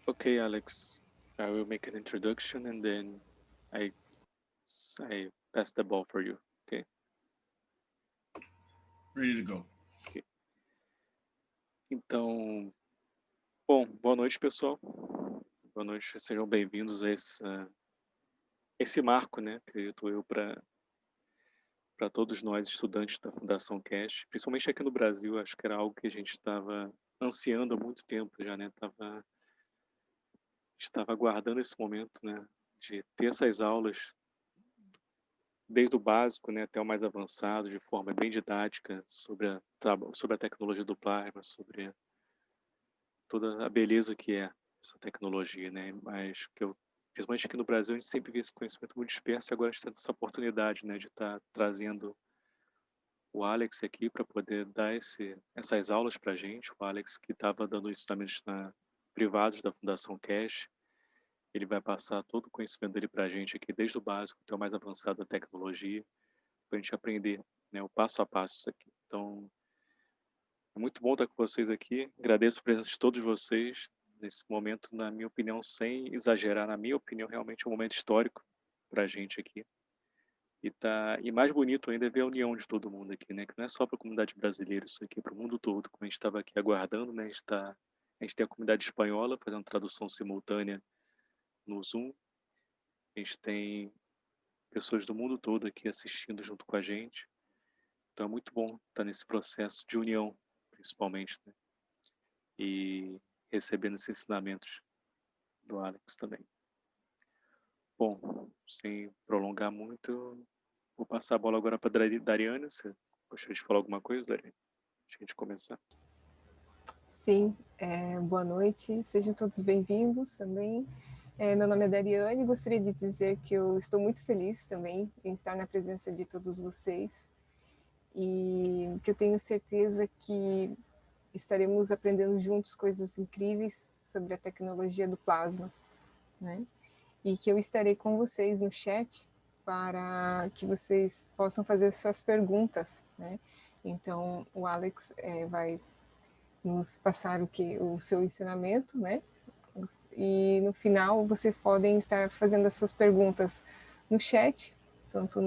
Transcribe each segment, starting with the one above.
Okay, Alex, I will make an introduction and then I, I pass the ball for you. Okay. Ready to go. Ok. Então, bom, boa noite, pessoal. Boa noite, sejam bem-vindos a esse marco, né? Acredito eu para todos nós, estudantes da Fundação Cash, principalmente aqui no Brasil, acho que era algo que a gente estava ansiando há muito tempo já, né? Estava aguardando esse momento, né? De ter essas aulas desde o básico, né, até o mais avançado, de forma bem didática, sobre a tecnologia do plasma, sobre toda a beleza que é essa tecnologia, né? Mas que eu, principalmente aqui no Brasil, a gente sempre vê esse conhecimento muito disperso e agora a gente tem essa oportunidade, né, de estar trazendo o Alex aqui para poder dar essas aulas para a gente. O Alex que estava dando ensinamentos privados da Fundação Cash, ele vai passar todo o conhecimento dele para a gente aqui, desde o básico até o mais avançado da tecnologia, para a gente aprender, né, o passo a passo isso aqui. Então, é muito bom estar com vocês aqui. Agradeço a presença de todos vocês nesse momento, na minha opinião, sem exagerar, na minha opinião, realmente é um momento histórico para a gente aqui. E mais bonito ainda é ver a união de todo mundo aqui, né? Que não é só para a comunidade brasileira, isso aqui é para o mundo todo. Como a gente estava aqui aguardando, né? A gente tem a comunidade espanhola fazendo tradução simultânea no Zoom. A gente tem pessoas do mundo todo aqui assistindo junto com a gente. Então é muito bom estar nesse processo de união, principalmente, né? E recebendo esses ensinamentos do Alex também. Bom, sem prolongar muito, vou passar a bola agora para a Dariane. Você gostaria de falar alguma coisa, Dariane? Antes de a gente começar. Sim, boa noite, sejam todos bem-vindos também. Meu nome é Dariane e gostaria de dizer que eu estou muito feliz também em estar na presença de todos vocês e que eu tenho certeza que estaremos aprendendo juntos coisas incríveis sobre a tecnologia do plasma, né? E que eu estarei com vocês no chat para que vocês possam fazer suas perguntas, né? Então, o Alex vai nos passar o seu ensinamento, né? E no final vocês podem estar fazendo as suas perguntas no chat, tanto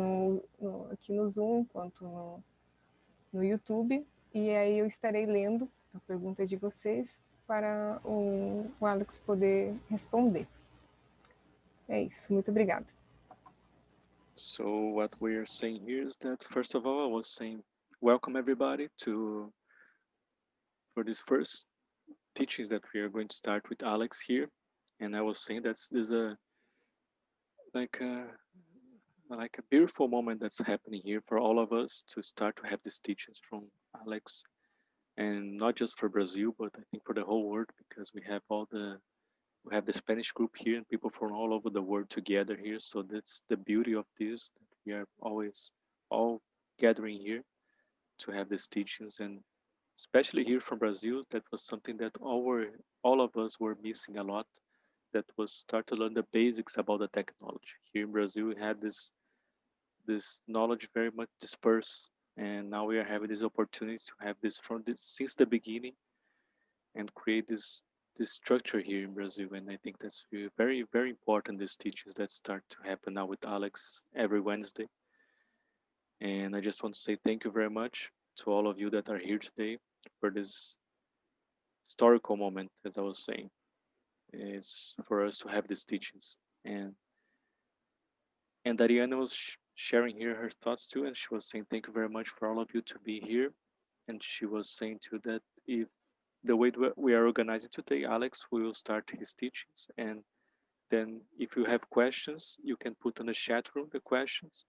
aqui no Zoom quanto no YouTube, e aí eu estarei lendo a pergunta de vocês para o Alex poder responder. É isso, muito obrigada. So what we are saying here is that first of all, I was saying welcome everybody for this first teachings that we are going to start with Alex here, and I was saying that's there's a like a like a beautiful moment that's happening here for all of us to start to have these teachings from Alex, and not just for Brazil, but I think for the whole world, because we have the Spanish group here and people from all over the world together here. So that's the beauty of this, that we are always all gathering here to have these teachings, and especially here from Brazil, that was something that all of us were missing a lot. That was start to learn the basics about the technology. Here in Brazil, we had this knowledge very much dispersed, and now we are having this opportunity to have this since the beginning and create this structure here in Brazil. And I think that's very, very important, these teachings that start to happen now with Alex every Wednesday. And I just want to say thank you very much to all of you that are here today for this historical moment, as I was saying. It's for us to have these teachings. And Ariana was sharing here her thoughts too, and she was saying thank you very much for all of you to be here. And she was saying too that if the way we are organizing today, Alex will start his teachings, and then if you have questions, you can put on the chat room the questions.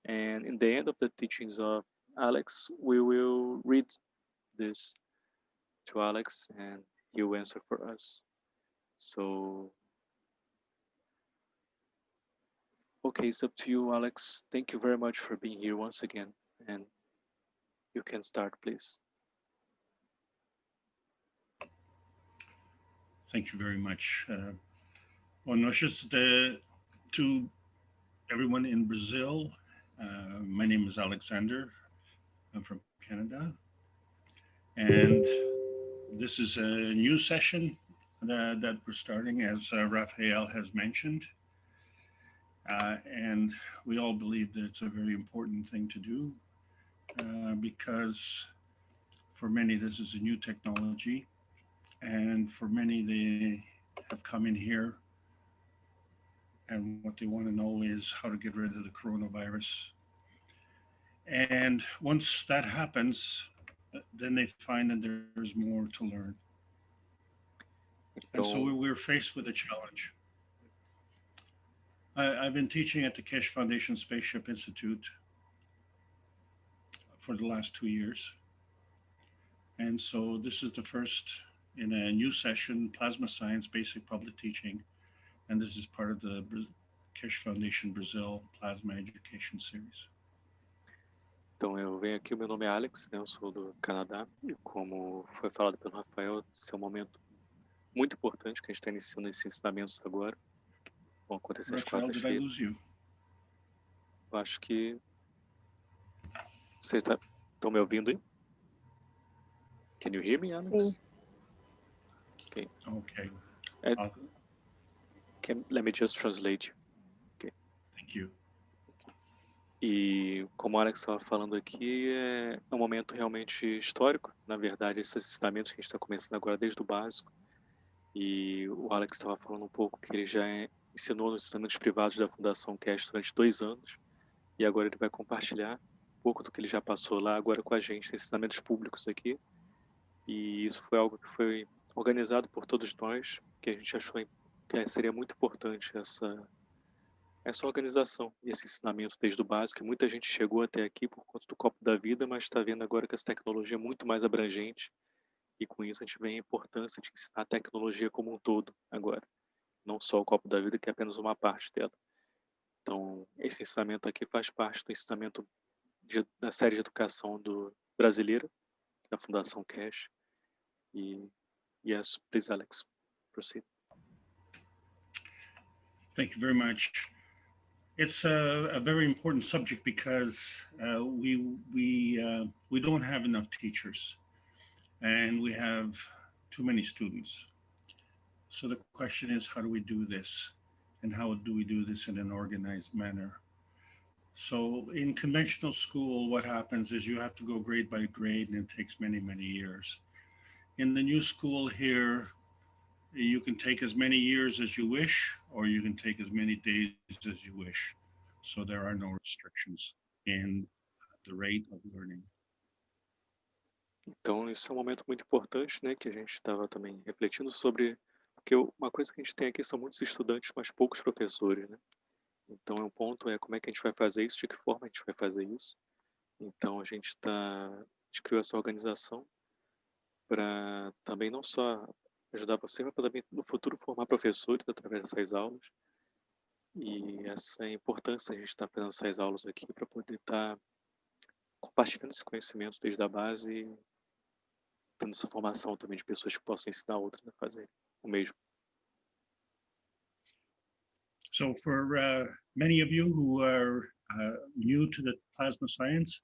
And in the end of the teachings of Alex, we will read this to Alex and he will answer for us. So, okay, it's up to you, Alex. Thank you very much for being here once again. And you can start, please. Thank you very much. Boa noches to everyone in Brazil. My name is Alexander. I'm from Canada. And this is a new session that we're starting, as Raphael has mentioned. And we all believe that it's a very important thing to do because for many, this is a new technology. And for many, they have come in here and what they want to know is how to get rid of the coronavirus. And once that happens, then they find that there's more to learn. And so Então, we're faced with a challenge. I've been teaching at the Keshe Foundation Spaceship Institute for the last 2 years. And so this is the first in a new session, Plasma Science Basic Public Teaching. And this is part of the Keshe Foundation Brazil Plasma Education Series. então, eu venho aqui, o meu nome é Alex, né, eu sou do Canadá, e como foi falado pelo Rafael, esse é um momento muito importante que a gente está iniciando esses ensinamentos agora. Vão acontecer às Rafael, did I quartas-feiras. lose you? Eu acho que... Vocês estão me ouvindo aí? Can you hear me, Alex? Sim. Okay. Okay. Let me just translate. Okay. Thank you. E como o Alex estava falando aqui, é um momento realmente histórico. Na verdade, esses ensinamentos que a gente está começando agora desde o básico. E o Alex estava falando um pouco que ele já ensinou nos ensinamentos privados da Fundação KF durante 2 anos. E agora ele vai compartilhar um pouco do que ele já passou lá agora com a gente, ensinamentos públicos aqui. E isso foi algo que foi organizado por todos nós, que a gente achou que seria muito importante essa organização e esse ensinamento desde o básico. E muita gente chegou até aqui por conta do copo da vida, mas está vendo agora que essa tecnologia é muito mais abrangente. E com isso a gente vê a importância de ensinar a tecnologia como um todo agora. Não só o copo da vida, que é apenas uma parte dela. Então, esse ensinamento aqui faz parte do ensinamento da série de educação brasileira, da Fundação KF. E yes, please, Alex, proceed. Thank you very much. It's a very important subject because we don't have enough teachers, and we have too many students. So the question is, how do we do this, and how do we do this in an organized manner? So in conventional school, what happens is you have to go grade by grade, and it takes many, many years. In the new school here, you can take as many years as you wish, or you can take as many days as you wish. So there are no restrictions in the rate of learning. Então, isso é um momento muito importante, né, que a gente estava também refletindo sobre, porque uma coisa que a gente tem aqui são muitos estudantes, mas poucos professores, né? Então, o ponto é como é que a gente vai fazer isso, de que forma a gente vai fazer isso. Então, a gente criou essa organização para também não só ajudar você, mas também no futuro formar professores através dessas aulas. E essa importância a gente está fazendo essas aulas aqui para poder estar compartilhando esse conhecimento desde a base e tendo essa formação também de pessoas que possam ensinar outras a fazer o mesmo. So for many of you who are new to the plasma science,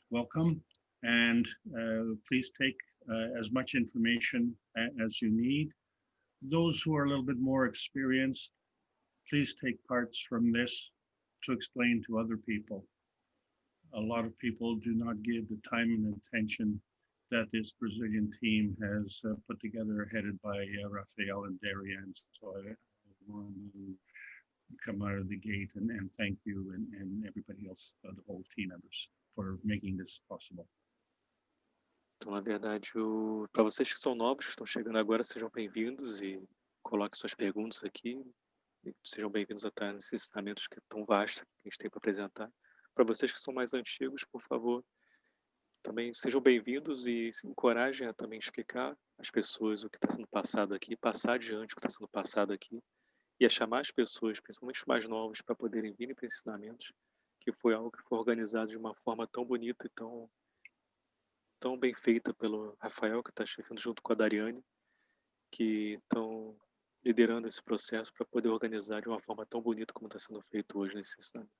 welcome, and please take as much information as you need. Those who are a little bit more experienced, please take parts from this to explain to other people. A lot of people do not give the time and attention that this Brazilian team has put together, headed by Rafael and Darian. So I want to come out of the gate and thank you and everybody else, the whole team members, for making this possible. Então, na verdade, para vocês que são novos, que estão chegando agora, sejam bem-vindos e coloquem suas perguntas aqui. E sejam bem-vindos a estar nesses ensinamentos que é tão vasto que a gente tem para apresentar. Para vocês que são mais antigos, por favor, também sejam bem-vindos e se encorajem a também explicar às pessoas o que está sendo passado aqui, passar adiante o que está sendo passado aqui e a chamar as pessoas, principalmente os mais novos, para poderem vir para ensinamentos, que foi algo que foi organizado de uma forma tão bonita e tão bem feita pelo Rafael, que está chefando junto com a Dariane, que estão liderando esse processo para poder organizar de uma forma tão bonita como está sendo feito hoje nesse ensinamento.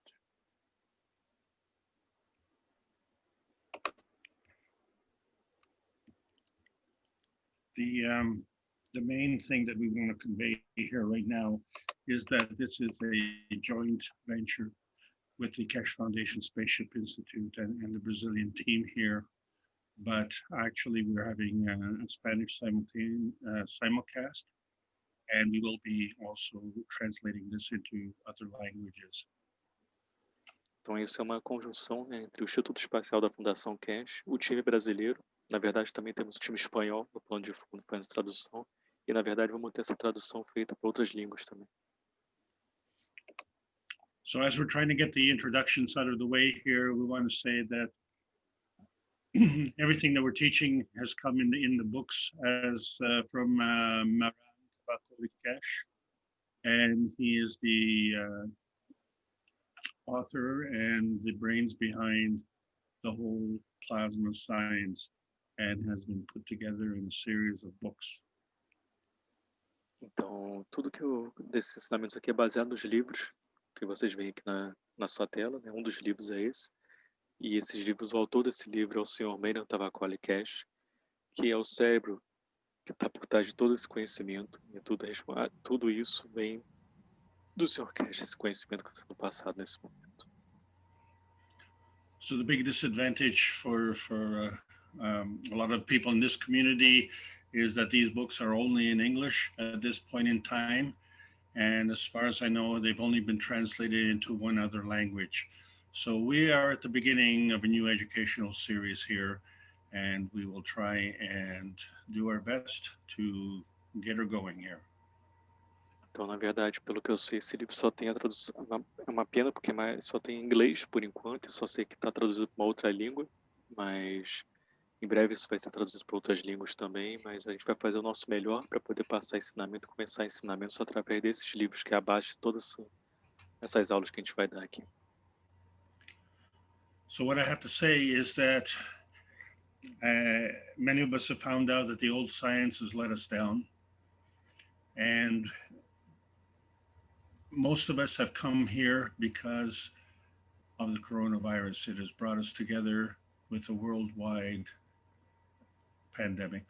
The the main thing that we want to convey here right now is that this is a joint venture with the Keshe Foundation Spaceship Institute and the Brazilian team here. But actually, we're having a Spanish simulcast, and we will be also translating this into other languages. Então, isso é uma conjunção, né, entre o Instituto Espacial da Fundação Keshe, o time brasileiro. Na verdade, também temos o time espanhol no plano de fundo fazendo tradução. E, na verdade, vamos ter essa tradução feita para outras línguas também. So as we're trying to get the introductions out of the way here, we want to say that everything that we're teaching has come in the books as from Mehran Tavakoli Keshe, and he is the author and the brains behind the whole plasma science, and has been put together in a series of books. Então, tudo desses ensinamentos aqui é baseado nos livros que vocês veem aqui na sua tela, né? Um dos livros é esse. E esses livros, o autor desse livro é o senhor Mehran Tavakoli Keshe, que é o cérebro que está por trás de todo esse conhecimento. E tudo isso vem do senhor Keshe, esse conhecimento que está sendo passado nesse momento. So the big disadvantage for a lot of people in this community is that these books are only in English at this point in time. And as far as I know, they've only been translated into one other language. So we are at the beginning of a new educational series here, and we will try and do our best to get her going here. Então, na verdade, pelo que eu sei, esse livro só tem a tradução. É uma pena porque só tem em inglês por enquanto. Eu só sei que está traduzido para uma outra língua, mas em breve isso vai ser traduzido para outras línguas também. Mas a gente vai fazer o nosso melhor para poder passar ensinamento, começar ensinamentos através desses livros, que é a base de todas essas aulas que a gente vai dar aqui. So what I have to say is that many of us have found out that the old science has let us down, and most of us have come here because of the coronavirus. It has brought us together with a worldwide pandemic.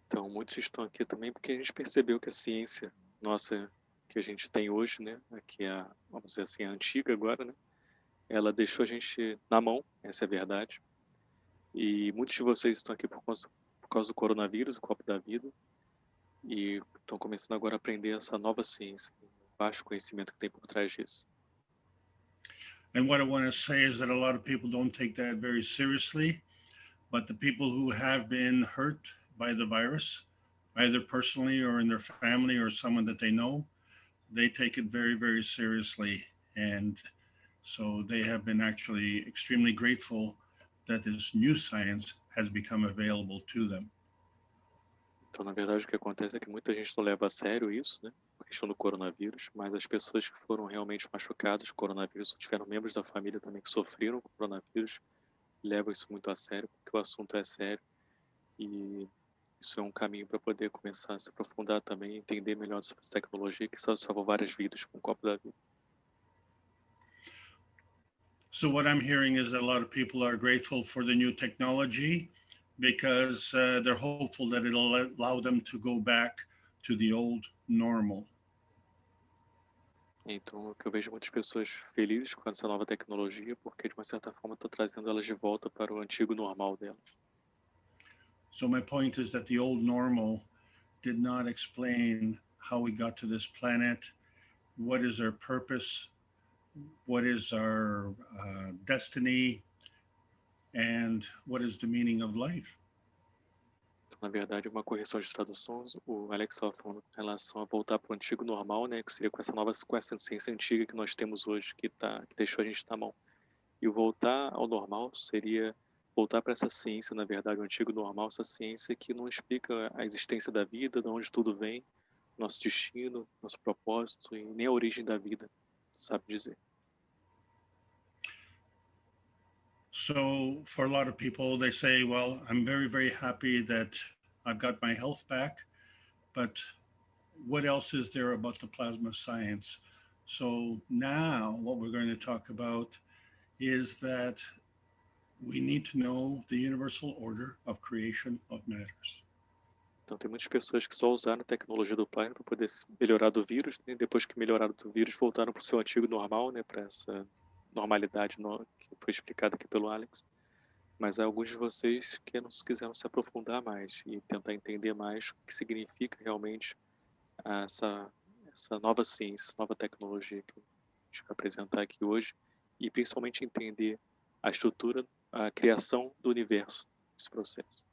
Então, muitos estão aqui também porque a gente percebeu que a ciência nossa que a gente tem hoje, né, aqui vamos dizer assim, a antiga agora, né, ela deixou a gente na mão, essa é a verdade. E muitos de vocês estão aqui por causa do coronavírus, o copo da vida, e estão começando agora a aprender essa nova ciência, o baixo conhecimento que tem por trás disso. And what I want to say is that a lot of people don't take that very seriously, but the people who have been hurt by the virus, either personally or in their family or someone that they know, they take it very, very seriously. And so they have been actually extremely grateful that this new science has become available to them. Então, na verdade, o que acontece é que muita gente não leva a sério isso, né? A questão do coronavírus, mas as pessoas que foram realmente machucadas com o coronavírus, ou tiveram membros da família também que sofreram com o coronavírus, levam isso muito a sério, porque o assunto é sério. E isso é um caminho para poder começar a se aprofundar também, entender melhor sobre essa tecnologia, que salvou várias vidas com o copo da vida. So what I'm hearing is that a lot of people are grateful for the new technology because they're hopeful that it'll allow them to go back to the old normal. Então, eu vejo muitas pessoas felizes com essa nova tecnologia, porque de uma certa forma está trazendo elas de volta para o antigo normal delas. So my point is that the old normal did not explain how we got to this planet, what is our purpose, what is our destiny, and what is the meaning of life. Então, na verdade, uma correção de traduções, o Alex estava falando em relação a voltar para o antigo normal, né, que seria com essa ciência antiga que nós temos hoje, que deixou a gente na mão. E o voltar ao normal seria voltar para essa ciência, na verdade, o antigo normal, essa ciência que não explica a existência da vida, de onde tudo vem, nosso destino, nosso propósito e nem a origem da vida, sabe dizer. So for a lot of people, they say, well, I'm very, very happy that I've got my health back, but what else is there about the plasma science? So now what we're going to talk about is that we need to know the universal order of creation of matters. Então, tem muitas pessoas que só usaram a tecnologia do plasma para poder melhorar do vírus, né? Depois que melhoraram do vírus, voltaram para o seu antigo normal, né? Para essa normalidade que foi explicada aqui pelo Alex. Mas há alguns de vocês que não quiseram se aprofundar mais e tentar entender mais o que significa realmente essa nova ciência, nova tecnologia que a gente vai apresentar aqui hoje, e principalmente entender a estrutura, a criação do universo, esse processo.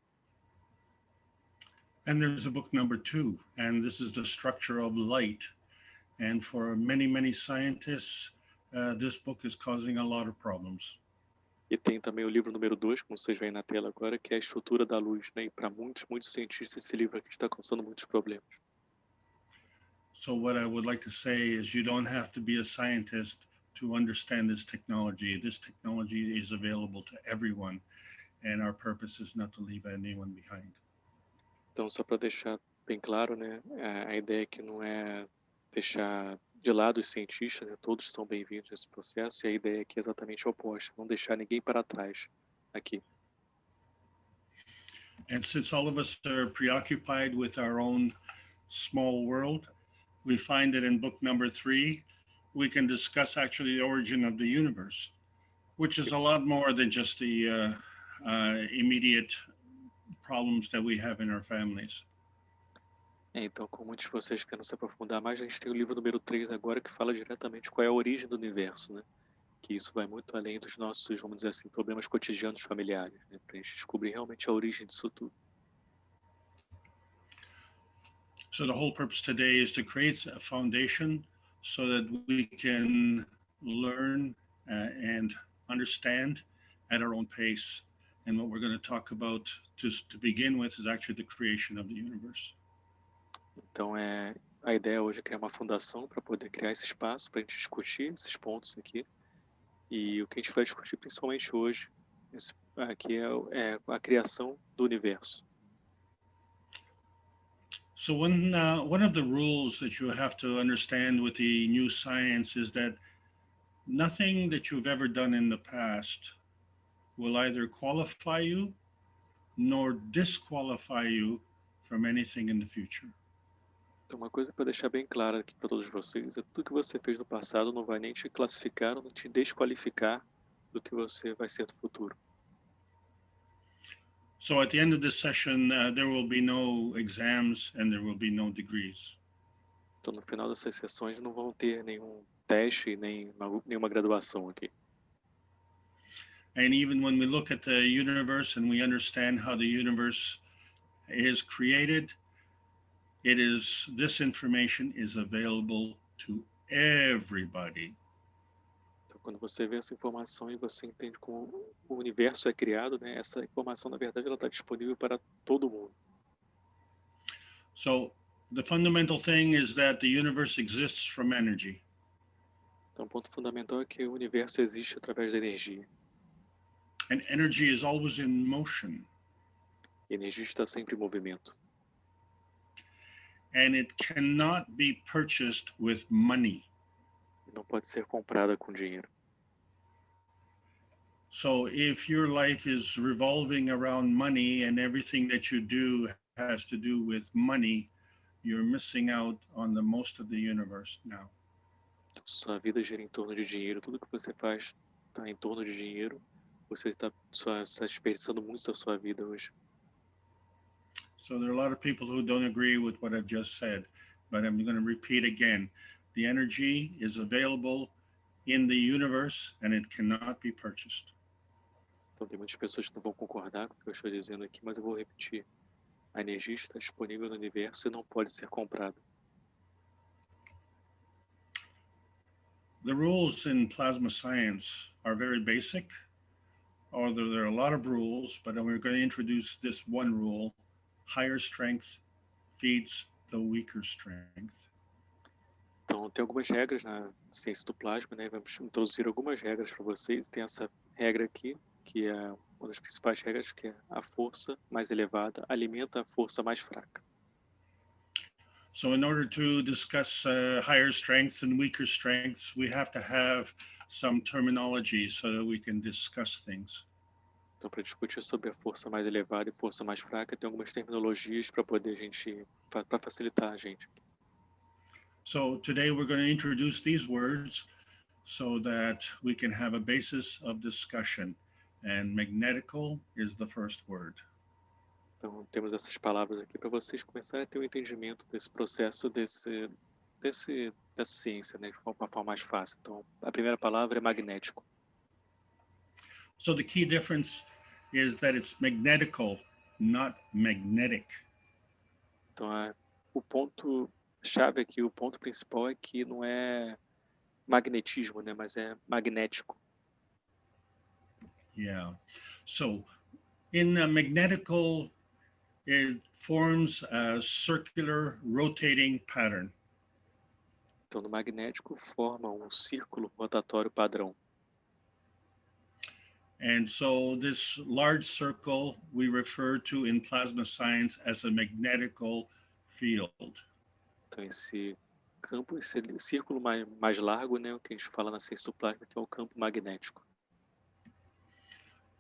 And there's a book number 2, and this is the structure of light. And for many, many scientists, this book is causing a lot of problems. E tem também o livro número 2, como vocês veem na tela agora, que é a estrutura da luz, né? E para muitos cientistas esse livro aqui está causando muitos problemas. So what I would like to say is you don't have to be a scientist to understand this technology. This technology is available to everyone, and our purpose is not to leave anyone behind. Então, só para deixar bem claro, né, a ideia aqui não é deixar de lado os cientistas, né, todos são bem-vindos nesse processo, e a ideia aqui é exatamente a oposta, não deixar ninguém para trás aqui. And since all of us are preoccupied with our own small world, we find that in book number 3, we can discuss actually the origin of the universe, which is a lot more than just the immediate problems that we have in our families. Então, como muitos de vocês querem se aprofundar mais, a gente tem o livro número 3 agora, que fala diretamente qual é a origem do universo, né? Que isso vai muito além dos nossos, vamos dizer assim, problemas cotidianos familiares, né? Para a gente descobrir realmente a origem disso tudo. So the whole purpose today is to create a foundation so that we can learn and understand at our own pace. And what we're going to talk about to begin with is actually the creation of the universe. Então, a ideia hoje é criar uma fundação para poder criar esse espaço para a gente discutir esses pontos aqui. E o que a gente vai discutir principalmente hoje aqui é a criação do universo. So one of the rules that you have to understand with the new science is that nothing that you've ever done in the past will either qualify you nor disqualify you from anything in the future. Então, uma coisa para deixar bem clara aqui para todos vocês é tudo que você fez no passado não vai nem te classificar ou nem te desqualificar do que você vai ser no futuro. So at the end of this session, there will be no exams and there will be no degrees. Então, no final dessas sessões não vão ter nenhum teste nem nenhuma graduação aqui. And even when we look at the universe and we understand how the universe is created, this information is available to everybody. Então, quando você vê essa informação e você entende como o universo é criado, né? Essa informação, na verdade, ela está disponível para todo mundo. So the fundamental thing is that the universe exists from energy. Então, o ponto fundamental é que o universo existe através da energia. And energy is always in motion. E a energia está sempre em movimento. And it cannot be purchased with money. Não pode ser comprada com dinheiro. So if your life is revolving around money and everything that you do has to do with money, you're missing out on the most of the universe now. Então, sua vida gira em torno de dinheiro. Tudo que você faz está em torno de dinheiro. Você está desperdiçando muito da sua vida hoje. So there are a lot of people who don't agree with what I've just said, but I'm going to repeat again. The energy is available in the universe and it cannot be purchased. Então tem muitas pessoas que não vão concordar com o que eu estou dizendo aqui, mas eu vou repetir. A energia está disponível no universo e não pode ser comprada. The rules in plasma science are very basic, although there are a lot of rules, but we're going to introduce this one rule. Higher strength feeds the weaker strength. Então, tem algumas regras na ciência do plasma, né? Vamos introduzir algumas regras para vocês. Tem essa regra aqui, que é uma das principais regras, que é a força mais elevada alimenta a força mais fraca. So in order to discuss higher strengths and weaker strengths, we have to have some terminology so that we can discuss things. Então, para discutir sobre a força mais elevada e força mais fraca, tem algumas terminologias para poder a gente, para facilitar a gente. So today we're going to introduce these words so that we can have a basis of discussion. And magnetical is the first word. Então, temos essas palavras aqui para vocês começarem a ter um entendimento desse processo, dessa ciência, né, de uma forma mais fácil. Então, a primeira palavra é magnético. So the key difference is that it's magnetical, not magnetic. Então, o ponto chave aqui, o ponto principal é que não é magnetismo, né, mas é magnético. Yeah. So in magnetical, it forms a circular rotating pattern. Então, no magnético forma um círculo rotatório padrão. And so this large circle we refer to in plasma science as a magnetical field. Então, esse campo, esse círculo mais largo, né, o que a gente fala na ciência do plasma, que é o campo magnético.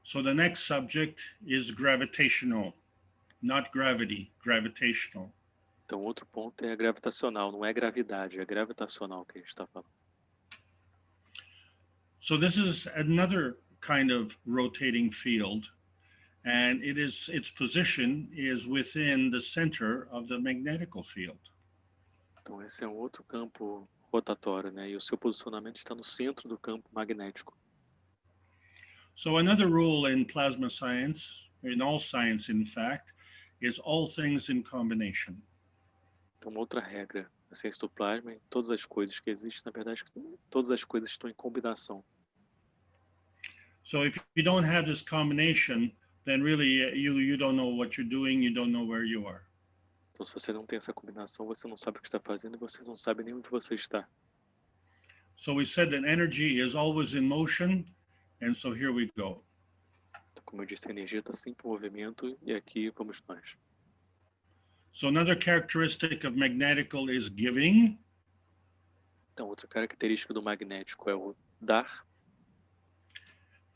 So the next subject is gravitational, not gravity, gravitational. Então, outro ponto é gravitacional, não é gravidade, é gravitacional que a gente está falando. So this is another kind of rotating field, and its position is within the center of the magnetical field. Então, esse é um outro campo rotatório, né? E o seu posicionamento está no centro do campo magnético. So another rule in plasma science, in all science in fact, is all things in combination. Então, uma outra regra da ciência do plasma, em todas as coisas que existem, na verdade, todas as coisas estão em combinação. So if you don't have this combination, then really you don't know what you're doing, you don't know where you are. Então, se você não tem essa combinação, você não sabe o que está fazendo e você não sabe nem onde você está. So we said that energy is always in motion, and so here we go. Então, como eu disse, a energia está sempre em movimento e aqui vamos nós. So another characteristic of magnetical is giving. Então, outra característica do magnético é o dar.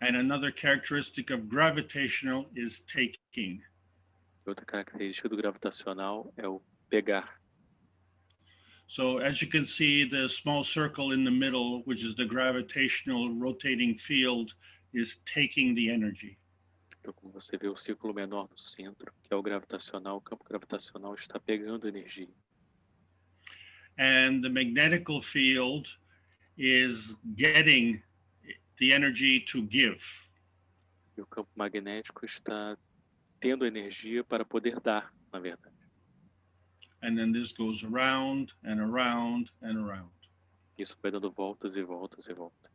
And another characteristic of gravitational is taking. Outra característica do gravitacional é o pegar. So as you can see, the small circle in the middle, which is the gravitational rotating field, is taking the energy. Então, como você vê o círculo menor no centro, que é o gravitacional, o campo gravitacional está pegando energia. And the magnetical field is getting the energy to give. E o campo magnético está tendo energia para poder dar, na verdade. And then this goes around and around and around. Isso vai dando voltas e voltas e voltas.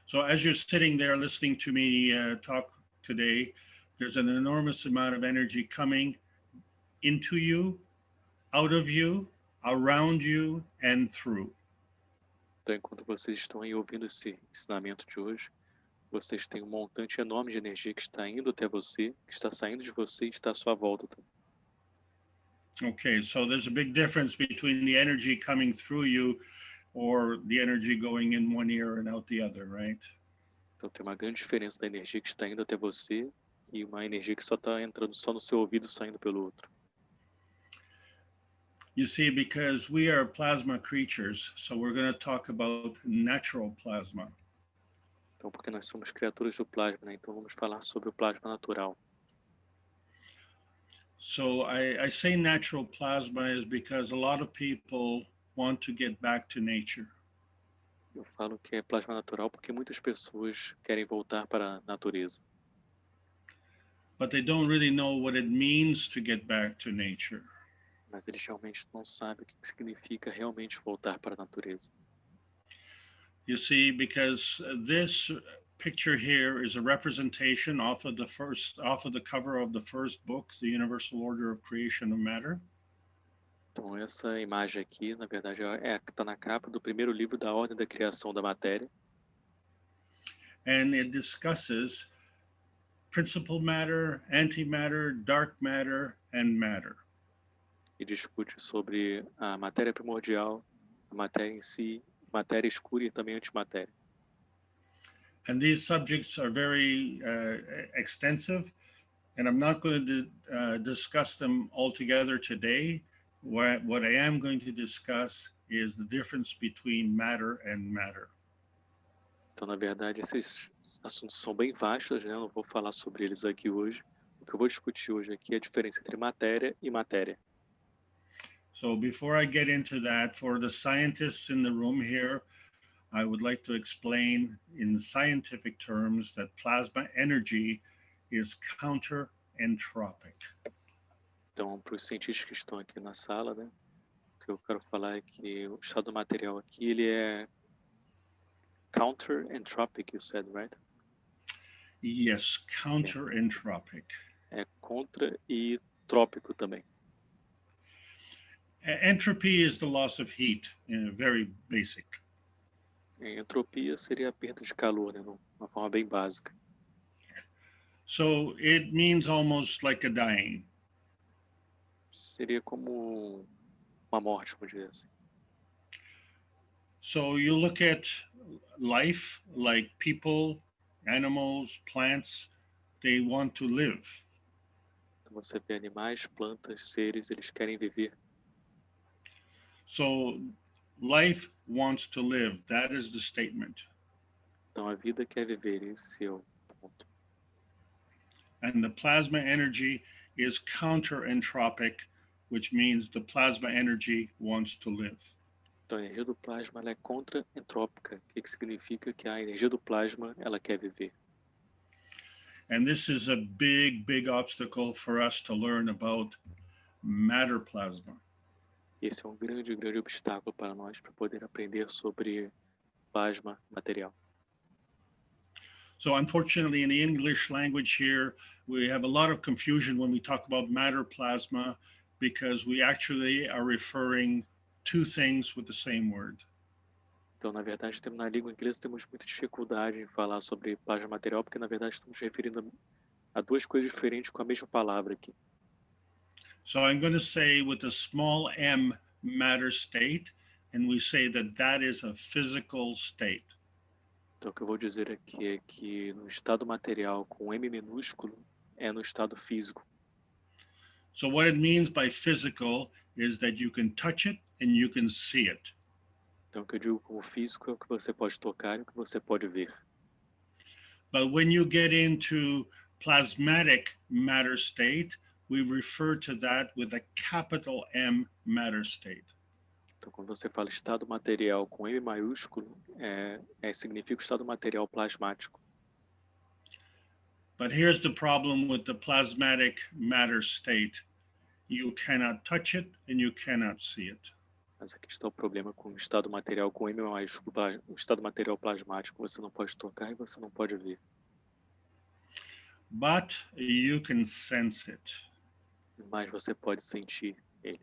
So as you're sitting there listening to me talk today, there's an enormous amount of energy coming into you, out of you, around you, and through. Então, enquanto vocês estão aí ouvindo esse ensinamento de hoje, vocês têm um montante enorme de energia que está indo até você, que está saindo de você e está à sua volta também. Okay, so there's a big difference between the energy coming through you or the energy going in one ear and out the other, right? Então, tem uma grande diferença da energia que está indo até você e uma energia que só está entrando só no seu ouvido e saindo pelo outro. You see, because we are plasma creatures, so we're going to talk about natural plasma. Então, porque nós somos criaturas do plasma, né? Então vamos falar sobre o plasma natural. So I say natural plasma is because a lot of people want to get back to nature. Eu falo que é plasma natural porque muitas pessoas querem voltar para a natureza. But they don't really know what it means to get back to nature. Mas eles realmente não sabem o que significa realmente voltar para a natureza. You see, because this picture here is a representation off of the cover of the first book, The Universal Order of Creation of Matter. Então essa imagem aqui, na verdade, é a que está na capa do primeiro livro da Ordem da Criação da Matéria. And it discusses principal matter, antimatter, dark matter, and matter. E discute sobre a matéria primordial, a matéria em si, matéria escura e também antimatéria. And these subjects are very extensive, and I'm not going to discuss them all together today. What I am going to discuss is the difference between matter and matter. Então, na verdade, esses assuntos são bem vastos, né? Eu não vou falar sobre eles aqui hoje. O que eu vou discutir hoje aqui é a diferença entre matéria e matéria. So before I get into that, for the scientists in the room here, I would like to explain in scientific terms that plasma energy is counter-entropic. Então, para os cientistas que estão aqui na sala, né? O que eu quero falar é que o estado material aqui, ele é counter-entropic, you said, right? Yes, counter-entropic. É contra e trópico também. Entropy is the loss of heat, very basic. Entropia seria a perda de calor, né? De uma forma bem básica. So it means almost like a dying. Seria como uma morte, vamos dizer assim. So you look at life, like people, animals, plants, they want to live. Então você vê animais, plantas, seres, eles querem viver. So life wants to live. That is the statement. Então a vida quer viver, esse é o ponto. And the plasma energy is counter-entropic, which means the plasma energy wants to live. Então a energia do plasma ela é contra-entrópica, o que significa que a energia do plasma ela quer viver. And this is a big, big obstacle for us to learn about matter plasma. Esse é um grande, grande obstáculo para nós para poder aprender sobre plasma material. So unfortunately, in the English language here, we have a lot of confusion when we talk about matter plasma because we actually are referring two things with the same word. Então, na verdade, na língua inglesa temos muita dificuldade em falar sobre plasma material, porque na verdade estamos referindo a duas coisas diferentes com a mesma palavra aqui. So I'm going to say with a small m matter state, and we say that that is a physical state. Então, o que eu vou dizer aqui é que no estado material com M minúsculo é no estado físico. So what it means by physical is that you can touch it and you can see it. Então, o que eu digo como físico é o que você pode tocar e o que você pode ver. But when you get into plasmatic matter state, we refer to that with a capital M matter state. Então, quando você fala estado material com M maiúsculo, significa o estado material plasmático. But here's the problem with the plasmatic matter state. You cannot touch it and you cannot see it. Mas aqui está o problema com o estado material com M maiúsculo, o estado material plasmático, você não pode tocar e você não pode ver. But you can sense it. Mas você pode sentir ele.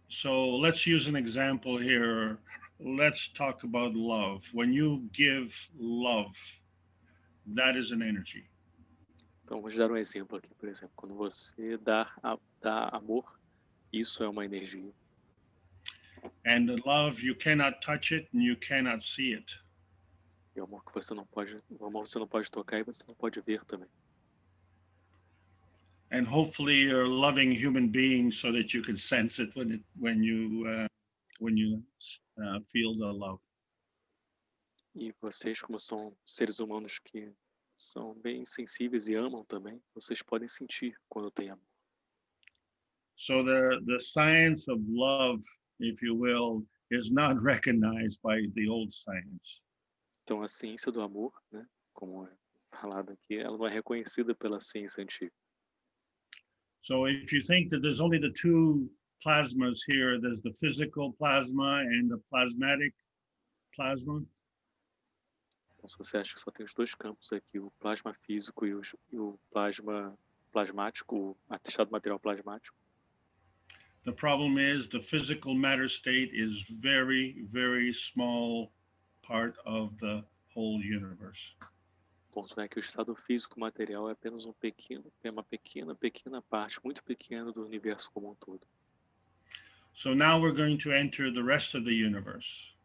So let's use an example here. Let's talk about love. When you give love, that is an energy. Então, vamos dar um exemplo aqui, por exemplo. Quando você dá amor, isso é uma energia. And the love, you cannot touch it and you cannot see it. E o amor que você não pode tocar e você não pode ver também. And hopefully you're a loving human being so that you can sense it when you feel the love. E vocês, como são seres humanos que são bem sensíveis e amam também, vocês podem sentir quando tem amor. So the science of love, if you will, is not recognized by the old science. Então, a ciência do amor, né, como é falado aqui, ela não é reconhecida pela ciência antiga. So if you think that there's only the two plasmas here, there's the physical plasma and the plasmatic plasma. Então, se você acha que só tem os dois campos aqui, o plasma físico e o plasma plasmático, o estado material plasmático, the problem is the physical matter state is very, very small part of the whole universe. o ponto é que o estado físico material é apenas uma pequena parte, muito pequena do universo como um todo. So now we're going to enter the rest of the universe.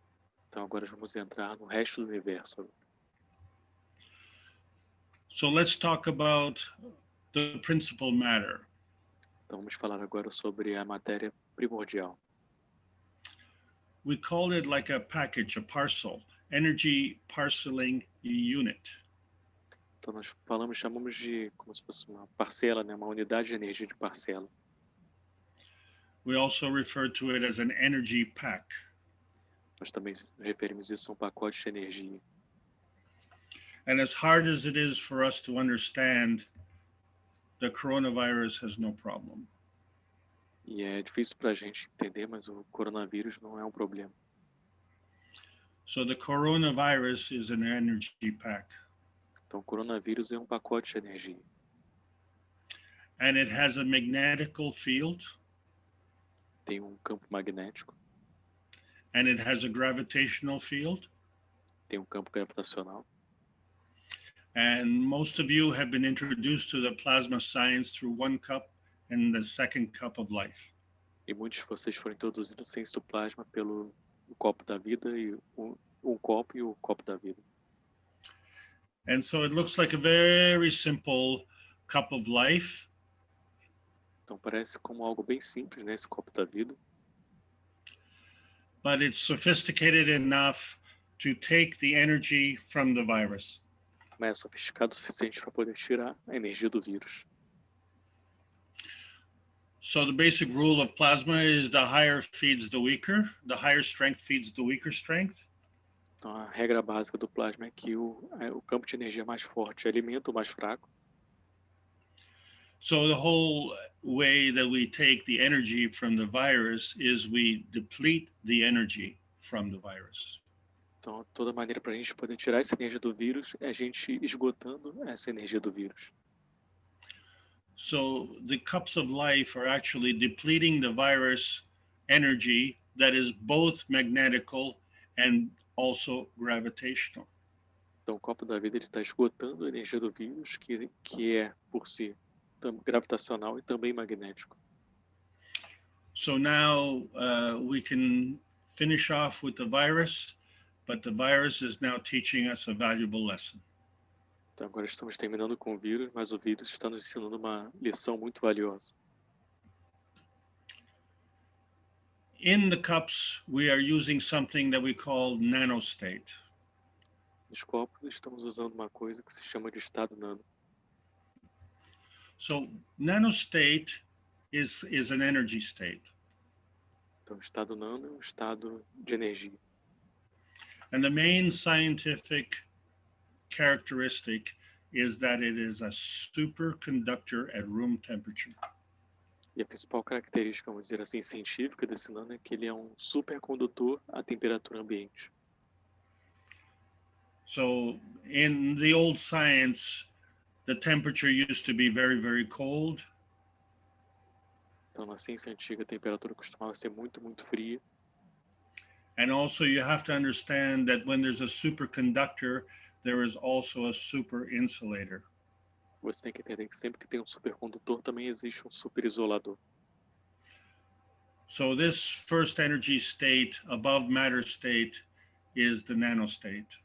Então agora vamos entrar no resto do universo. So let's talk about the principal matter. Então vamos falar agora sobre a matéria primordial. We call it like a package, a parcel, energy parceling unit. Então nós chamamos de como se fosse uma parcela, né? Uma unidade de energia de parcela. We also refer to it as an energy pack. Nós também referimos isso a um pacote de energia. And as hard as it is for us to understand, the coronavirus has no problem. E é difícil para a gente entender, mas o coronavírus não é um problema. So the coronavirus is an energy pack. Então o coronavírus é um pacote de energia. And it has a magnetical field. Tem um campo magnético. And it has a gravitational field. Tem um campo gravitacional. And most of you have been introduced to the plasma science through one cup and the second cup of life. E muitos de vocês foram introduzidos à ciência do plasma pelo copo da vida e um copo e o copo da vida. And so it looks like a very simple cup of life. Então parece como algo bem simples, né, esse copo da vida. But it's sophisticated enough to take the energy from the virus. Mas é sofisticado o suficiente para poder tirar a energia do vírus. So the basic rule of plasma is the higher feeds the weaker, the higher strength feeds the weaker strength. Então a regra básica do plasma é que o campo de energia mais forte alimenta o mais fraco. So the whole way that we take the energy from the virus is we deplete the energy from the virus. Então toda maneira para a gente poder tirar essa energia do vírus é a gente esgotando essa energia do vírus. So the cups of life are actually depleting the virus energy that is both magnetical and also gravitational. Então o copo da vida está esgotando a energia do vírus, que é por si gravitacional e também magnético. So now we can finish off with the virus, but the virus is now teaching us a valuable lesson. Então agora estamos terminando com o vírus, mas o vírus está nos ensinando uma lição muito valiosa. In the cups, we are using something that we call nanostate. Nos copos estamos usando uma coisa que se chama de estado nano. So nanostate is an energy state. Então o estado nano é um estado de energia. And the main scientific characteristic is that it is a superconductor at room temperature. E a principal característica, vamos dizer assim, científica desse nano é que ele é um supercondutor à temperatura ambiente. So in the old science, the temperature used to be very, very cold. Então na ciência antiga a temperatura costumava ser muito, muito fria. And also you have to understand that when there's a superconductor, there is also a super insulator. Você tem que entender que sempre que tem um supercondutor também existe um superisolador. So this first energy state above matter state is the nanostate.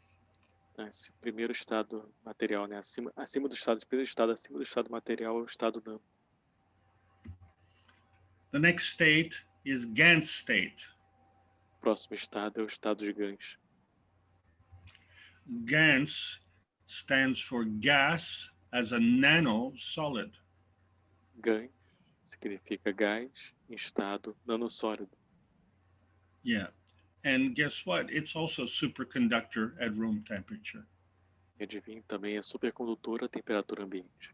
Esse primeiro estado material, né? Acima do estado, esse primeiro estado acima do estado material é o estado nano. The next state is Gantt state. O próximo estado é o estado de Gantt. Gantt stands for gas as a nano solid. Gantt significa gás em estado nanosólido. Yeah. And guess what? It's also a superconductor at room temperature. E adivinha, também é supercondutor à temperatura ambiente.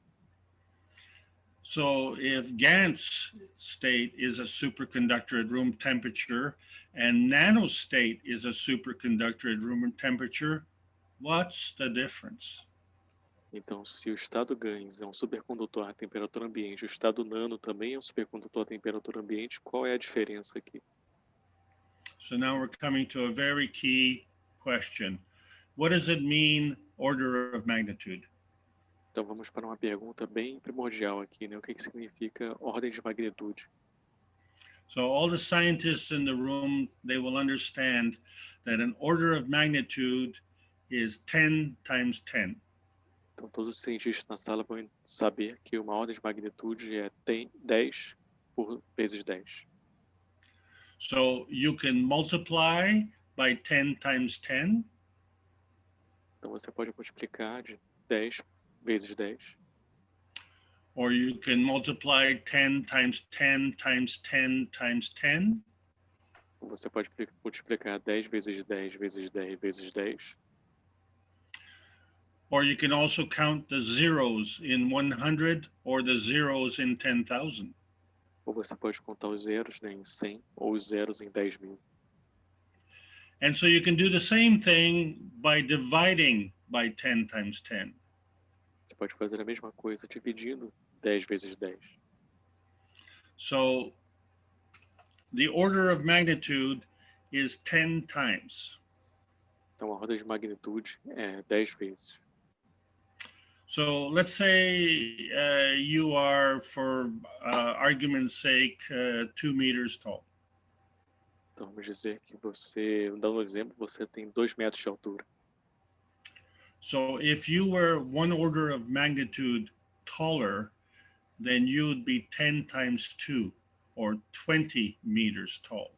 So if Gantt's state is a superconductor at room temperature and nanostate is a superconductor at room temperature, what's the difference? Então, se o estado Gantt é um supercondutor à temperatura ambiente, o estado nano também é um supercondutor à temperatura ambiente, qual é a diferença aqui? So now we're coming to a very key question. What does it mean, order of magnitude? Então vamos para uma pergunta bem primordial aqui, né? O que significa ordem de magnitude? So all the scientists in the room, they will understand that an order of magnitude is 10 times 10. Então, todos os cientistas na sala vão saber que uma ordem de magnitude é 10 por vezes 10. So you can multiply by 10 times 10. Então, você pode multiplicar de 10 vezes 10. Or you can multiply 10 times 10 times 10 times 10. Ou você pode multiplicar 10 vezes 10 vezes 10 vezes 10. Or you can also count the zeros in 100 or the zeros in 10,000. Ou você pode contar os zeros, né, em 100 ou os zeros em 10.000. And so you can do the same thing by dividing by 10 times 10. Você pode fazer a mesma coisa dividindo 10 vezes 10. So the order of magnitude is 10 times. Então, a roda de magnitude é 10 vezes. So let's say you are, for argument's sake, 2 meters tall. Então, vamos dizer que você, dando um exemplo, você tem 2 metros de altura. So if you were 1 order of magnitude taller, then you would be 10 times 2, or 20 meters tall.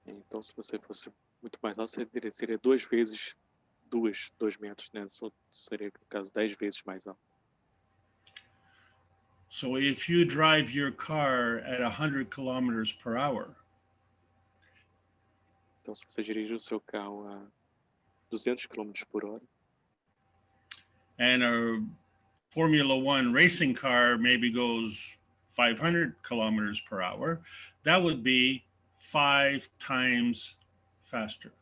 Então, se você fosse muito mais alto, seria 2 vezes 2 metros, né? Seria, no caso, 10 vezes mais alto. So if you drive your car at 100 kilometers per hour, então, se você dirige o seu carro a 200 km por hora, and a Formula One racing car maybe goes 500 kilometers per hour, that would be 5 times faster.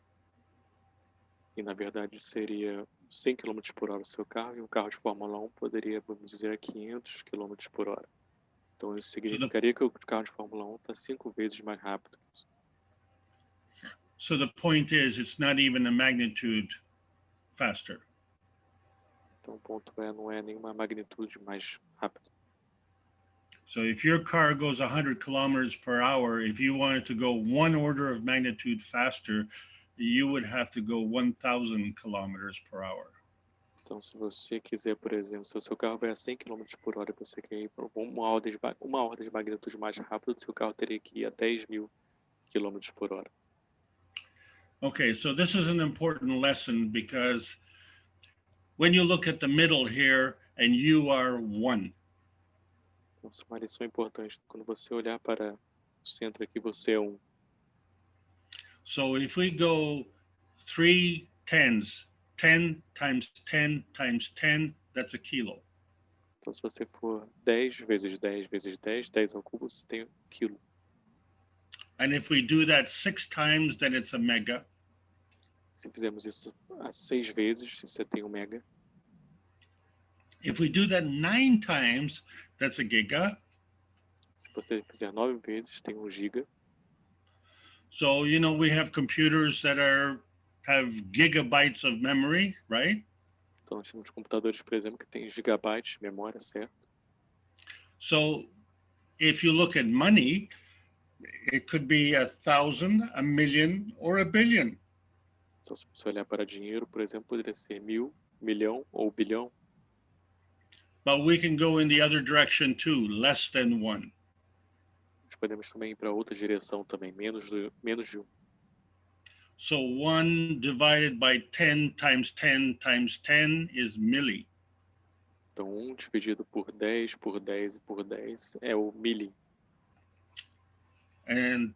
e na verdade seria 100 km por hora o seu carro, e um carro de Fórmula 1 poderia, vamos dizer, a 500 km por hora. Então, isso significaria que o carro de Fórmula 1 está 5 vezes mais rápido. So the point is, it's not even a magnitude faster. Então, o ponto não é nenhuma magnitude mais rápida. So if your car goes 100 kilometers per hour, if you wanted to go 1 order of magnitude faster, you would have to go 1,000 kilometers per hour. Então, se você quiser, por exemplo, se o seu carro vai a 100 km por hora e você quer ir para uma ordem de magnitude mais rápida, o seu carro teria que ir a 10.000 km por hora. Okay, so this is an important lesson, because when you look at the middle here and you are 1, Então, isso é uma lição importante. Quando você olhar para o centro aqui, você é 1. so if we go 3 tens, 10 times 10 times 10, that's a kilo. Então, se você for 10 vezes 10 vezes 10, 10 ao cubo, você tem 1 quilo. And if we do that 6 times, then it's a mega. Se fizermos isso a 6 vezes, você tem 1 mega. If we do that 9 times, that's a giga. Se você fizer 9 vezes, tem 1 giga. So, you know, we have computers that have gigabytes of memory, right? Então, nós temos computadores, por exemplo, que tem gigabytes de memória, certo? So if you look at money, it could be 1,000, a million, or a billion. Então, se você olhar para dinheiro, por exemplo, poderia ser 1.000, milhão ou bilhão. But we can go in the other direction too, less than 1. Nós podemos também ir para outra direção também, menos de 1. So 1 divided by 10 times 10 times 10 is milli. Então, 1 dividido por 10, por 10 e por 10 é o milli. And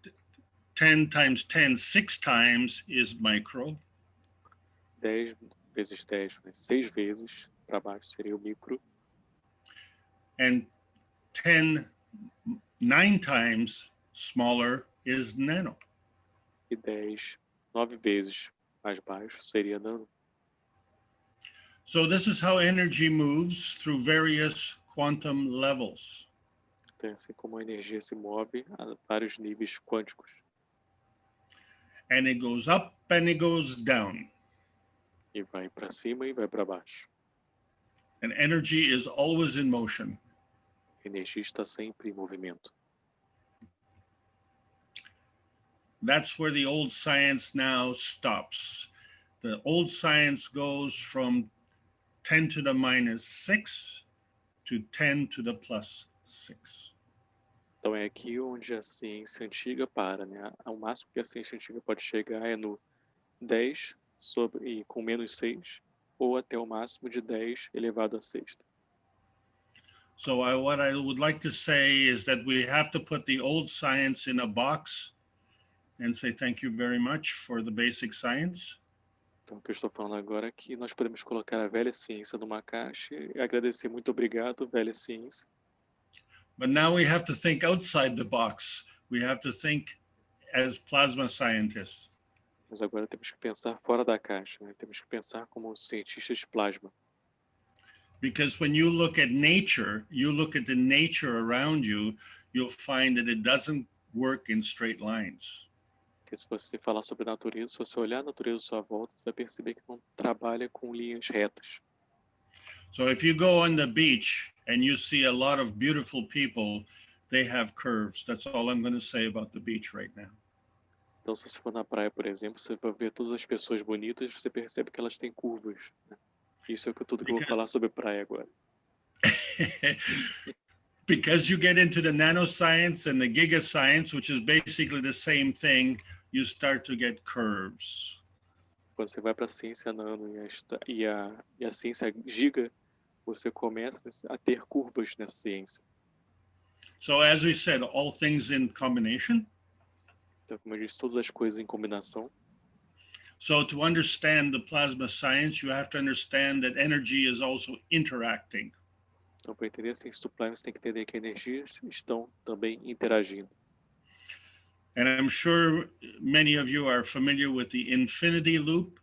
10 times 10 6 times is micro. 10 vezes 10, né? 6 vezes para baixo seria o micro. And 10 9 times smaller is nano. E 10, 9 vezes mais baixo seria nano. So this is how energy moves through various quantum levels. Então, assim como a energia se move a vários níveis quânticos. And it goes up and it goes down. E vai para cima e vai para baixo. And energy is always in motion. A energia está sempre em movimento. That's where the old science now stops. The old science goes from 10 to the minus 6 to 10 to the plus 6. Então é aqui onde a ciência antiga para, né? O máximo que a ciência antiga pode chegar é no 10 e com menos 6, ou até o máximo de 10 elevado a sexta. So what I would like to say is that we have to put the old science in a box and say thank you very much for the basic science. Então, o que eu estou falando agora é que nós podemos colocar a velha ciência numa caixa e agradecer muito obrigado, velha ciência. But now we have to think outside the box. We have to think as plasma scientists. Mas agora temos que pensar fora da caixa, né? Temos que pensar como cientistas de plasma. Because when you look at nature, you look at the nature around you, you'll find that it doesn't work in straight lines. Porque se você falar sobre a natureza, se você olhar a natureza à sua volta, você vai perceber que não trabalha com linhas retas. So if you go on the beach and you see a lot of beautiful people, they have curves. That's all I'm going to say about the beach right now. Então, se você for na praia, por exemplo, você vai ver todas as pessoas bonitas, você percebe que elas têm curvas, né? Isso é tudo que eu vou falar sobre praia agora. Because you get into the nanoscience and the gigascience, which is basically the same thing, you start to get curves. Quando você vai para a ciência nano e a ciência giga, você começa a ter curvas nessa ciência. So as we said, all things in combination. Então, como eu disse, todas as coisas em combinação. So to understand the plasma science, you have to understand that energy is also interacting. Então, para entender a ciência do plasma, você tem que entender que energias estão também interagindo. And I'm sure many of you are familiar with the infinity loop.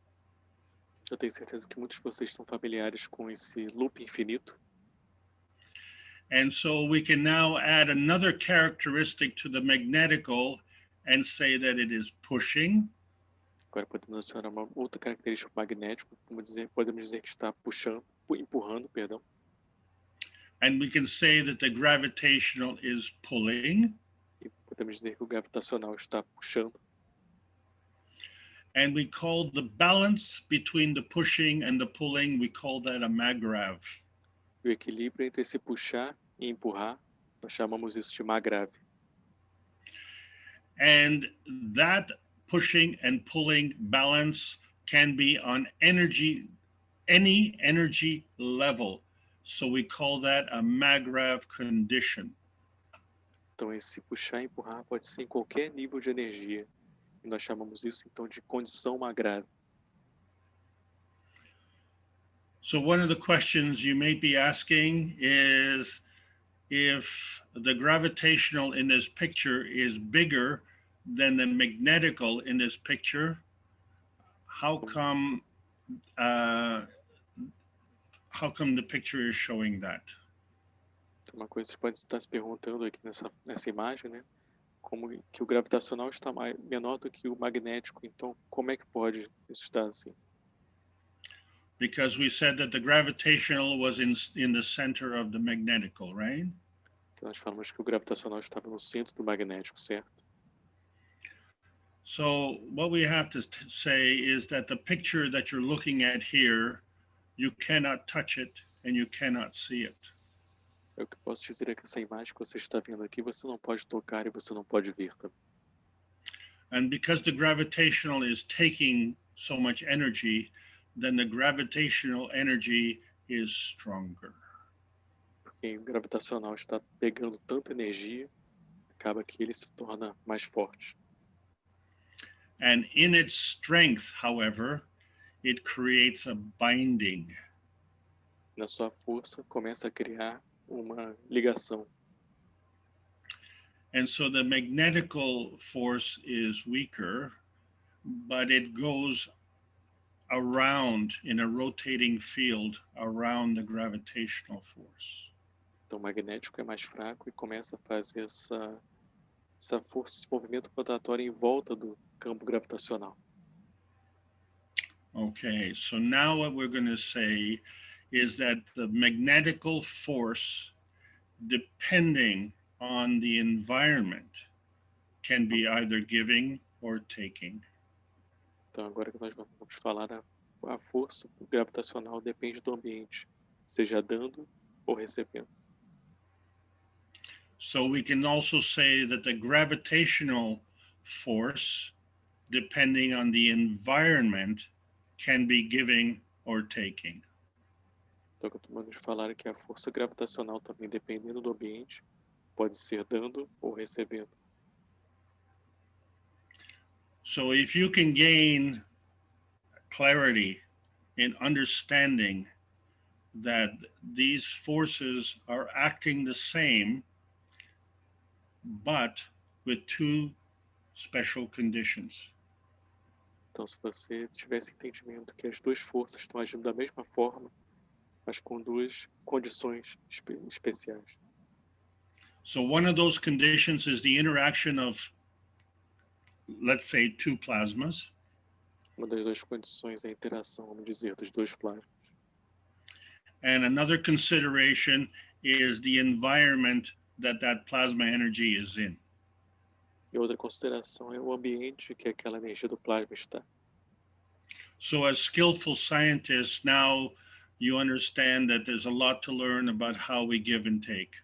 Eu tenho certeza que muitos de vocês estão familiares com esse loop infinito. And so we can now add another characteristic to the magnetical and say that it is pushing. Agora podemos adicionar uma outra característica magnética, podemos dizer que está empurrando, perdão. And we can say that the gravitational is pulling. E podemos dizer que o gravitacional está puxando. And we call the balance between the pushing and the pulling, we call that a magrav. E o equilíbrio entre esse puxar e empurrar, nós chamamos isso de magrav. And that pushing and pulling balance can be on any energy level. So we call that a magrav condition. Então esse puxar e empurrar pode ser em qualquer nível de energia. E nós chamamos isso então de condição magrav. So one of the questions you may be asking is if the gravitational in this picture is bigger than the magnetical in this picture, how come the picture is showing that? Uma coisa que você pode estar se perguntando aqui nessa imagem, né? Como que o gravitacional está menor do que o magnético, então como é que pode isso estar assim? Because we said that the gravitational was in the center of the magnetical, right? Que nós falamos que o gravitacional estava no centro do magnético, certo? So what we have to say is that the picture that you're looking at here, you cannot touch it and you cannot see it. O que eu posso dizer é que essa imagem que você está vendo aqui, você não pode tocar e você não pode ver também. And because the gravitational is taking so much energy, then the gravitational energy is stronger. Porque o gravitacional está pegando tanta energia, acaba que ele se torna mais forte. And in its strength, however, it creates a binding. Na sua força, começa a criar uma ligação. And so the magnetical force is weaker, but it goes around in a rotating field around the gravitational force. Então, o magnético é mais fraco e começa a fazer essa força, esse movimento rotatório em volta do campo gravitacional. Okay, so now what we're going to say is that the magnetical force, depending on the environment, can be either giving or taking. Então, agora que nós vamos falar a a força gravitacional depende do ambiente, seja dando ou recebendo. So we can also say that the gravitational force, depending on the environment, can be giving or taking. Então, o que eu estou mandando falar é que a força gravitacional também, dependendo do ambiente, pode ser dando ou recebendo. So if you can gain clarity in understanding that these forces are acting the same, but with two special conditions. Então, se você tivesse entendimento que as duas forças estão agindo da mesma forma, mas com duas condições especiais. So one of those conditions is the interaction of, let's say, two plasmas. Uma das duas condições é a interação, vamos dizer, dos dois plasmas. And another consideration is the environment that plasma energy is in. E outra consideração é o ambiente que aquela energia do plasma está. So as skillful scientists, now you understand that there's a lot to learn about how we give and take.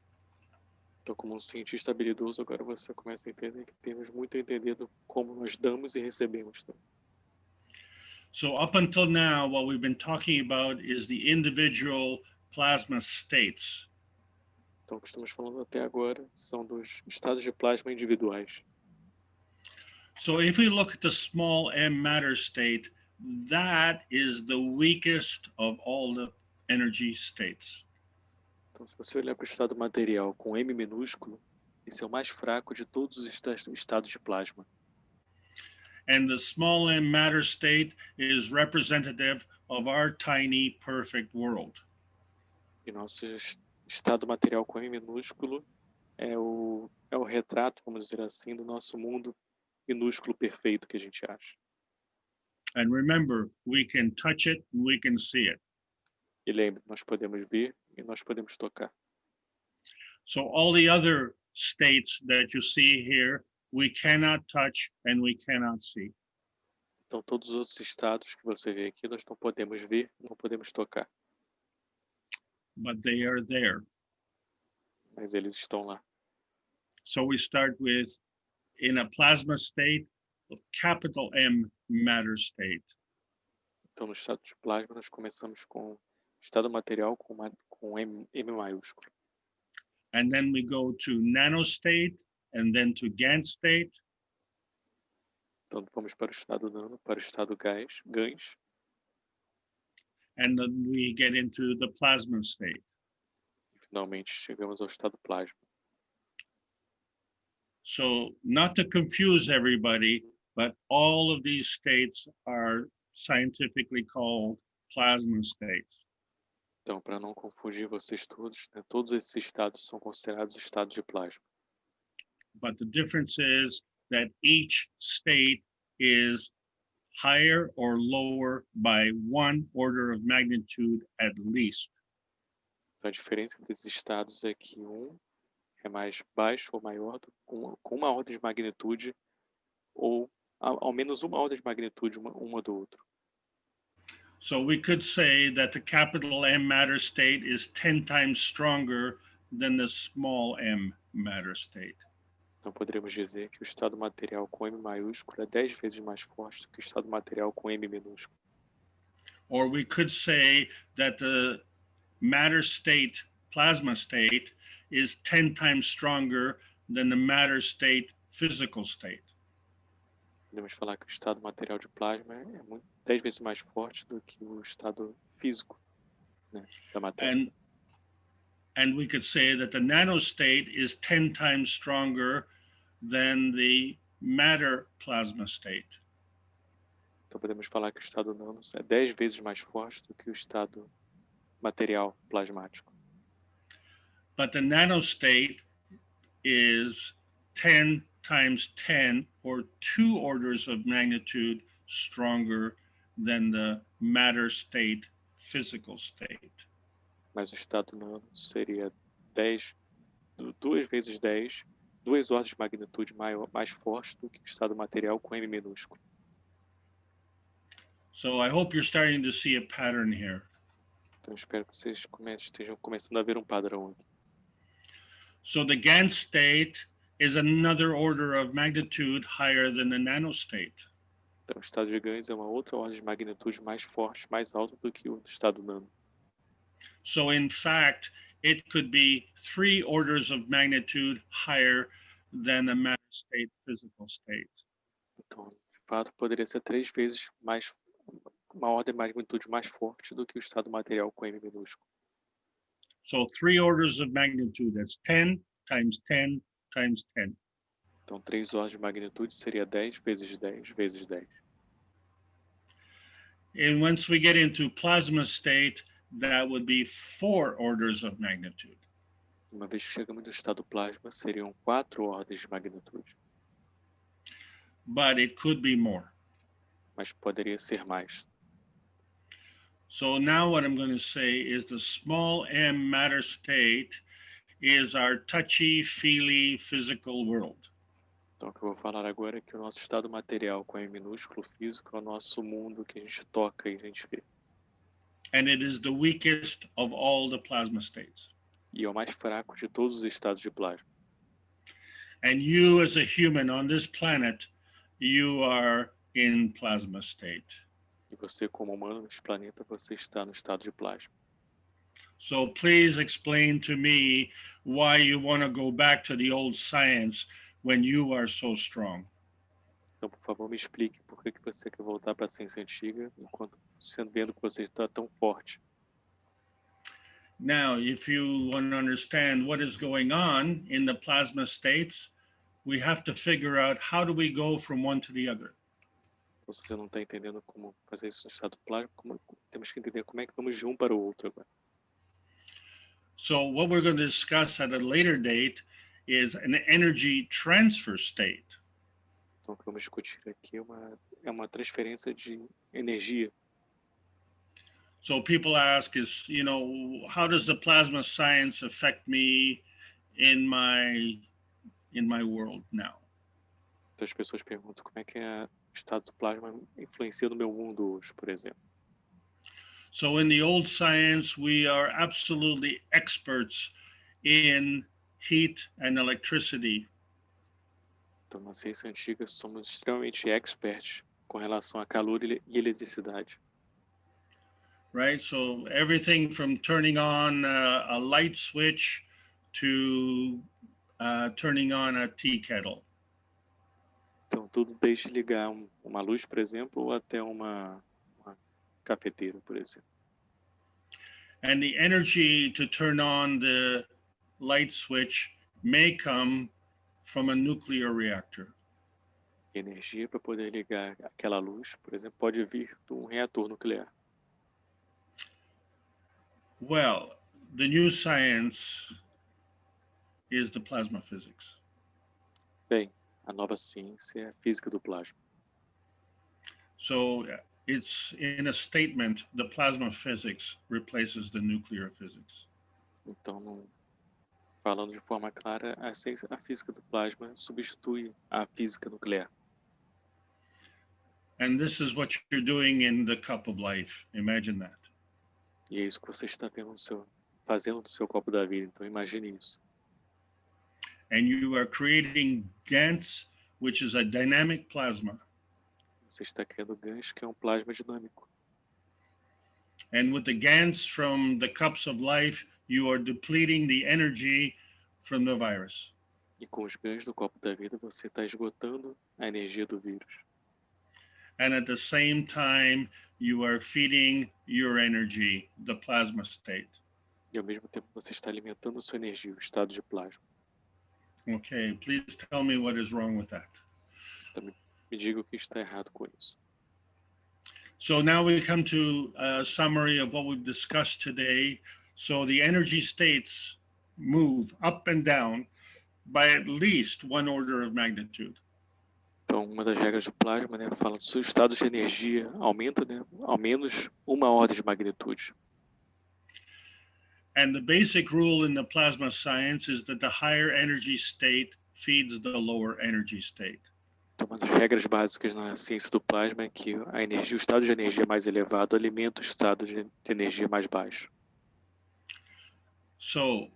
Então, como um cientista habilidoso, agora você começa a entender que temos muito a entender do como nós damos e recebemos também. So up until now, what we've been talking about is the individual plasma states. Então, o que estamos falando até agora são dos estados de plasma individuais. So if we look at the small m matter state, that is the weakest of all the energy states. Então, se você olhar para o estado material com M minúsculo, esse é o mais fraco de todos os estados de plasma. And the small m matter state is representative of our tiny perfect world. E nosso estado material com M minúsculo é o retrato, vamos dizer assim, do nosso mundo minúsculo perfeito que a gente acha. And remember, we can touch it and we can see it. E lembre, nós podemos ver e nós podemos tocar. So all the other states that you see here, we cannot touch and we cannot see. Então, todos os outros estados que você vê aqui, nós não podemos ver, não podemos tocar. But they are there. Mas eles estão lá. So we start with, in a plasma state, capital M matter state. Então, no estado de plasma, nós começamos com estado material com M maiúsculo. And then we go to nanostate and then to GaN state. Então, vamos para o estado nano, para o estado GANs. And then we get into the plasma state. E, finalmente, chegamos ao estado plasma. So not to confuse everybody, but all of these states are scientifically called plasma states. Então, para não confundir vocês todos, né, todos esses estados são considerados estados de plasma. But the difference is that each state is higher or lower by 1 order of magnitude at least. Então, a diferença entre esses estados é que um é mais baixo ou maior, com uma ordem de magnitude, ou ao menos uma ordem de magnitude uma do outro. So we could say that the capital M matter state is 10 times stronger than the small m matter state. Então, poderíamos dizer que o estado material com M maiúsculo é 10 vezes mais forte do que o estado material com M minúsculo. Or we could say that the matter state, plasma state, is 10 times stronger than the matter state, physical state. Podemos falar que o estado material de plasma é 10 vezes mais forte do que o estado físico, né, da matéria. And we could say that the nanostate is 10 times stronger than the matter plasma state. Então podemos falar que o estado nano é 10 vezes mais forte do que o estado material plasmático. But the nanostate is 10 times 10 or 2 orders of magnitude stronger than the matter state, physical state. Mas o estado nano seria 2 vezes 10, 2 ordens de magnitude mais forte do que o estado material com M minúsculo. So I hope you're starting to see a pattern here. Então, espero que vocês estejam começando a ver um padrão aqui. So the GAN state is another order of magnitude higher than the nanostate. Então, o estado de Gans é uma outra ordem de magnitude mais forte, mais alta do que o estado nano. So in fact, it could be 3 orders of magnitude higher than the matter state physical state. Então, de fato, poderia ser 3 vezes mais, uma ordem de magnitude mais forte do que o estado material com M minúsculo. So 3 orders of magnitude, that's 10 times 10 times 10. Então, 3 ordens de magnitude seria 10 vezes 10 vezes 10. And once we get into plasma state, that would be 4 orders of magnitude. Uma vez que chegamos no estado plasma, seriam 4 ordens de magnitude. But it could be more. Mas poderia ser mais. So now what I'm going to say is the small m matter state is our touchy-feely physical world. Então, o que eu vou falar agora é que o nosso estado material com M minúsculo físico é o nosso mundo que a gente toca e a gente vê. And it is the weakest of all the plasma states. E é o mais fraco de todos os estados de plasma. And you as a human on this planet, you are in plasma state. E você, como humano nesse planeta, você está no estado de plasma. So please explain to me why you want to go back to the old science when you are so strong. Então, por favor, me explique por que você quer voltar para a ciência antiga, enquanto vendo que você está tão forte. Now, if you want to understand what is going on in the plasma states, we have to figure out how do we go from one to the other. Então, se você não está entendendo como fazer isso no estado plasma, temos que entender como é que vamos de um para o outro agora. So what we're going to discuss at a later date is an energy transfer state. Então, o que vamos discutir aqui é uma transferência de energia. So people ask is, how does the plasma science affect me in my world now? Então, as pessoas perguntam como é que o estado do plasma influencia no meu mundo hoje, por exemplo. So in the old science, we are absolutely experts in heat and electricity. Então, na ciência antiga, somos extremamente experts com relação a calor e eletricidade. Right, so everything from turning on a light switch to turning on a tea kettle. Então, tudo desde ligar uma luz, por exemplo, ou até uma cafeteira, por exemplo. And the energy to turn on the light switch may come from a nuclear reactor. E energia para poder ligar aquela luz, por exemplo, pode vir de um reator nuclear. Well, the new science is the plasma physics. Bem, a nova ciência é a física do plasma. So it's in a statement, the plasma physics replaces the nuclear physics. Então, falando de forma clara, a física do plasma substitui a física nuclear. And this is what you're doing in the cup of life. Imagine that. E é isso que você está fazendo no seu copo da vida. Então, imagine isso. And you are creating GANs, which is a dynamic plasma. Você está criando GANs, que é um plasma dinâmico. And with the GANs from the cups of life, you are depleting the energy from the virus. E com os GANs do copo da vida, você está esgotando a energia do vírus. And at the same time, you are feeding your energy, the plasma state. E ao mesmo tempo, você está alimentando a sua energia, o estado de plasma. Okay, please tell me what is wrong with that. Então, me diga o que está errado com isso. So now we come to a summary of what we've discussed today. So the energy states move up and down by at least 1 order of magnitude. Então, uma das regras do plasma, né, fala que o estado de energia aumenta, né, ao menos uma ordem de magnitude. And the basic rule in the plasma science is that the higher energy state feeds the lower energy state. Então, uma das regras básicas na ciência do plasma é que a energia, o estado de energia mais elevado alimenta o estado de energia mais baixo. So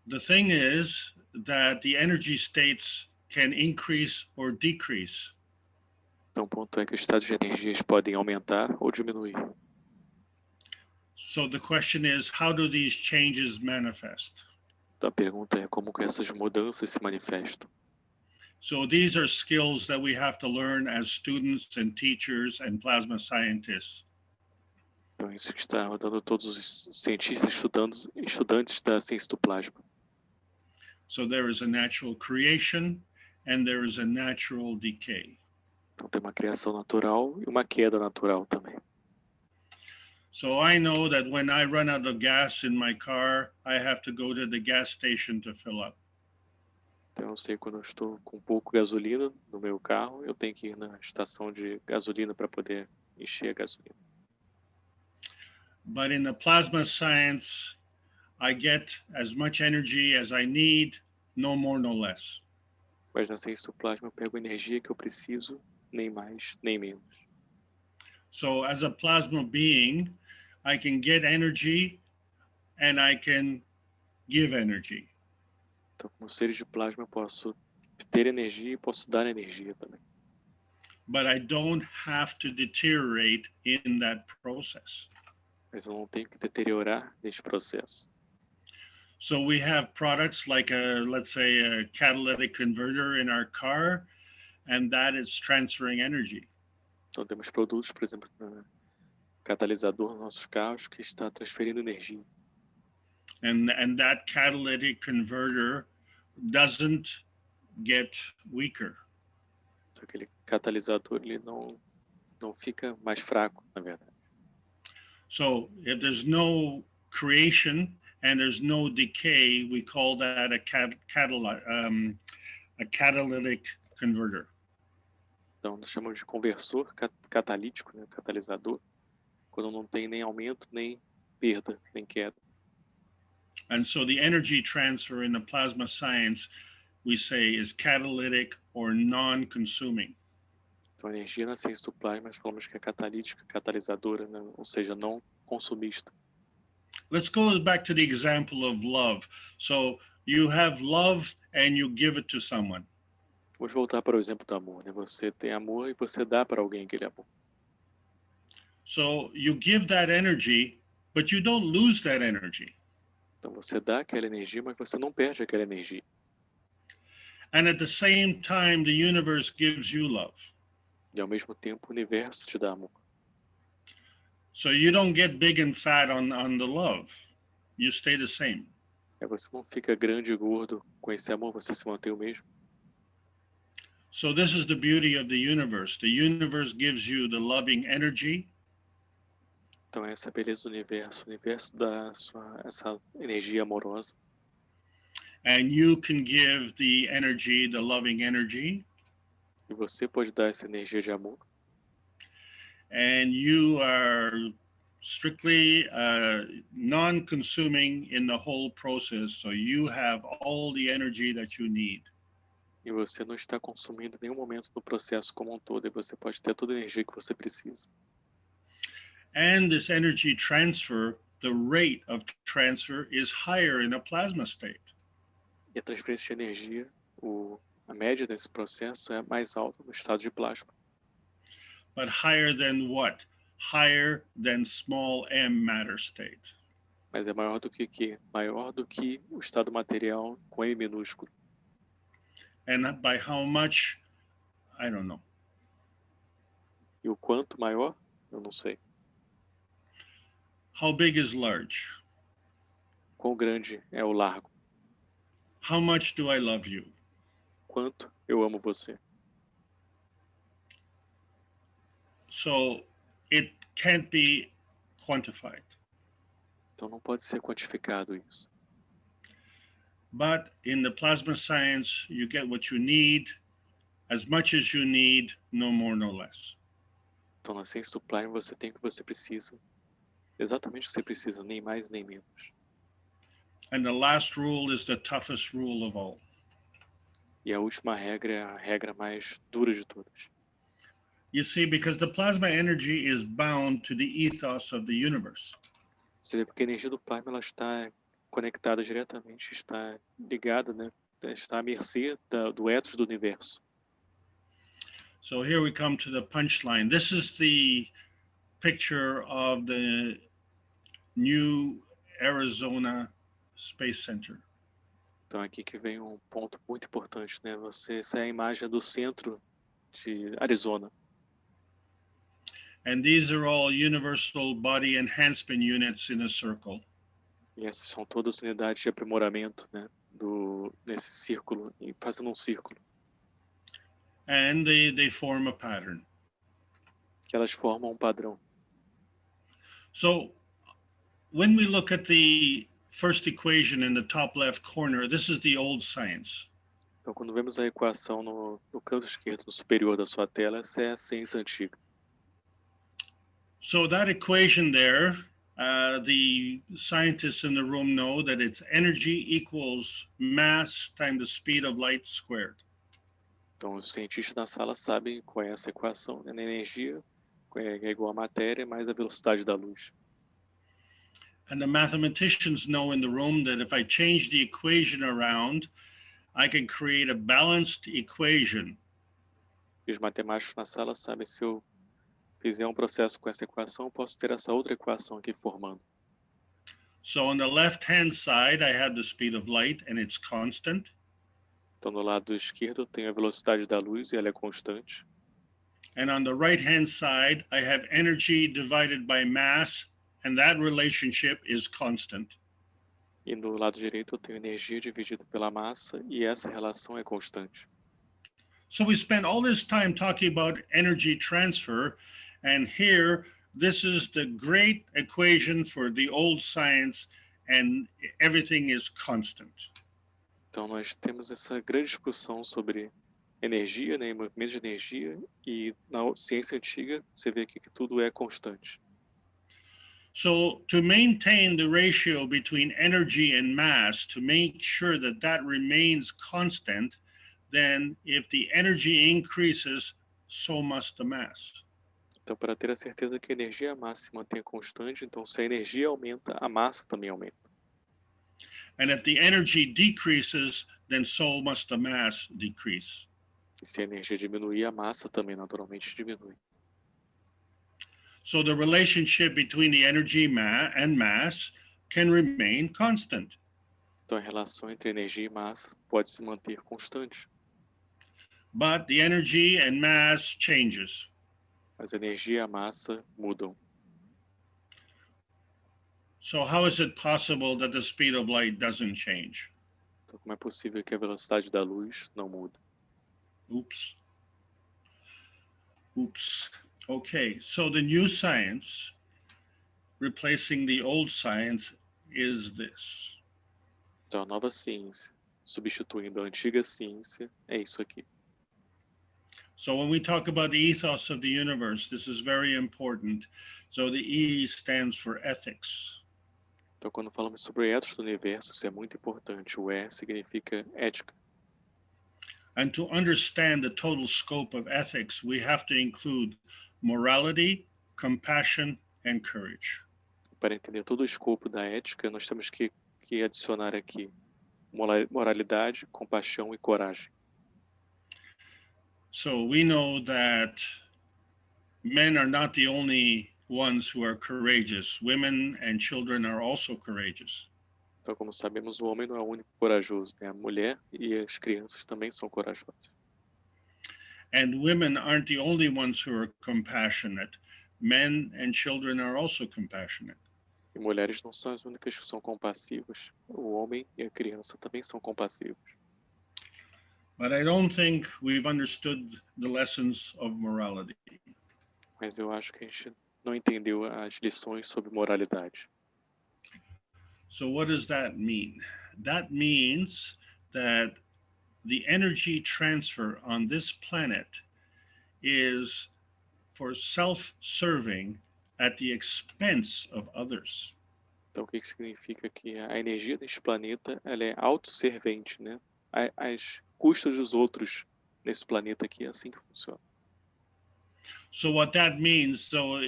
the thing is that the energy states can increase or decrease. Então, o ponto é que os estados de energias podem aumentar ou diminuir. So the question is, how do these changes manifest? Então, a pergunta é como que essas mudanças se manifestam. So these are skills that we have to learn as students and teachers and plasma scientists. Então, isso que está rodando todos os cientistas estudantes da ciência do plasma. So there is a natural creation and there is a natural decay. Então, tem uma criação natural e uma queda natural também. So I know that when I run out of gas in my car, I have to go to the gas station to fill up. Então, eu sei quando eu estou com pouco gasolina no meu carro, eu tenho que ir na estação de gasolina para poder encher a gasolina. But in the plasma science, I get as much energy as I need, no more, no less. Mas na ciência do plasma eu pego a energia que eu preciso, nem mais, nem menos. So as a plasma being, I can get energy and I can give energy. Então, como seres de plasma, eu posso ter energia e posso dar energia também. But I don't have to deteriorate in that process. Mas eu não tenho que deteriorar neste processo. So we have products like let's say a catalytic converter in our car, and that is transferring energy. Então temos produtos, por exemplo, catalisador nos nossos carros que está transferindo energia. And that catalytic converter doesn't get weaker. Então, aquele catalisador ele não fica mais fraco, na verdade. So if there's no creation and there's no decay, we call that a catalytic converter. Então, nós chamamos de conversor catalítico, né, catalisador, quando não tem nem aumento, nem perda, nem queda. And so the energy transfer in the plasma science, we say, is catalytic or non-consuming. Então, a energia na ciência do plasma, nós falamos que é catalítica, catalisadora, né, ou seja, não consumista. Let's go back to the example of love. So you have love and you give it to someone. Vamos voltar para o exemplo do amor, né? Você tem amor e você dá para alguém aquele amor. So you give that energy, but you don't lose that energy. Então você dá aquela energia, mas você não perde aquela energia. And at the same time, the universe gives you love. E ao mesmo tempo o universo te dá amor. So you don't get big and fat on the love. You stay the same. Você não fica grande e gordo com esse amor, você se mantém o mesmo. So this is the beauty of the universe. The universe gives you the loving energy. Então essa é a beleza do universo. O universo dá essa energia amorosa. And you can give the energy, the loving energy. E você pode dar essa energia de amor. And you are strictly non-consuming in the whole process. So you have all the energy that you need. E você não está consumindo em nenhum momento do processo como um todo. E você pode ter toda a energia que você precisa. And this energy transfer, the rate of transfer is higher in a plasma state. E a transferência de energia, a média desse processo é mais alta no estado de plasma. But higher than what? Higher than small m matter state. Mas é maior do que quê? Maior do que o estado material com M minúsculo. And by how much? I don't know. E o quanto maior? Eu não sei. How big is large? Quão grande é o largo? How much do I love you? Quanto eu amo você? So it can't be quantified. Então não pode ser quantificado isso. But in the plasma science, you get what you need, as much as you need, no more, no less. Então na ciência do plasma você tem o que você precisa. Exatamente o que você precisa, nem mais nem menos. And the last rule is the toughest rule of all. E a última regra é a regra mais dura de todas. You see, because the plasma energy is bound to the ethos of the universe. Você vê porque a energia do plasma ela está conectada diretamente, está ligada, né? Está à mercê do ethos do universo. So here we come to the punchline. This is the picture of the new Arizona Space Center. Então aqui que vem um ponto muito importante, né? Essa é a imagem do centro de Arizona. And these are all universal body enhancement units in a circle. E essas são todas unidades de aprimoramento, né? Nesse círculo, fazendo um círculo. And they form a pattern. Que elas formam um padrão. So when we look at the first equation in the top left corner, this is the old science. Então, quando vemos a equação no canto esquerdo, no superior da sua tela, essa é a ciência antiga. So that equation there, the scientists in the room know that it's energy equals mass times the speed of light squared. Então, os cientistas da sala sabem qual é essa equação, né? A energia é igual a matéria mais a velocidade da luz. And the mathematicians know in the room that if I change the equation around, I can create a balanced equation. E os matemáticos na sala sabem se eu fizer um processo com essa equação, eu posso ter essa outra equação aqui formando. So on the left-hand side, I have the speed of light and it's constant. Então, no lado esquerdo, eu tenho a velocidade da luz e ela é constante. And on the right-hand side, I have energy divided by mass, and that relationship is constant. E no lado direito, eu tenho energia dividida pela massa e essa relação é constante. So we spent all this time talking about energy transfer, and here, this is the great equation for the old science, and everything is constant. Então, nós temos essa grande discussão sobre energia, né, movimento de energia, e na ciência antiga, você vê aqui que tudo é constante. So to maintain the ratio between energy and mass, to make sure that that remains constant, then if the energy increases, so must the mass. Então, para ter a certeza que a energia e a massa se mantêm constante, então se a energia aumenta, a massa também aumenta. And if the energy decreases, then so must the mass decrease. E se a energia diminuir, a massa também naturalmente diminui. So the relationship between the energy and mass can remain constant. Então, a relação entre energia e massa pode se manter constante. But the energy and mass changes. Mas a energia e a massa mudam. So how is it possible that the speed of light doesn't change? Então, como é possível que a velocidade da luz não muda? Oops. Okay, so the new science replacing the old science is this. Então, a nova ciência, substituindo a antiga ciência, é isso aqui. So when we talk about the ethos of the universe, this is very important. So the E stands for ethics. Então, quando falamos sobre ethos do universo, isso é muito importante. O E significa ética. And to understand the total scope of ethics, we have to include morality, compassion, and courage. Para entender todo o escopo da ética, nós temos que adicionar aqui moralidade, compaixão e coragem. So we know that men are not the only ones who are courageous. Women and children are also courageous. Então, como sabemos, o homem não é o único corajoso, né? A mulher e as crianças também são corajosas. And women aren't the only ones who are compassionate. Men and children are also compassionate. E mulheres não são as únicas que são compassivas. O homem e a criança também são compassivos. But I don't think we've understood the lessons of morality. Mas eu acho que a gente não entendeu as lições sobre moralidade. So what does that mean? That means that the energy transfer on this planet is for self-serving at the expense of others. Então, o que significa que a energia deste planeta ela é autosservente, né? Às custa dos outros nesse planeta aqui. É assim que funciona. So what that means, so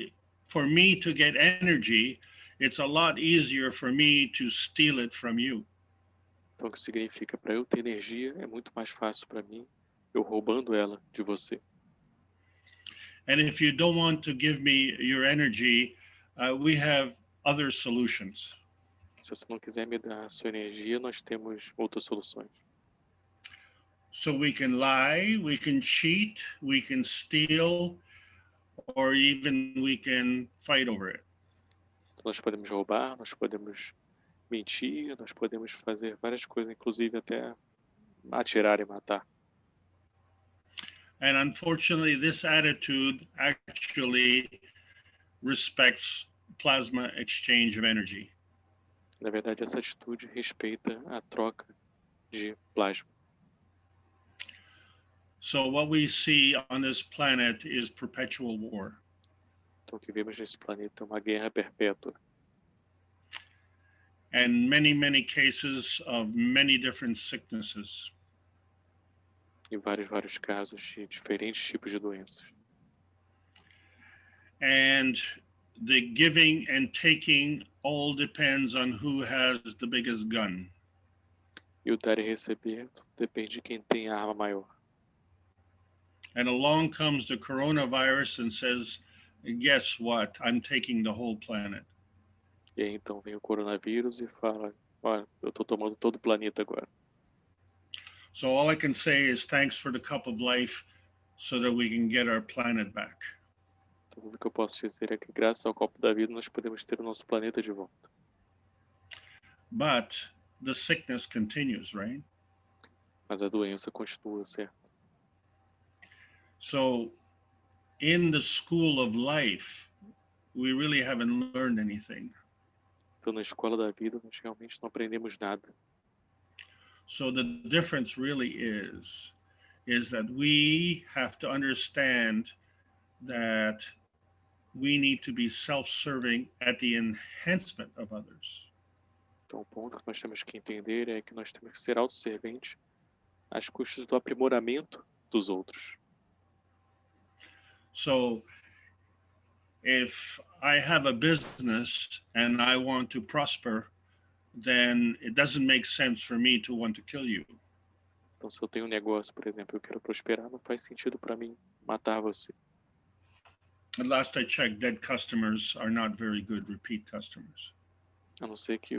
for me to get energy, it's a lot easier for me to steal it from you. Então, o que significa, para eu ter energia, é muito mais fácil para mim eu roubando ela de você. And if you don't want to give me your energy, we have other solutions. Se você não quiser me dar a sua energia, nós temos outras soluções. So we can lie, we can cheat, we can steal, or even we can fight over it. Então, nós podemos roubar, nós podemos mentir, nós podemos fazer várias coisas, inclusive até atirar e matar. And unfortunately, this attitude actually respects plasma exchange of energy. Na verdade, essa atitude respeita a troca de plasma. So what we see on this planet is perpetual war. Então, o que vemos nesse planeta é uma guerra perpétua. And many cases of many different sicknesses. Em vários casos de diferentes tipos de doenças. And the giving and taking all depends on who has the biggest gun. E o dar e receber depende de quem tem a arma maior. And along comes the coronavirus and says, guess what? I'm taking the whole planet. E aí então vem o coronavírus e fala, olha, eu estou tomando todo o planeta agora. So all I can say is thanks for the cup of life so that we can get our planet back. Então, tudo que eu posso dizer é que graças ao copo da vida nós podemos ter o nosso planeta de volta. But the sickness continues, right? Mas a doença continua, certo? So in the school of life, we really haven't learned anything. Então, na escola da vida, nós realmente não aprendemos nada. So the difference really is that we have to understand that we need to be self-serving at the enhancement of others. Então, o ponto que nós temos que entender é que nós temos que ser autosserventes às custas do aprimoramento dos outros. So if I have a business and I want to prosper, then it doesn't make sense for me to want to kill you. Então, se eu tenho um negócio, por exemplo, eu quero prosperar, não faz sentido para mim matar você. At last I checked, dead customers are not very good repeat customers. A não ser que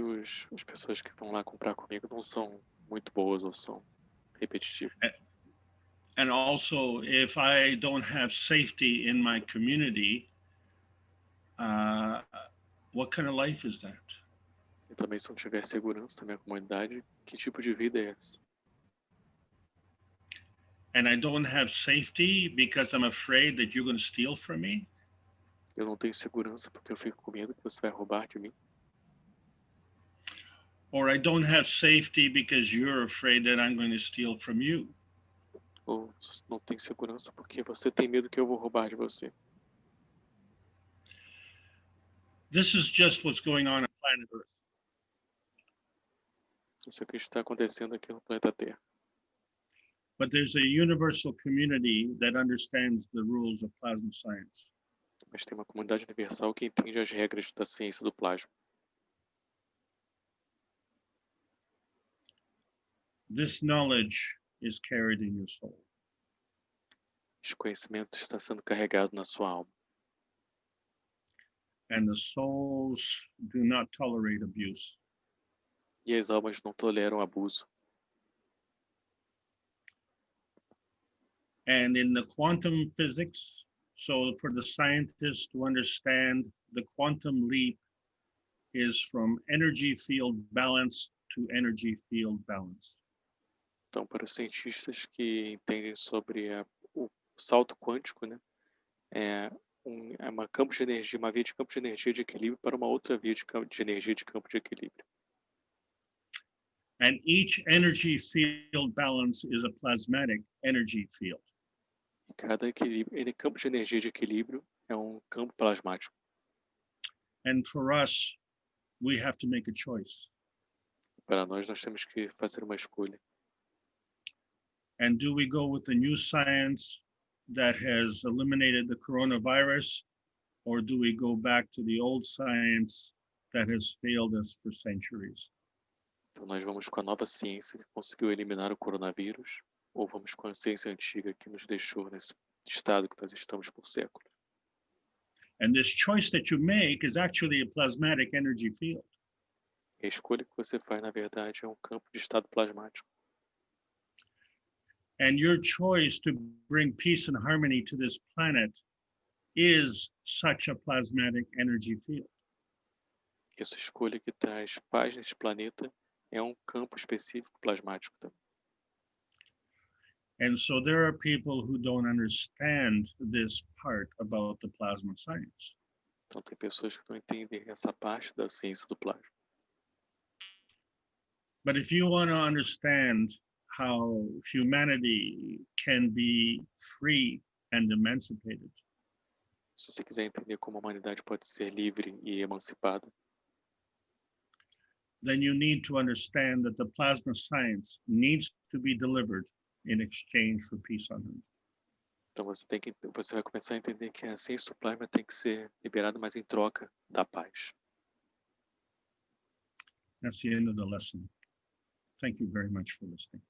as pessoas que vão lá comprar comigo não são muito boas ou são repetitivas. And also, if I don't have safety in my community, what kind of life is that? E também, se não tiver segurança na minha comunidade, que tipo de vida é essa? And I don't have safety because I'm afraid that you're going to steal from me? Eu não tenho segurança porque eu fico com medo que você vai roubar de mim. Or I don't have safety because you're afraid that I'm going to steal from you? Ou não tenho segurança porque você tem medo que eu vou roubar de você. This is just what's going on planet Earth. Isso é o que está acontecendo aqui no planeta Terra. But there's a universal community that understands the rules of plasma science. Mas tem uma comunidade universal que entende as regras da ciência do plasma. This knowledge is carried in your soul. Esse conhecimento está sendo carregado na sua alma. And the souls do not tolerate abuse. E as almas não toleram abuso. And in the quantum physics, so for the scientists to understand, the quantum leap is from energy field balance to energy field balance. Então, para os cientistas que entendem sobre o salto quântico, né, é uma campo de energia, uma via de campo de energia de equilíbrio para uma outra via de energia de campo de equilíbrio. And each energy field balance is a plasmatic energy field. E cada campo de energia de equilíbrio é um campo plasmático. And for us, we have to make a choice. Para nós temos que fazer uma escolha. And do we go with the new science that has eliminated the coronavirus, or do we go back to the old science that has failed us for centuries? Então nós vamos com a nova ciência que conseguiu eliminar o coronavírus, ou vamos com a ciência antiga que nos deixou nesse estado que nós estamos por séculos. And this choice that you make is actually a plasmatic energy field. E a escolha que você faz, na verdade, é um campo de estado plasmático. And your choice to bring peace and harmony to this planet is such a plasmatic energy field. Essa escolha que traz paz nesse planeta é um campo específico plasmático também. And so there are people who don't understand this part about the plasma science. Então tem pessoas que não entendem essa parte da ciência do plasma. But if you want to understand how humanity can be free and emancipated, Se você quiser entender como a humanidade pode ser livre e emancipada, then you need to understand that the plasma science needs to be delivered in exchange for peace on earth. então você vai começar a entender que a ciência do plasma tem que ser liberada, mas em troca da paz. That's the end of the lesson. Thank you very much for listening.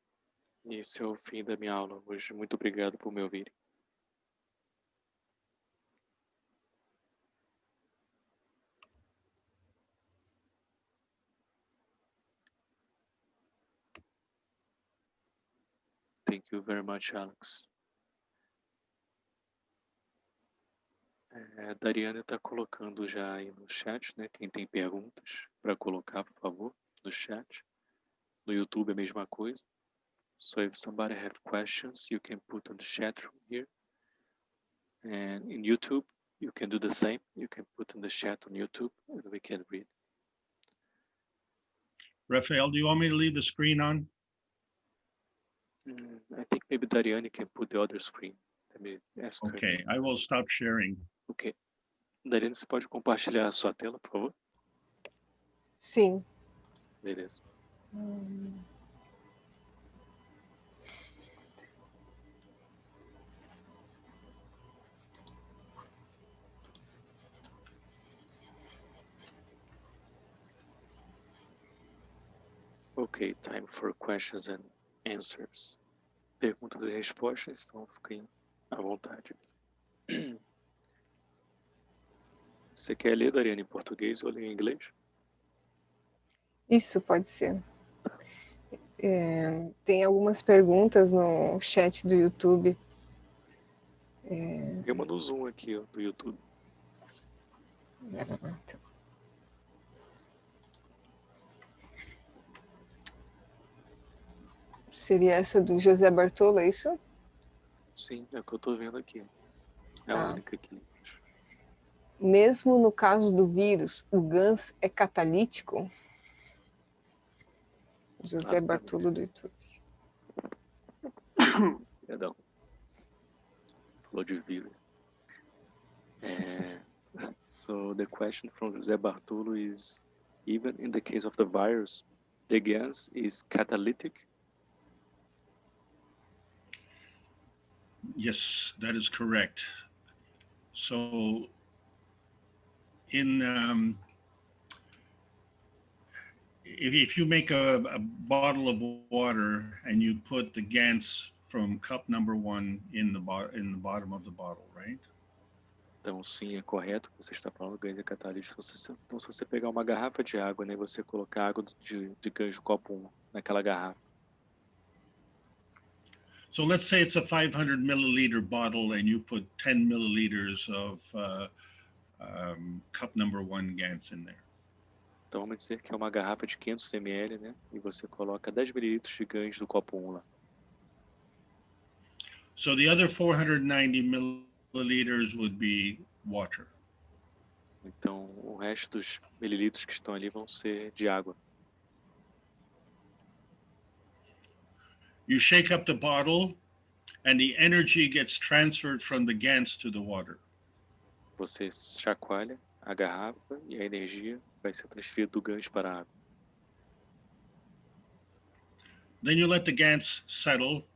E esse é o fim da minha aula hoje. Muito obrigado por me ouvirem. Thank you very much, Alex. A Dariane está colocando já aí no chat, né? Quem tem perguntas para colocar, por favor, no chat. No YouTube é a mesma coisa. So if somebody have questions, you can put on the chat room here. And in YouTube, you can do the same. You can put in the chat on YouTube and we can read. Raphael, do you want me to leave the screen on? I think maybe Dariane can put the other screen. Let me ask her. Okay, I will stop sharing. Ok. Dariane, você pode compartilhar a sua tela, por favor? Sim. Beleza. Ok, time for questions and answers. Perguntas e respostas, então fiquem à vontade. Você quer ler, Dariane, em português ou ler em inglês? Isso pode ser. Tem algumas perguntas no chat do YouTube. Tem uma no Zoom aqui, ó, do YouTube. Seria essa do José Bartolo, é isso? Sim, é o que eu estou vendo aqui. É Tá. a única aqui. Mesmo no caso do vírus, o GANS é catalítico? José Bartolo do YouTube. Perdão. Falou de vírus. So the question from José Bartolo is, even in the case of the virus, the gas is catalytic? Yes, that is correct. So if you make a bottle of water and you put the GANS from cup number 1 in the bottom of the bottle, right? Então, sim, é correto o que você está falando, gás é catalítico. Então, se você pegar uma garrafa de água, né, e você colocar água de gás do copo 1 naquela garrafa. So let's say it's a 500 milliliter bottle and you put 10 milliliters of cup number 1 GANS in there. Então, vamos dizer que é uma garrafa de 500 ml, né, e você coloca 10 mililitros de gás do copo 1 lá. So the other 490 milliliters would be water. Então, o resto dos mililitros que estão ali vão ser de água. You shake up the bottle and the energy gets transferred from the GANS to the water. Você chacoalha a garrafa e a energia vai ser transferida do gás para a água. Then you let the GANS settle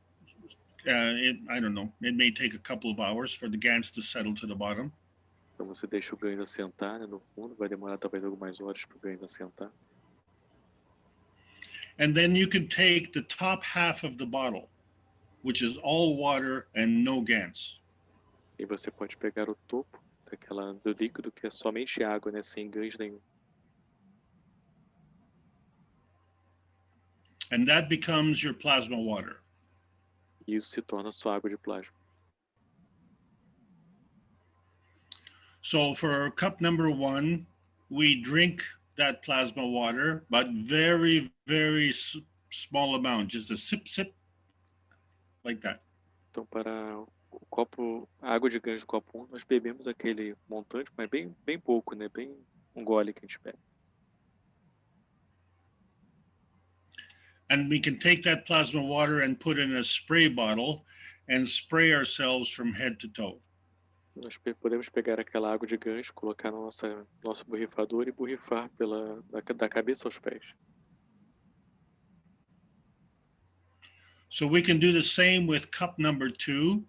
I don't know, it may take a couple of hours for the GANs to settle to the bottom. Então você deixa o ganho assentar, né, no fundo, vai demorar talvez algumas horas para o ganho assentar. And then you can take the top half of the bottle, which is all water and no GANs. E você pode pegar o topo do líquido que é somente água, né, sem ganhos nenhum. And that becomes your plasma water. E isso se torna sua água de plasma. So for cup number 1, we drink that plasma water, but very, very small amount, just a sip, like that. Então, para o copo, a água de ganho do copo 1, nós bebemos aquele montante, mas bem pouco, né? Bem um gole que a gente bebe. And we can take that plasma water and put in a spray bottle and spray ourselves from head to toe. Nós podemos pegar aquela água de gancho, colocar no nosso borrifador e borrifar da cabeça aos pés. So we can do the same with cup number 2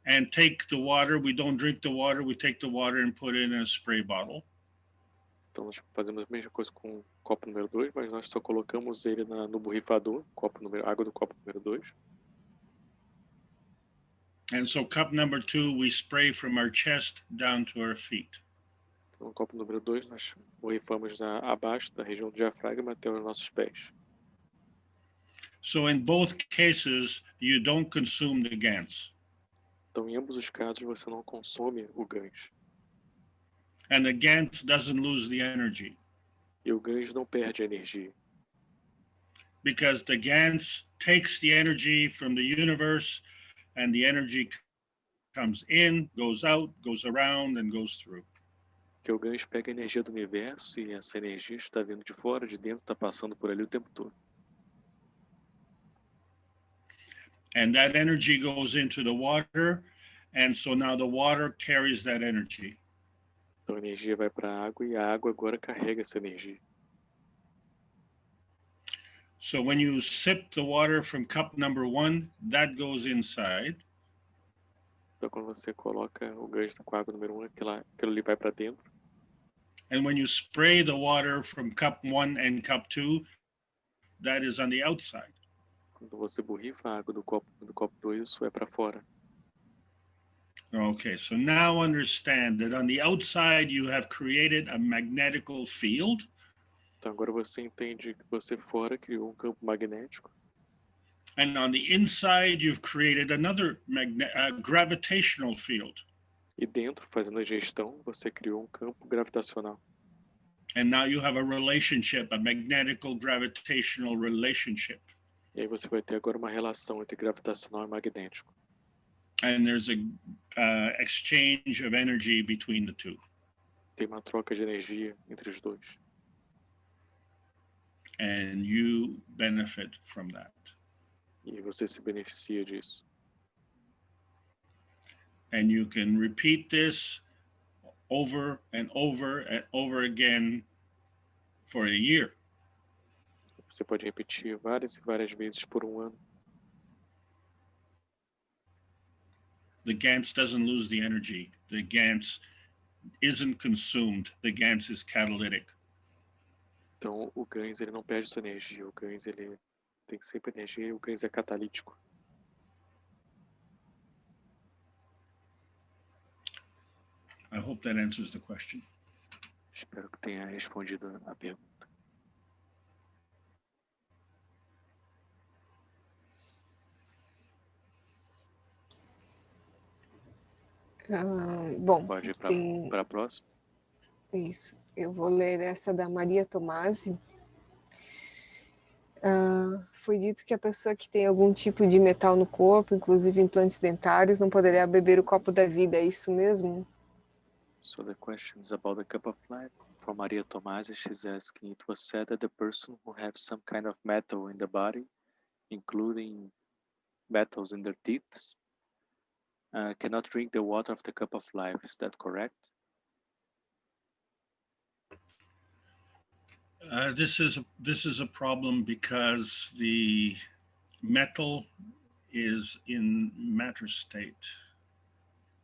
and take the water. We don't drink the water. We take the water and put it in a spray bottle. Então nós fazemos a mesma coisa com o copo número 2, mas nós só colocamos ele no borrifador, água do copo número 2. And so cup number 2, we spray from our chest down to our feet. Então, no copo número 2, nós borrifamos abaixo da região do diafragma até os nossos pés. So in both cases, you don't consume the GANs. Então, em ambos os casos, você não consome o gancho. And the GANs doesn't lose the energy. E o gancho não perde a energia. Because the GANs takes the energy from the universe, and the energy comes in, goes out, goes around, and goes through. Que o gancho pega a energia do universo e essa energia está vindo de fora, de dentro, está passando por ali o tempo todo. And that energy goes into the water, and so now the water carries that energy. Então a energia vai para a água e a água agora carrega essa energia. So when you sip the water from cup number 1, that goes inside. Então quando você coloca o gancho com a água número 1, aquilo ali vai para dentro. And when you spray the water from cup 1 and cup 2, that is on the outside. Quando você borrifa a água do copo 2, isso é para fora. Okay, so now understand that on the outside you have created a magnetical field. Então agora você entende que você fora criou campo magnético. And on the inside you've created another gravitational field. E dentro, fazendo a gestão, você criou campo gravitacional. And now you have a relationship, a magnetical gravitational relationship. E aí você vai ter agora uma relação entre gravitacional e magnético. And there's a exchange of energy between the two. Tem uma troca de energia entre os dois. And you benefit from that. E você se beneficia disso. And you can repeat this over and over and over again for a year. Você pode repetir várias e várias vezes por um ano. The GANs doesn't lose the energy. The GANs isn't consumed. The GANs is catalytic. Então, o GANs ele não perde sua energia. O GANs ele tem sempre energia e o GANs é catalítico. I hope that answers the question. Espero que tenha respondido a pergunta. Bom, pode ir para a próxima. Isso. Eu vou ler essa da Maria Tomasi. Foi dito que a pessoa que tem algum tipo de metal no corpo, inclusive implantes dentários, não poderia beber o copo da vida. É isso mesmo? So the question is about the cup of life. From Maria Tomasi, she's asking, it was said that the person who has some kind of metal in the body, including metals in their teeth, cannot drink the water of the cup of life. Is that correct? This is a problem because the metal is in matter state.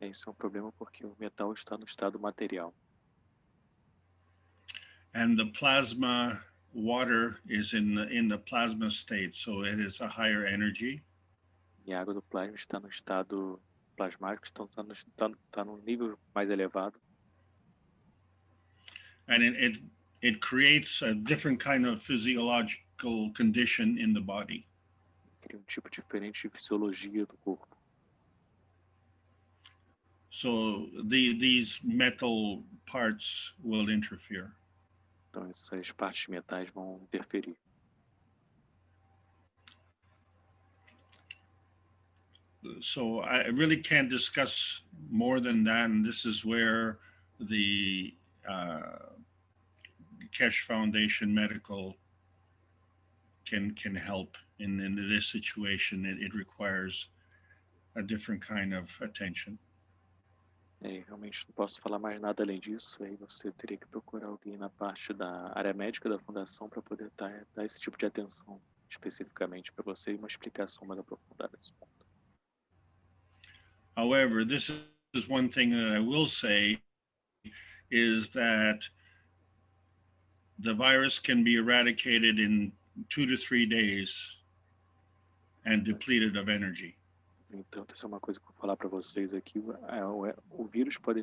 Isso é um problema porque o metal está no estado material. And the plasma water is in the plasma state, so it is a higher energy. E a água do plasma está no estado plasmático, está no nível mais elevado. And it creates a different kind of physiological condition in the body. Cria tipo diferente de fisiologia do corpo. So these metal parts will interfere. Então essas partes metais vão interferir. So I really can't discuss more than that, and this is where the Keshe Foundation Medical can help in this situation. It requires a different kind of attention. Realmente não posso falar mais nada além disso. Aí você teria que procurar alguém na parte da área médica da fundação para poder dar esse tipo de atenção especificamente para você e uma explicação mais aprofundada desse ponto. However, this is one thing that I will say is that the virus can be eradicated in 2 to 3 days and depleted of energy. Então, essa é uma coisa que eu vou falar para vocês aqui. O vírus pode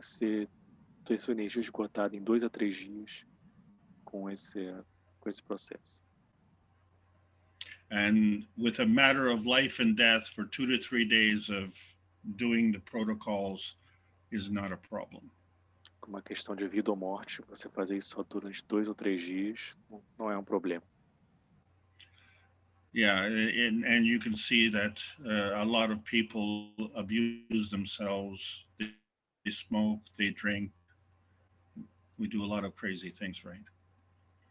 ter sua energia esgotada em 2 a 3 dias com esse processo. And with a matter of life and death for 2 to 3 days of doing the protocols is not a problem. Com uma questão de vida ou morte, você fazer isso só durante 2 ou 3 dias não é um problema. Yeah, and you can see that a lot of people abuse themselves. They smoke, they drink. We do a lot of crazy things, right?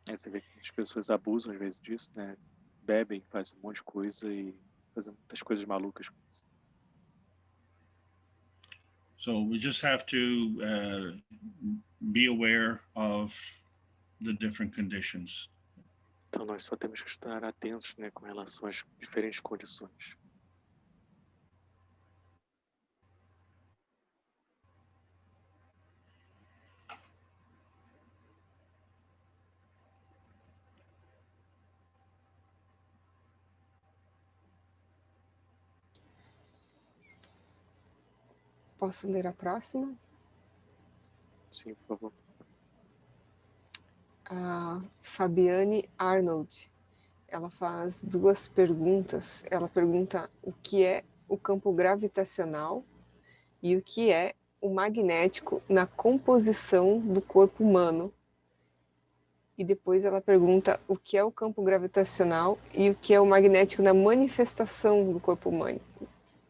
Você vê que as pessoas abusam às vezes disso, né? Bebem, fazem um monte de coisa e fazem muitas coisas malucas. So we just have to be aware of the different conditions. Então nós só temos que estar atentos, né, com relação às diferentes condições. Posso ler a próxima? Sim, por favor. A Fabiane Arnold, ela faz 2 perguntas. Ela pergunta o que é o campo gravitacional e o que é o magnético na composição do corpo humano. E depois ela pergunta o que é o campo gravitacional e o que é o magnético na manifestação do corpo humano.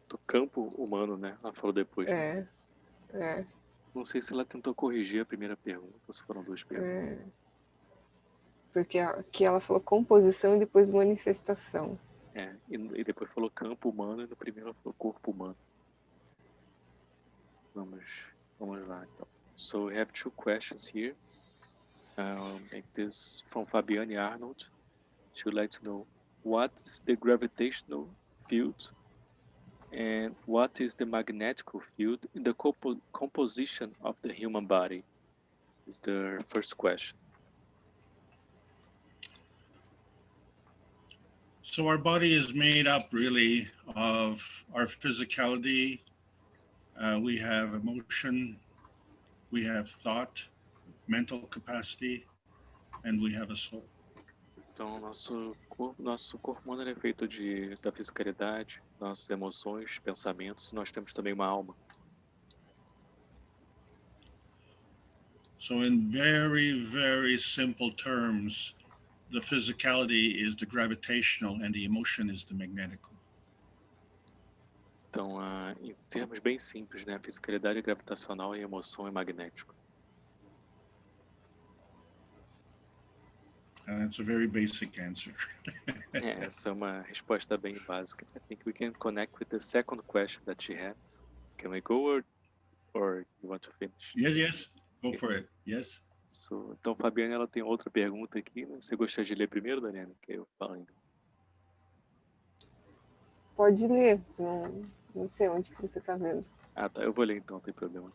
Do campo humano, né? Ela falou depois. É. Não sei se ela tentou corrigir a primeira pergunta ou se foram 2 perguntas. Porque aqui ela falou composição e depois manifestação. E depois falou campo humano e no primeiro ela falou corpo humano. Vamos lá, então. So we have 2 questions here. This from Fabiane Arnold. She would like to know what is the gravitational field and what is the magnetic field in the composition of the human body? Is the first question. So our body is made up really of our physicality. We have emotion, we have thought, mental capacity, and we have a soul. Então, nosso corpo humano é feito da fisicalidade, nossas emoções, pensamentos, e nós temos também uma alma. So in very, very simple terms, the physicality is the gravitational and the emotion is the magnetical. Então, em termos bem simples, né? A fisicalidade é gravitacional e a emoção é magnético. And that's a very basic answer. Essa é uma resposta bem básica. I think we can connect with the second question that she has. Can we go or you want to finish? Yes. Go for it. Yes. Então, Fabiana, ela tem outra pergunta aqui, né? Você gostaria de ler primeiro, Daniela? Que eu falo ainda. Pode ler, não sei onde que você está vendo. Ah, tá, eu vou ler então, não tem problema.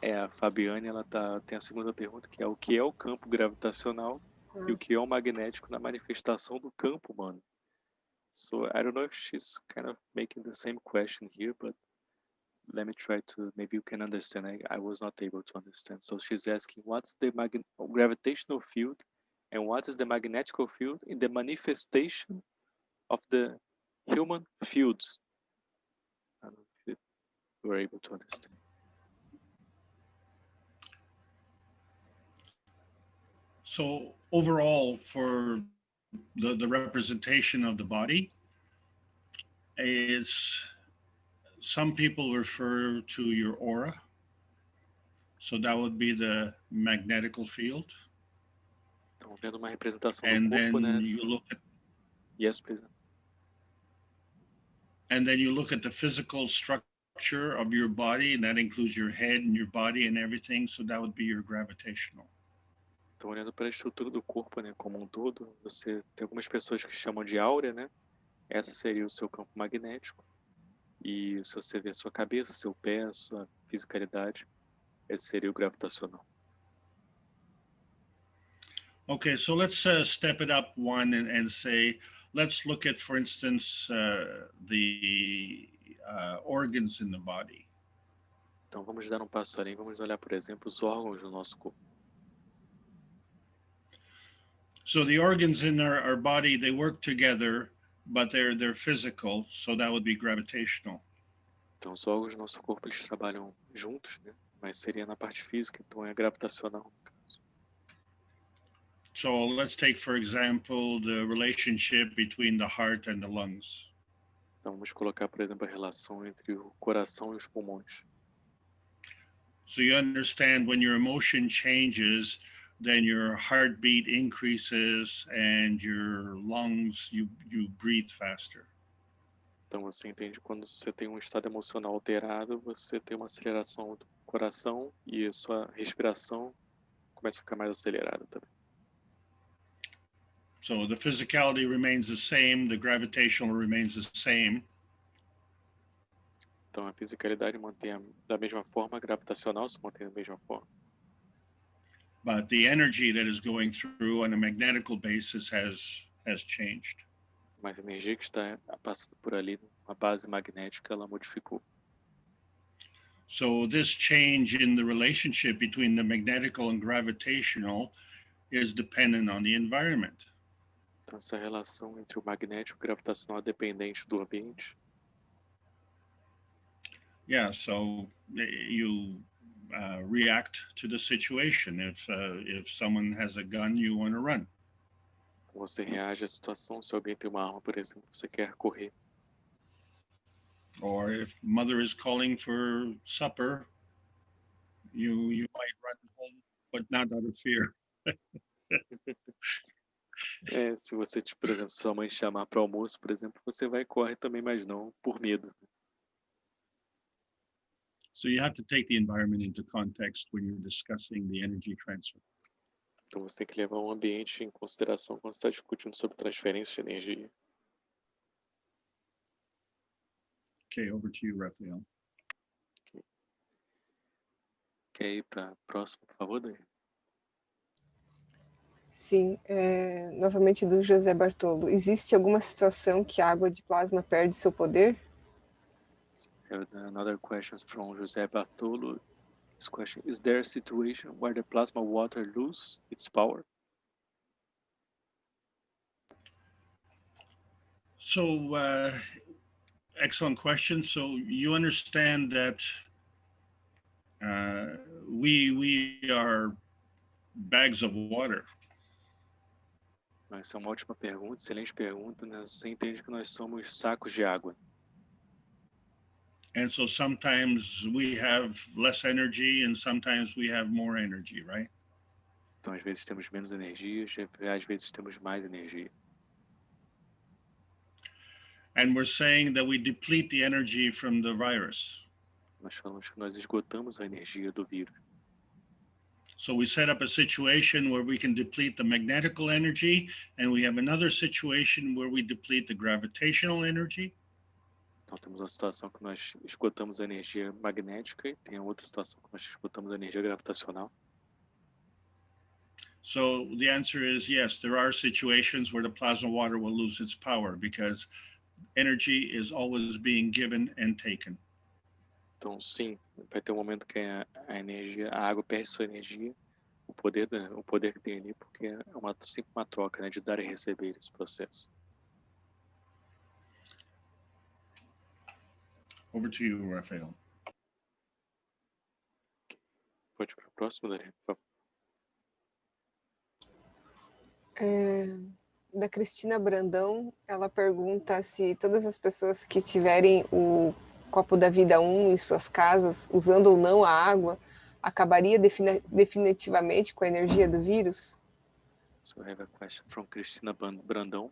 A Fabiane, ela tem a segunda pergunta, que é o que é o campo gravitacional e o que é o magnético na manifestação do campo humano. So I don't know if she's kind of making the same question here, but let me try to, maybe you can understand. I was not able to understand. So she's asking, what's the gravitational field and what is the magnetical field in the manifestation of the human fields? I don't know if you were able to understand. So overall, for the representation of the body, is some people refer to your aura. So that would be the magnetical field. Então, vendo uma representação And do corpo, then né? you look at Yes, please. and then you look at the physical structure of your body, and that includes your head and your body and everything. So that would be your gravitational. Então, olhando para a estrutura do corpo, né, como um todo, você tem algumas pessoas que chamam de áurea, né? Essa seria o seu campo magnético. E se você ver sua cabeça, seu pé, sua fisicalidade, esse seria o gravitacional. Okay, so let's step it up one and say, let's look at, for instance, the organs in the body. Então, vamos dar um passo além, vamos olhar, por exemplo, os órgãos do nosso corpo. So the organs in our body, they work together, but they're physical, so that would be gravitational. Então, os órgãos do nosso corpo, eles trabalham juntos, né? Mas seria na parte física, então é gravitacional, no caso. So let's take, for example, the relationship between the heart and the lungs. Então, vamos colocar, por exemplo, a relação entre o coração e os pulmões. So you understand when your emotion changes, then your heartbeat increases and your lungs, you breathe faster. Então, você entende quando você tem um estado emocional alterado, você tem uma aceleração do coração e a sua respiração começa a ficar mais acelerada também. So the physicality remains the same, the gravitational remains the same. Então, a fisicalidade mantém da mesma forma, a gravitacional se mantém da mesma forma. But the energy that is going through on a magnetical basis has changed. Mas a energia que está passando por ali, uma base magnética, ela modificou. So this change in the relationship between the magnetical and gravitational is dependent on the environment. Então, essa relação entre o magnético e o gravitacional é dependente do ambiente. Yeah, so you react to the situation. If someone has a gun, you want to run. Você reage à situação. Se alguém tem uma arma, por exemplo, você quer correr. Or if mother is calling for supper, you might run home, but not out of fear. Se você, por exemplo, sua mãe chamar para o almoço, por exemplo, você vai e corre também, mas não por medo. So you have to take the environment into context when you're discussing the energy transfer. Então você tem que levar o ambiente em consideração quando você está discutindo sobre transferência de energia. Okay, over to you, Raphael. Quer ir para a próxima, por favor, Dani? Sim, novamente do José Bartolo. Existe alguma situação que a água de plasma perde seu poder? Another question from José Bartolo. This question, is there a situation where the plasma water loses its power? So excellent question. So you understand that we are bags of water. Essa é uma ótima pergunta, excelente pergunta, né? Você entende que nós somos sacos de água. And so sometimes we have less energy and sometimes we have more energy, right? Então, às vezes temos menos energia, às vezes temos mais energia. And we're saying that we deplete the energy from the virus. Nós falamos que nós esgotamos a energia do vírus. So we set up a situation where we can deplete the magnetical energy, and we have another situation where we deplete the gravitational energy. Então temos uma situação que nós esgotamos a energia magnética e tem a outra situação que nós esgotamos a energia gravitacional. So the answer is yes, there are situations where the plasma water will lose its power because energy is always being given and taken. Então sim, vai ter um momento que a água perde sua energia, o poder que tem ali, porque é sempre uma troca, né, de dar e receber esse processo. Over to you, Rafael. Pode ir para a próxima, Daria, por favor. Da Cristina Brandão, ela pergunta se todas as pessoas que tiverem o copo da vida 1 em suas casas, usando ou não a água, acabaria definitivamente com a energia do vírus? So I have a question from Cristina Brandão.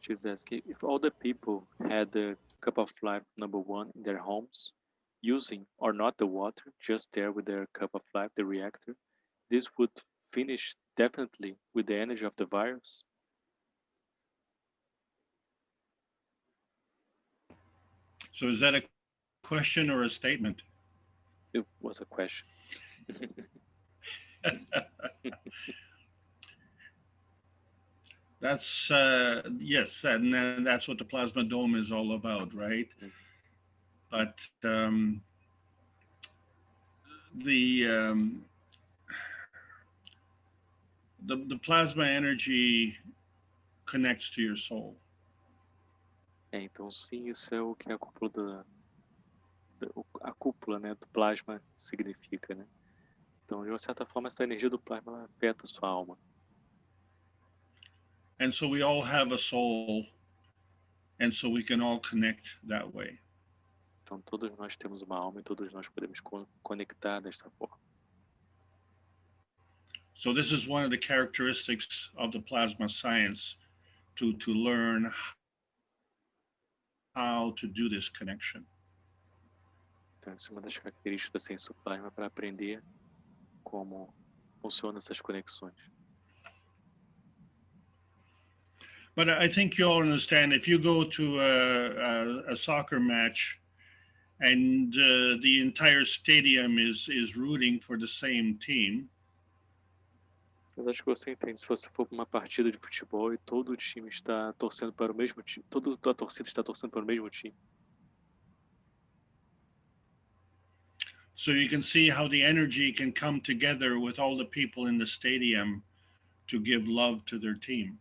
She's asking if all the people had the cup of life number 1 in their homes, using or not the water, just there with their cup of life, the reactor, this would finish definitely with the energy of the virus? So is that a question or a statement? It was a question. That's yes, and that's what the plasma dome is all about, right? But the plasma energy connects to your soul. Então sim, isso é o que a cúpula, né, do plasma significa, né? Então, de uma certa forma, essa energia do plasma ela afeta a sua alma. And so we all have a soul, and so we can all connect that way. Então, todos nós temos uma alma e todos nós podemos conectar desta forma. So this is one of the characteristics of the plasma science, to learn how to do this connection. Então, essa é uma das características da ciência do plasma para aprender como funcionam essas conexões. But I think you all understand, if you go to a soccer match and the entire stadium is rooting for the same team, Mas acho que você entende, se você for para uma partida de futebol e todo o time está torcendo para o mesmo time, toda a torcida está torcendo para o mesmo time. so you can see how the energy can come together with all the people in the stadium to give love to their team.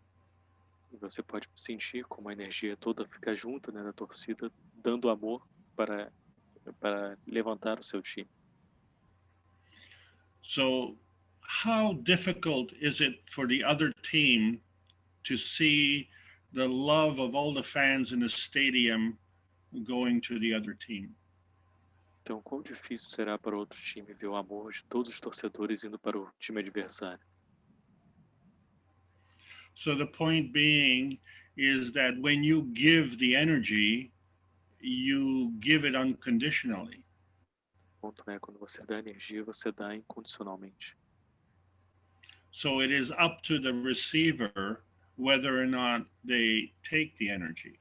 E você pode sentir como a energia toda fica junto, né, da torcida, dando amor para levantar o seu time. So how difficult is it for the other team to see the love of all the fans in the stadium going to the other team? Então, quão difícil será para outro time ver o amor de todos os torcedores indo para o time adversário? So the point being is that when you give the energy, you give it unconditionally. O ponto é, quando você dá energia, você dá incondicionalmente. So it is up to the receiver whether or not they take the energy.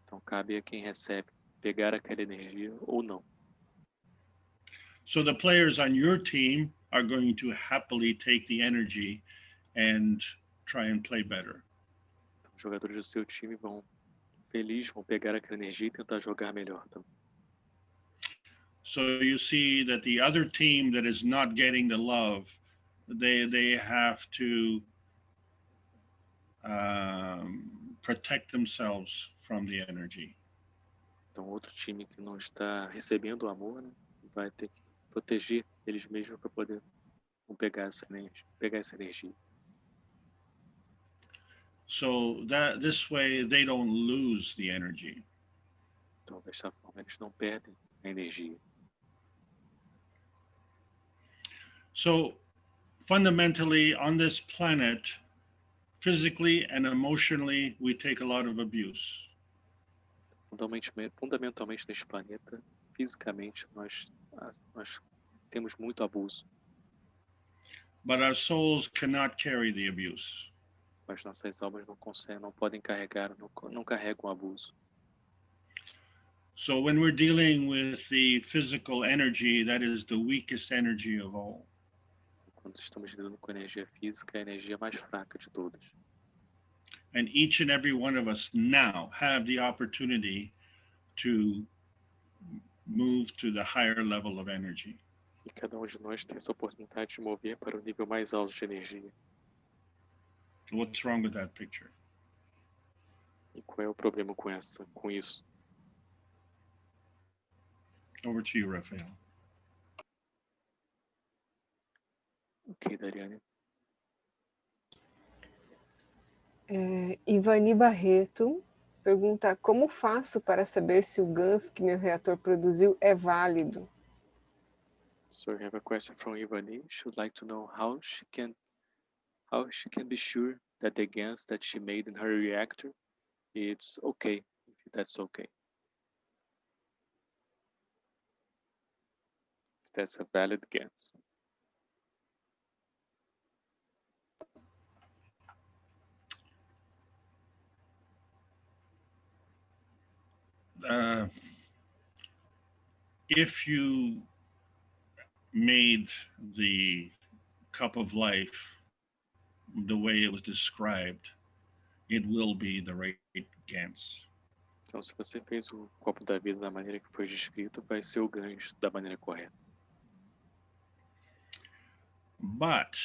Então, cabe a quem recebe pegar aquela energia ou não. So the players on your team are going to happily take the energy and try and play better. Então, os jogadores do seu time vão pegar aquela energia e tentar jogar melhor também. So you see that the other team that is not getting the love, they have to protect themselves from the energy. Então, outro time que não está recebendo o amor, né, vai ter que proteger eles mesmos para poder pegar essa energia. So that this way they don't lose the energy. Então, desta forma, eles não perdem a energia. So fundamentally on this planet, physically and emotionally, we take a lot of abuse. Fundamentalmente neste planeta, fisicamente, nós temos muito abuso. But our souls cannot carry the abuse. Mas nossas almas não podem carregar, não carregam o abuso. So when we're dealing with the physical energy, that is the weakest energy of all. Quando estamos lidando com energia física, é a energia mais fraca de todas. And each and every one of us now have the opportunity to move to the higher level of energy. E cada de nós tem essa oportunidade de mover para o nível mais alto de energia. What's wrong with that picture? E qual é o problema com isso? Over to you, Rafael. Ok, Dariane. Ivani Barreto pergunta: como faço para saber se o GANS que meu reator produziu é válido? So I have a question from Ivani. She would like to know how she can be sure that the gas that she made in her reactor it's okay, if that's okay. If that's a valid gas. If you made the cup of life the way it was described, it will be the right GANS. Então, se você fez o copo da vida da maneira que foi descrito, vai ser o gancho da maneira correta. But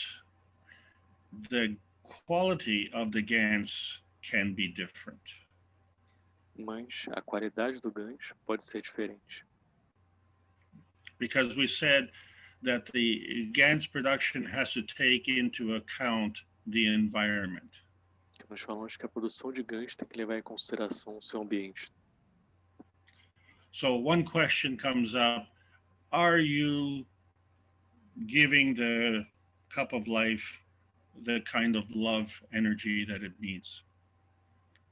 the quality of the GANS can be different. Mas a qualidade do gancho pode ser diferente. Because we said that the GANS production has to take into account the environment. Nós falamos que a produção de gancho tem que levar em consideração o seu ambiente. So one question comes up: are you giving the cup of life the kind of love energy that it needs?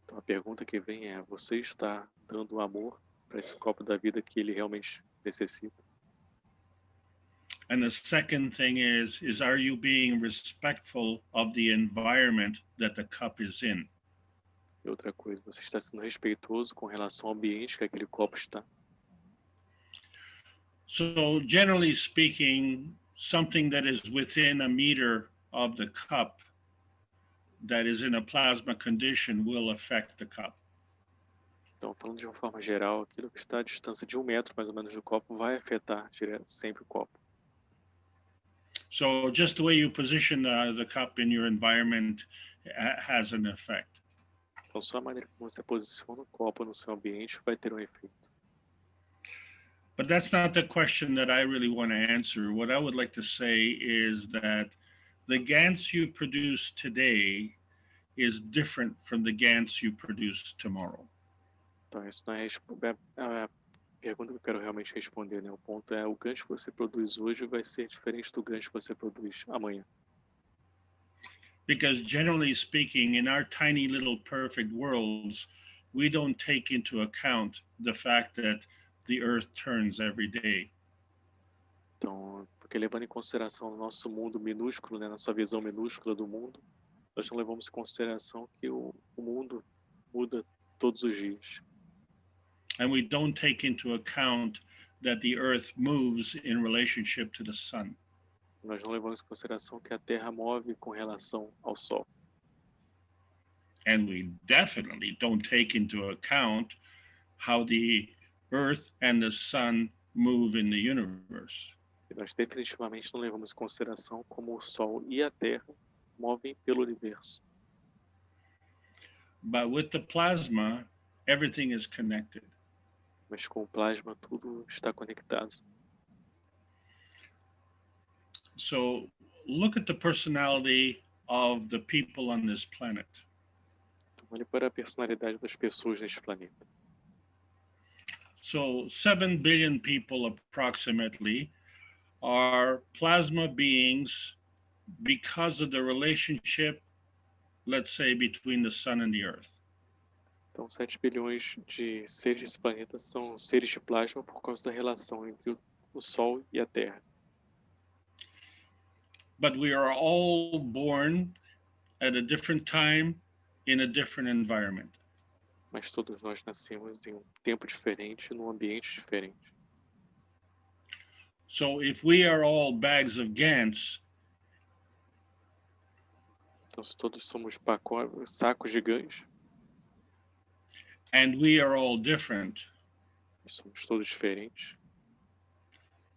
Então a pergunta que vem é: você está dando amor para esse copo da vida que ele realmente necessita? And the second thing is are you being respectful of the environment that the cup is in? E outra coisa, você está sendo respeitoso com relação ao ambiente que aquele copo está? So generally speaking, something that is within a meter of the cup that is in a plasma condition will affect the cup. Então, falando de uma forma geral, aquilo que está à distância de 1 metro, mais ou menos, do copo, vai afetar sempre o copo. So just the way you position the cup in your environment has an effect. Então, só a maneira como você posiciona o copo no seu ambiente vai ter um efeito. But that's not the question that I really want to answer. What I would like to say is that the GANS you produce today is different from the GANS you produce tomorrow. Então, isso não é a pergunta que eu quero realmente responder, né? O ponto é: o gancho que você produz hoje vai ser diferente do gancho que você produz amanhã. Because generally speaking, in our tiny little perfect worlds, we don't take into account the fact that the earth turns every day. Então, porque levando em consideração o nosso mundo minúsculo, né, nossa visão minúscula do mundo, nós não levamos em consideração que o mundo muda todos os dias. And we don't take into account that the earth moves in relationship to the sun. Nós não levamos em consideração que a Terra move com relação ao Sol. And we definitely don't take into account how the earth and the sun move in the universe. E nós definitivamente não levamos em consideração como o Sol e a Terra movem pelo universo. But with the plasma, everything is connected. Mas com o plasma tudo está conectado. So look at the personality of the people on this planet. Então, olhe para a personalidade das pessoas neste planeta. So 7 billion people approximately are plasma beings because of the relationship, let's say, between the sun and the earth. Então, 7 bilhões de seres desse planeta são seres de plasma por causa da relação entre o Sol e a Terra. But we are all born at a different time in a different environment. mas todos nós nascemos em um tempo diferente, num ambiente diferente. So if we are all bags of GANs, Então, se todos somos sacos de gás, and we are all different, e somos todos diferentes,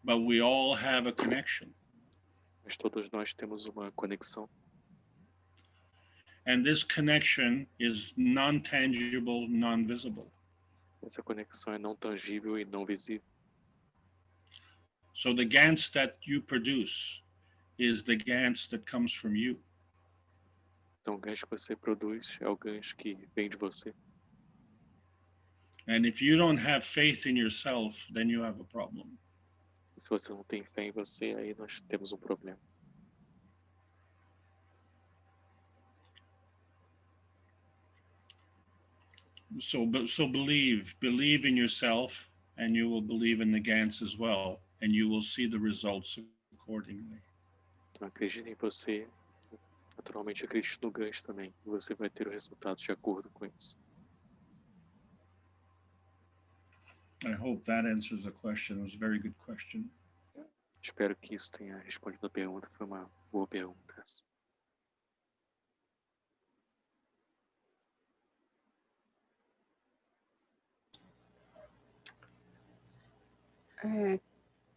but we all have a connection. mas todos nós temos uma conexão. And this connection is non-tangible, non-visible. Essa conexão é não tangível e não visível. So the GANs that you produce is the GANs that comes from you. Então, o gás que você produz é o gás que vem de você. And if you don't have faith in yourself, then you have a problem. E se você não tem fé em você, aí nós temos um problema. So believe in yourself, and you will believe in the GANs as well, and you will see the results accordingly. Então, acredite em você, naturalmente acredite no gás também, e você vai ter o resultado de acordo com isso. I hope that answers the question. It was a very good question. Espero que isso tenha respondido a pergunta, foi uma boa pergunta.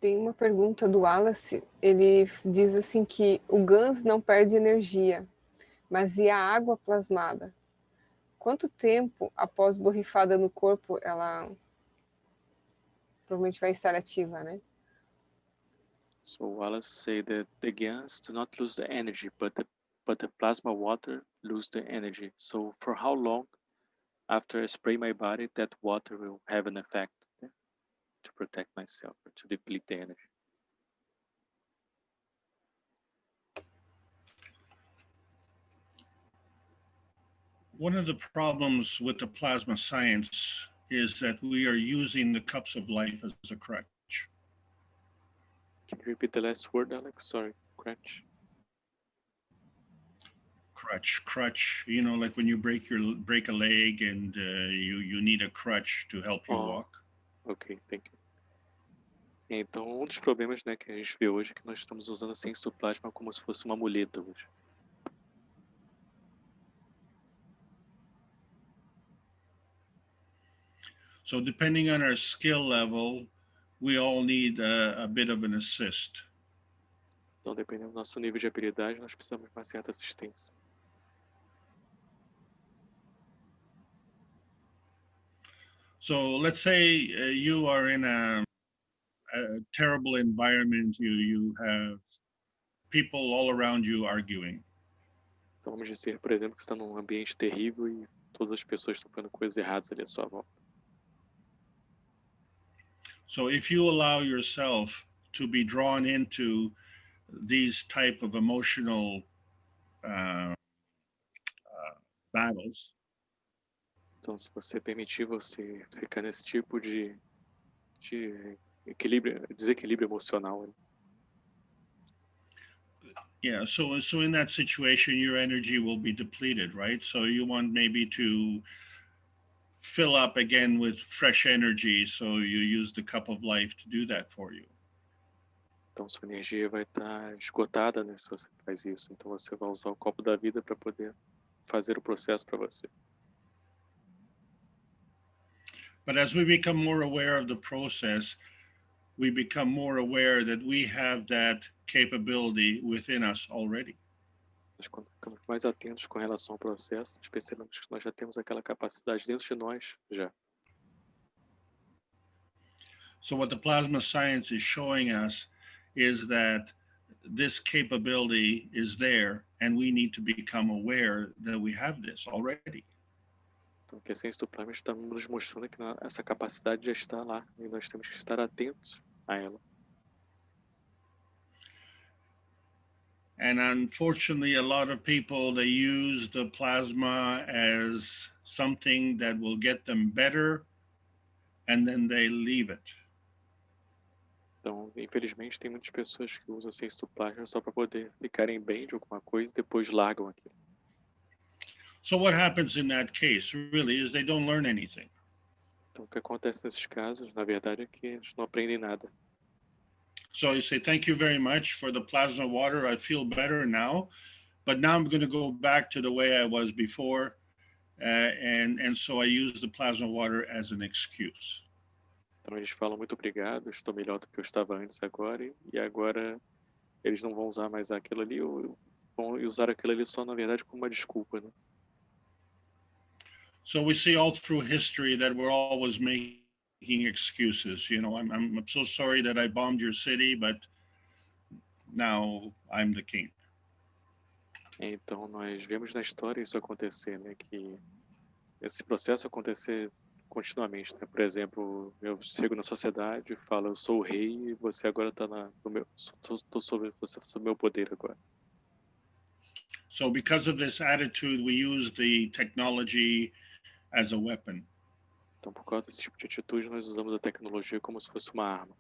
Tem uma pergunta do Wallace, ele diz assim que o GANs não perde energia, mas e a água plasmada? Quanto tempo após borrifada no corpo ela provavelmente vai estar ativa, né? So Wallace say that the GANs do not lose the energy, but the plasma water lose the energy. So for how long after I spray my body that water will have an effect to protect myself or to deplete the energy? One of the problems with the plasma science is that we are using the cups of life as a crutch. Can you repeat the last word, Alex? Sorry, crutch. Crutch. You know, like when you break a leg and you need a crutch to help you walk. Ok, thank you. Então, um dos problemas, né, que a gente vê hoje é que nós estamos usando a ciência do plasma como se fosse uma muleta hoje. So depending on our skill level, we all need a bit of an assist. Então, dependendo do nosso nível de habilidade, nós precisamos de uma certa assistência. So let's say you are in a terrible environment. You have people all around you arguing. Então, vamos dizer, por exemplo, que você está num ambiente terrível e todas as pessoas estão fazendo coisas erradas ali à sua volta. So if you allow yourself to be drawn into these type of emotional battles, então, se você permitir você ficar nesse tipo de desequilíbrio emocional, né? Yeah, so in that situation, your energy will be depleted, right? So you want maybe to fill up again with fresh energy, so you use the cup of life to do that for you. Então, sua energia vai estar esgotada, né, se você faz isso. Então, você vai usar o copo da vida para poder fazer o processo para você. But as we become more aware of the process, we become more aware that we have that capability within us already. Mas quando ficamos mais atentos com relação ao processo, nós percebemos que nós já temos aquela capacidade dentro de nós já. So what the plasma science is showing us is that this capability is there, and we need to become aware that we have this already. Então, que a ciência do plasma está nos mostrando que essa capacidade já está lá e nós temos que estar atentos a ela. And unfortunately, a lot of people, they use the plasma as something that will get them better, and then they leave it. Então, infelizmente, tem muitas pessoas que usam a ciência do plasma só para poder ficarem bem de alguma coisa e depois largam aquilo. So what happens in that case really is they don't learn anything. Então, o que acontece nesses casos, na verdade, é que eles não aprendem nada. So you say, thank you very much for the plasma water. I feel better now, but now I'm going to go back to the way I was before. And so I use the plasma water as an excuse. Então, eles falam muito obrigado, estou melhor do que eu estava antes agora, e agora eles não vão usar mais aquilo ali, ou vão usar aquilo ali só, na verdade, como uma desculpa, né? So we see all through history that we're always making excuses. You know, I'm so sorry that I bombed your city, but now I'm the king. Então, nós vemos na história isso acontecer, né? Que esse processo acontecer continuamente, né? Por exemplo, eu chego na sociedade e falo, eu sou o rei e você agora está no meu, tô sobre, você está sob meu poder agora. So because of this attitude, we use the technology as a weapon. Então, por causa desse tipo de atitude, nós usamos a tecnologia como se fosse uma arma.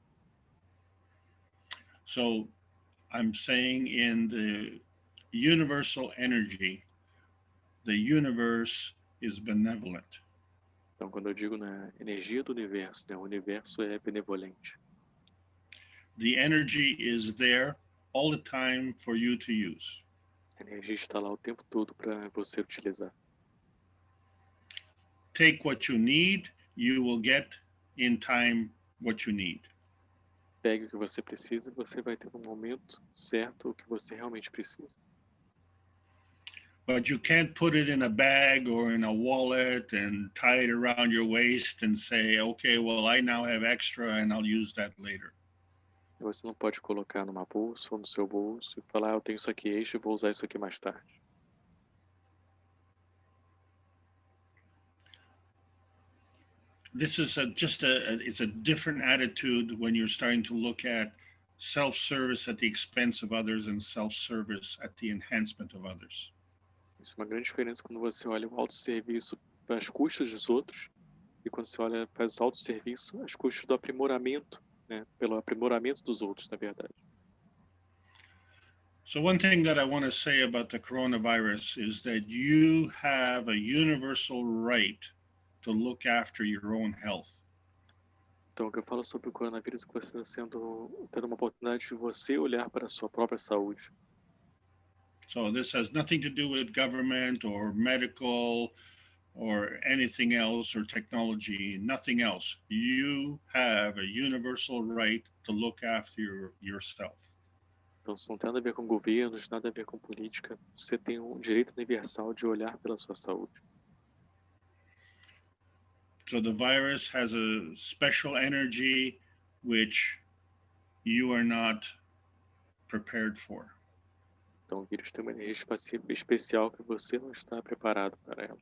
So I'm saying in the universal energy, the universe is benevolent. Então, quando eu digo na energia do universo, né? O universo é benevolente. The energy is there all the time for you to use. A energia está lá o tempo todo para você utilizar. Take what you need, you will get in time what you need. Pegue o que você precisa e você vai ter no momento certo o que você realmente precisa. But you can't put it in a bag or in a wallet and tie it around your waist and say, okay, well, I now have extra and I'll use that later. Você não pode colocar numa bolsa ou no seu bolso e falar, eu tenho isso aqui extra e vou usar isso aqui mais tarde. This is it's a different attitude when you're starting to look at self-service at the expense of others and self-service at the enhancement of others. Isso é uma grande diferença quando você olha o autosserviço para as custas dos outros e quando você olha faz o autosserviço às custas do aprimoramento, né? Pelo aprimoramento dos outros, na verdade. So one thing that I want to say about the coronavirus is that you have a universal right to look after your own health. Então, o que eu falo sobre o coronavírus é que você está tendo uma oportunidade de você olhar para a sua própria saúde. So this has nothing to do with government or medical or anything else or technology, nothing else. You have a universal right to look after yourself. Então, isso não tem nada a ver com governos, nada a ver com política. Você tem um direito universal de olhar pela sua saúde. So the virus has a special energy which you are not prepared for. Então, o vírus tem uma energia especial que você não está preparado para ela.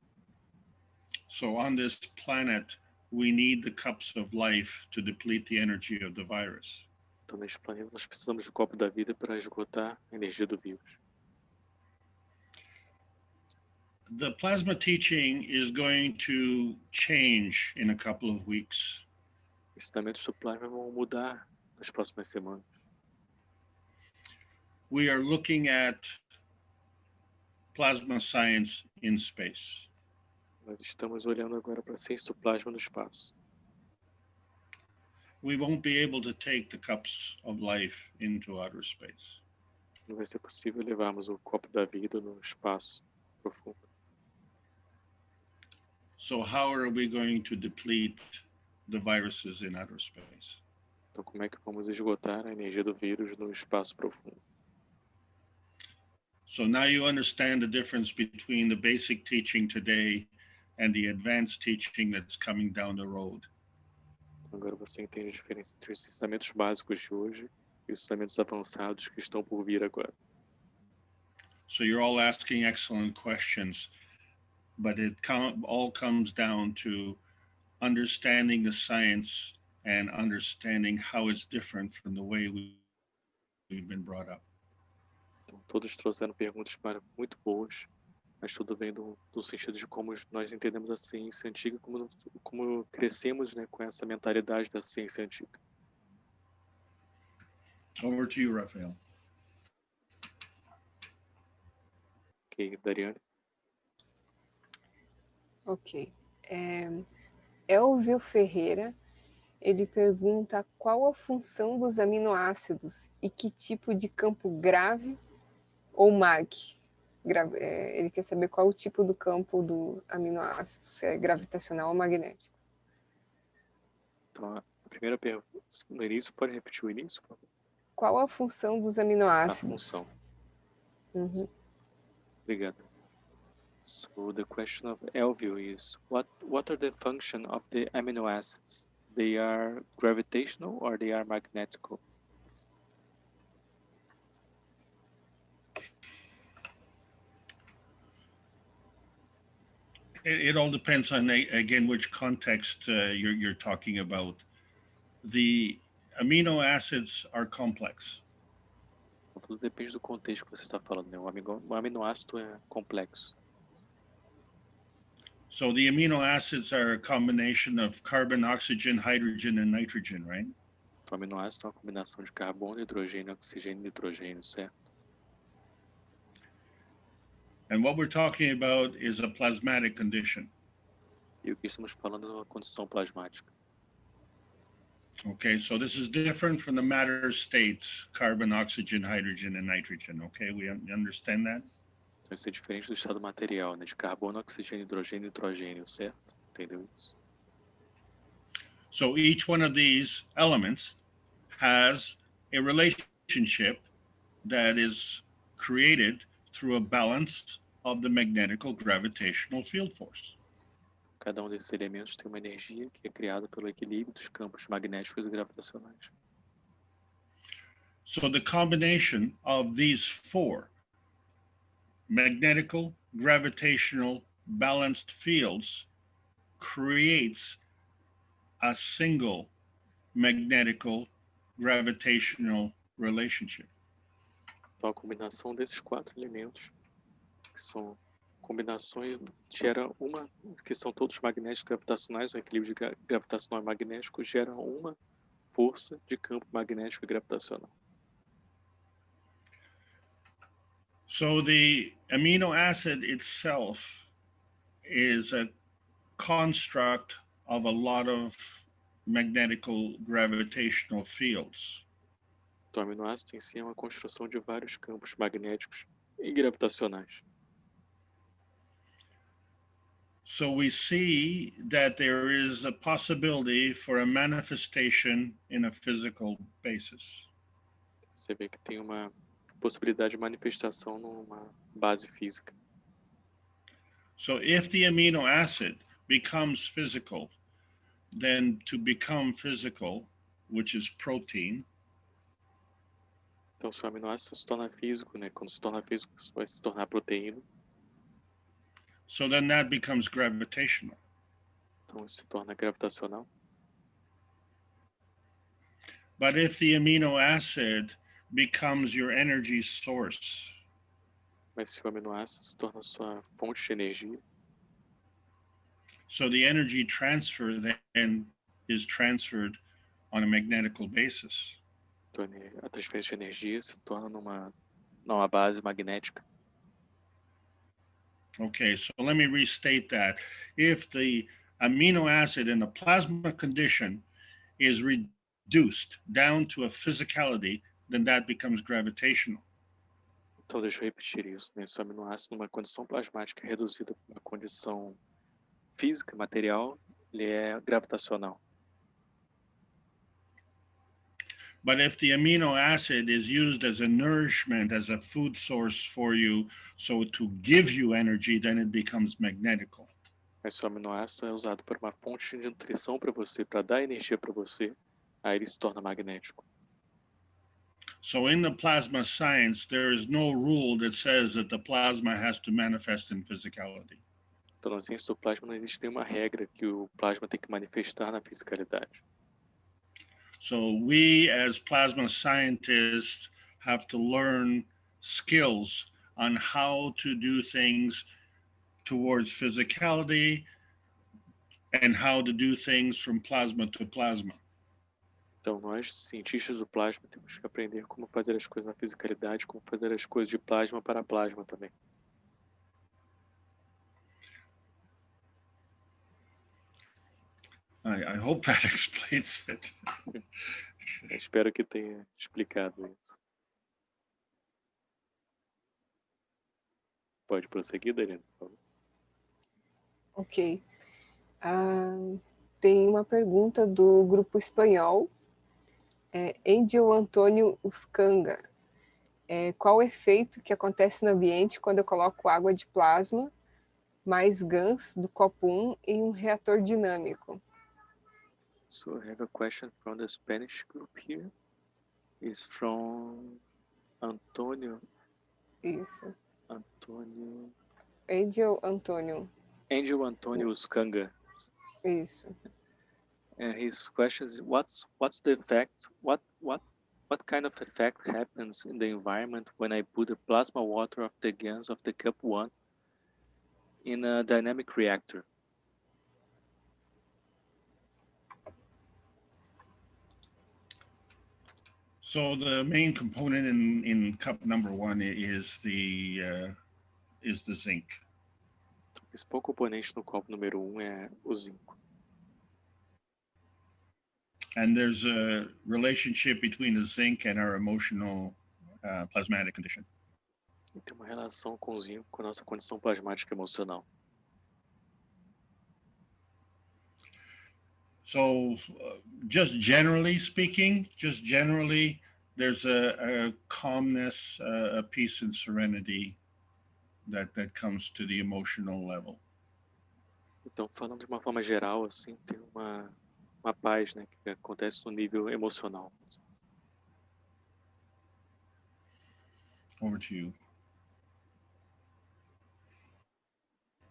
So on this planet, we need the cups of life to deplete the energy of the virus. Então, neste planeta, nós precisamos do copo da vida para esgotar a energia do vírus. The plasma teaching is going to change in a couple of weeks. Os ensinamentos do plasma vão mudar nas próximas semanas. We are looking at plasma science in space. Nós estamos olhando agora para a ciência do plasma no espaço. We won't be able to take the cups of life into outer space. Não vai ser possível levarmos o copo da vida no espaço profundo. So how are we going to deplete the viruses in outer space? Então, como é que vamos esgotar a energia do vírus no espaço profundo? So now you understand the difference between the basic teaching today and the advanced teaching that's coming down the road. Agora você entende a diferença entre os ensinamentos básicos de hoje e os ensinamentos avançados que estão por vir agora. So you're all asking excellent questions, but it all comes down to understanding the science and understanding how it's different from the way we've been brought up. Então, todos trouxeram perguntas muito boas, mas tudo vem do sentido de como nós entendemos a ciência antiga, como crescemos, né, com essa mentalidade da ciência antiga. Over to you, Rafael. Ok, Dariane. Ok. Elvio Ferreira, ele pergunta qual a função dos aminoácidos e que tipo de campo grave ou mag. Ele quer saber qual o tipo do campo do aminoácido, se é gravitacional ou magnético. Então, a primeira pergunta, no início, pode repetir o início? Por favor? Qual a função dos A aminoácidos? função. Uhum. Obrigado. So the question of Elvio is, what are the function of the amino acids? They are gravitational or they are magnetical? It all depends on, again, which context you're talking about. The amino acids are complex. Tudo depende do contexto que você está falando, né? O aminoácido é complexo. So the amino acids are a combination of carbon, oxygen, hydrogen, and nitrogen, right? Então, o aminoácido é uma combinação de carbono, hidrogênio, oxigênio e nitrogênio, certo? And what we're talking about is a plasmatic condition. E o que estamos falando é uma condição plasmática. Okay, so this is different from the matter states, carbon, oxygen, hydrogen, and nitrogen. Okay, we understand that? Então, isso é diferente do estado material, né? De carbono, oxigênio, hidrogênio e nitrogênio, certo? Entendeu isso? So each one of these elements has a relationship that is created through a balance of the magnetical gravitational field force. Cada um desses elementos tem uma energia que é criada pelo equilíbrio dos campos magnéticos e gravitacionais. So the combination of these four magnetical, gravitational, balanced fields creates a single magnetical, gravitational relationship. Então, a combinação desses quatro elementos, que são combinações, gera uma, que são todos magnéticos gravitacionais, o equilíbrio gravitacional e magnético gera uma força de campo magnético e gravitacional. So the amino acid itself is a construct of a lot of magnetical gravitational fields. Então, o aminoácido em si é uma construção de vários campos magnéticos e gravitacionais. So we see that there is a possibility for a manifestation in a physical basis. Você vê que tem uma possibilidade de manifestação numa base física. So if the amino acid becomes physical, then to become physical, which is protein, Então, se o aminoácido se torna físico, né? Quando se torna físico, isso vai se tornar proteína. so then that becomes gravitational. Então, isso se torna gravitacional. But if the amino acid becomes your energy source, Mas se o aminoácido se torna sua fonte de energia, so the energy transfer then is transferred on a magnetical basis. então a transferência de energia se torna numa base magnética. Okay, so let me restate that. If the amino acid in the plasma condition is reduced down to a physicality, then that becomes gravitational. Então, deixa eu repetir isso, né? Se o aminoácido numa condição plasmática é reduzido para uma condição física, material, ele é gravitacional. But if the amino acid is used as a nourishment, as a food source for you, so to give you energy, then it becomes magnetical. Mas se o aminoácido é usado para uma fonte de nutrição para você, para dar energia para você, aí ele se torna magnético. So in the plasma science, there is no rule that says that the plasma has to manifest in physicality. Então, na ciência do plasma não existe nenhuma regra que o plasma tem que manifestar na fisicalidade. So we as plasma scientists have to learn skills on how to do things towards physicality and how to do things from plasma to plasma. Então, nós, cientistas do plasma, temos que aprender como fazer as coisas na fisicalidade, como fazer as coisas de plasma para plasma também. I hope that explains it. Espero que tenha explicado isso. Pode prosseguir, Dariane, por favor. Ok. Tem uma pergunta do grupo espanhol, Angel Antônio Uscanga. Qual o efeito que acontece no ambiente quando eu coloco água de plasma mais GANs do copo 1 em um reator dinâmico? So I have a question from the Spanish group here. It's from Antonio. Isso. Antonio. Angel Antônio. Angel Antônio Uscanga. Isso. And his question is, what's the effect? What kind of effect happens in the environment when I put the plasma water of the GANs of the cup 1 in a dynamic reactor? So the main component in cup number 1 is the zinc. O principal componente no copo número 1 é o zinco. And there's a relationship between the zinc and our emotional plasmatic condition. E tem uma relação com o zinco com a nossa condição plasmática emocional. So just generally speaking, there's a calmness, a peace and serenity that comes to the emotional level. Então, falando de uma forma geral, assim, tem uma paz, né, que acontece no nível emocional. Over to you.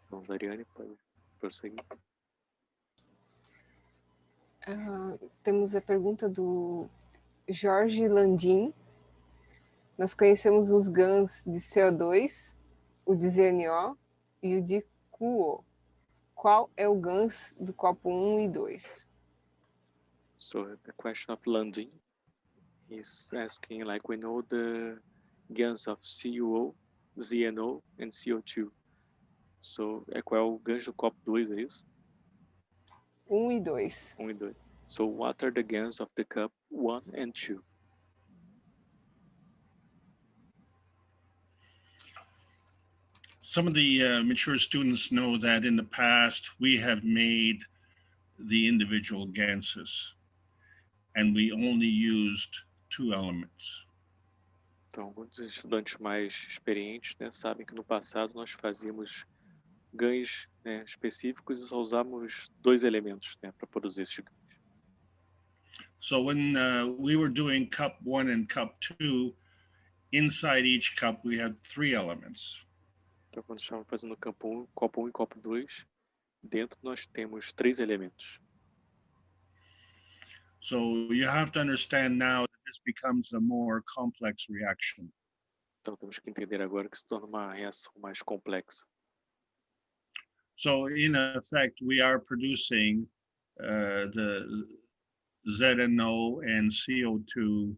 Então, Dariane, pode prosseguir. Temos a pergunta do Jorge Landim. Nós conhecemos os GANs de CO2, o de ZNO e o de QO. Qual é o GANs do copo 1 e 2? So the question of Landim, he's asking, like, we know the GANs of CuO, ZNO and CO2. So, qual é o GANs do copo 2, é isso? 1 e 2. 1 e 2. So, what are the GANs of the cup 1 and 2? Some of the mature students know that in the past we have made the individual ganses and we only used 2 elements. Então, alguns estudantes mais experientes, né, sabem que no passado nós fazíamos GANs, né, específicos e só usávamos 2 elementos, né, para produzir esses GANs. So when we were doing cup 1 and cup 2, inside each cup we had 3 elements. Então, quando estávamos fazendo copo 1 e copo 2, dentro nós temos 3 elementos. So you have to understand now that this becomes a more complex reaction. Então, temos que entender agora que se torna uma reação mais complexa. So in effect, we are producing the ZNO and CO2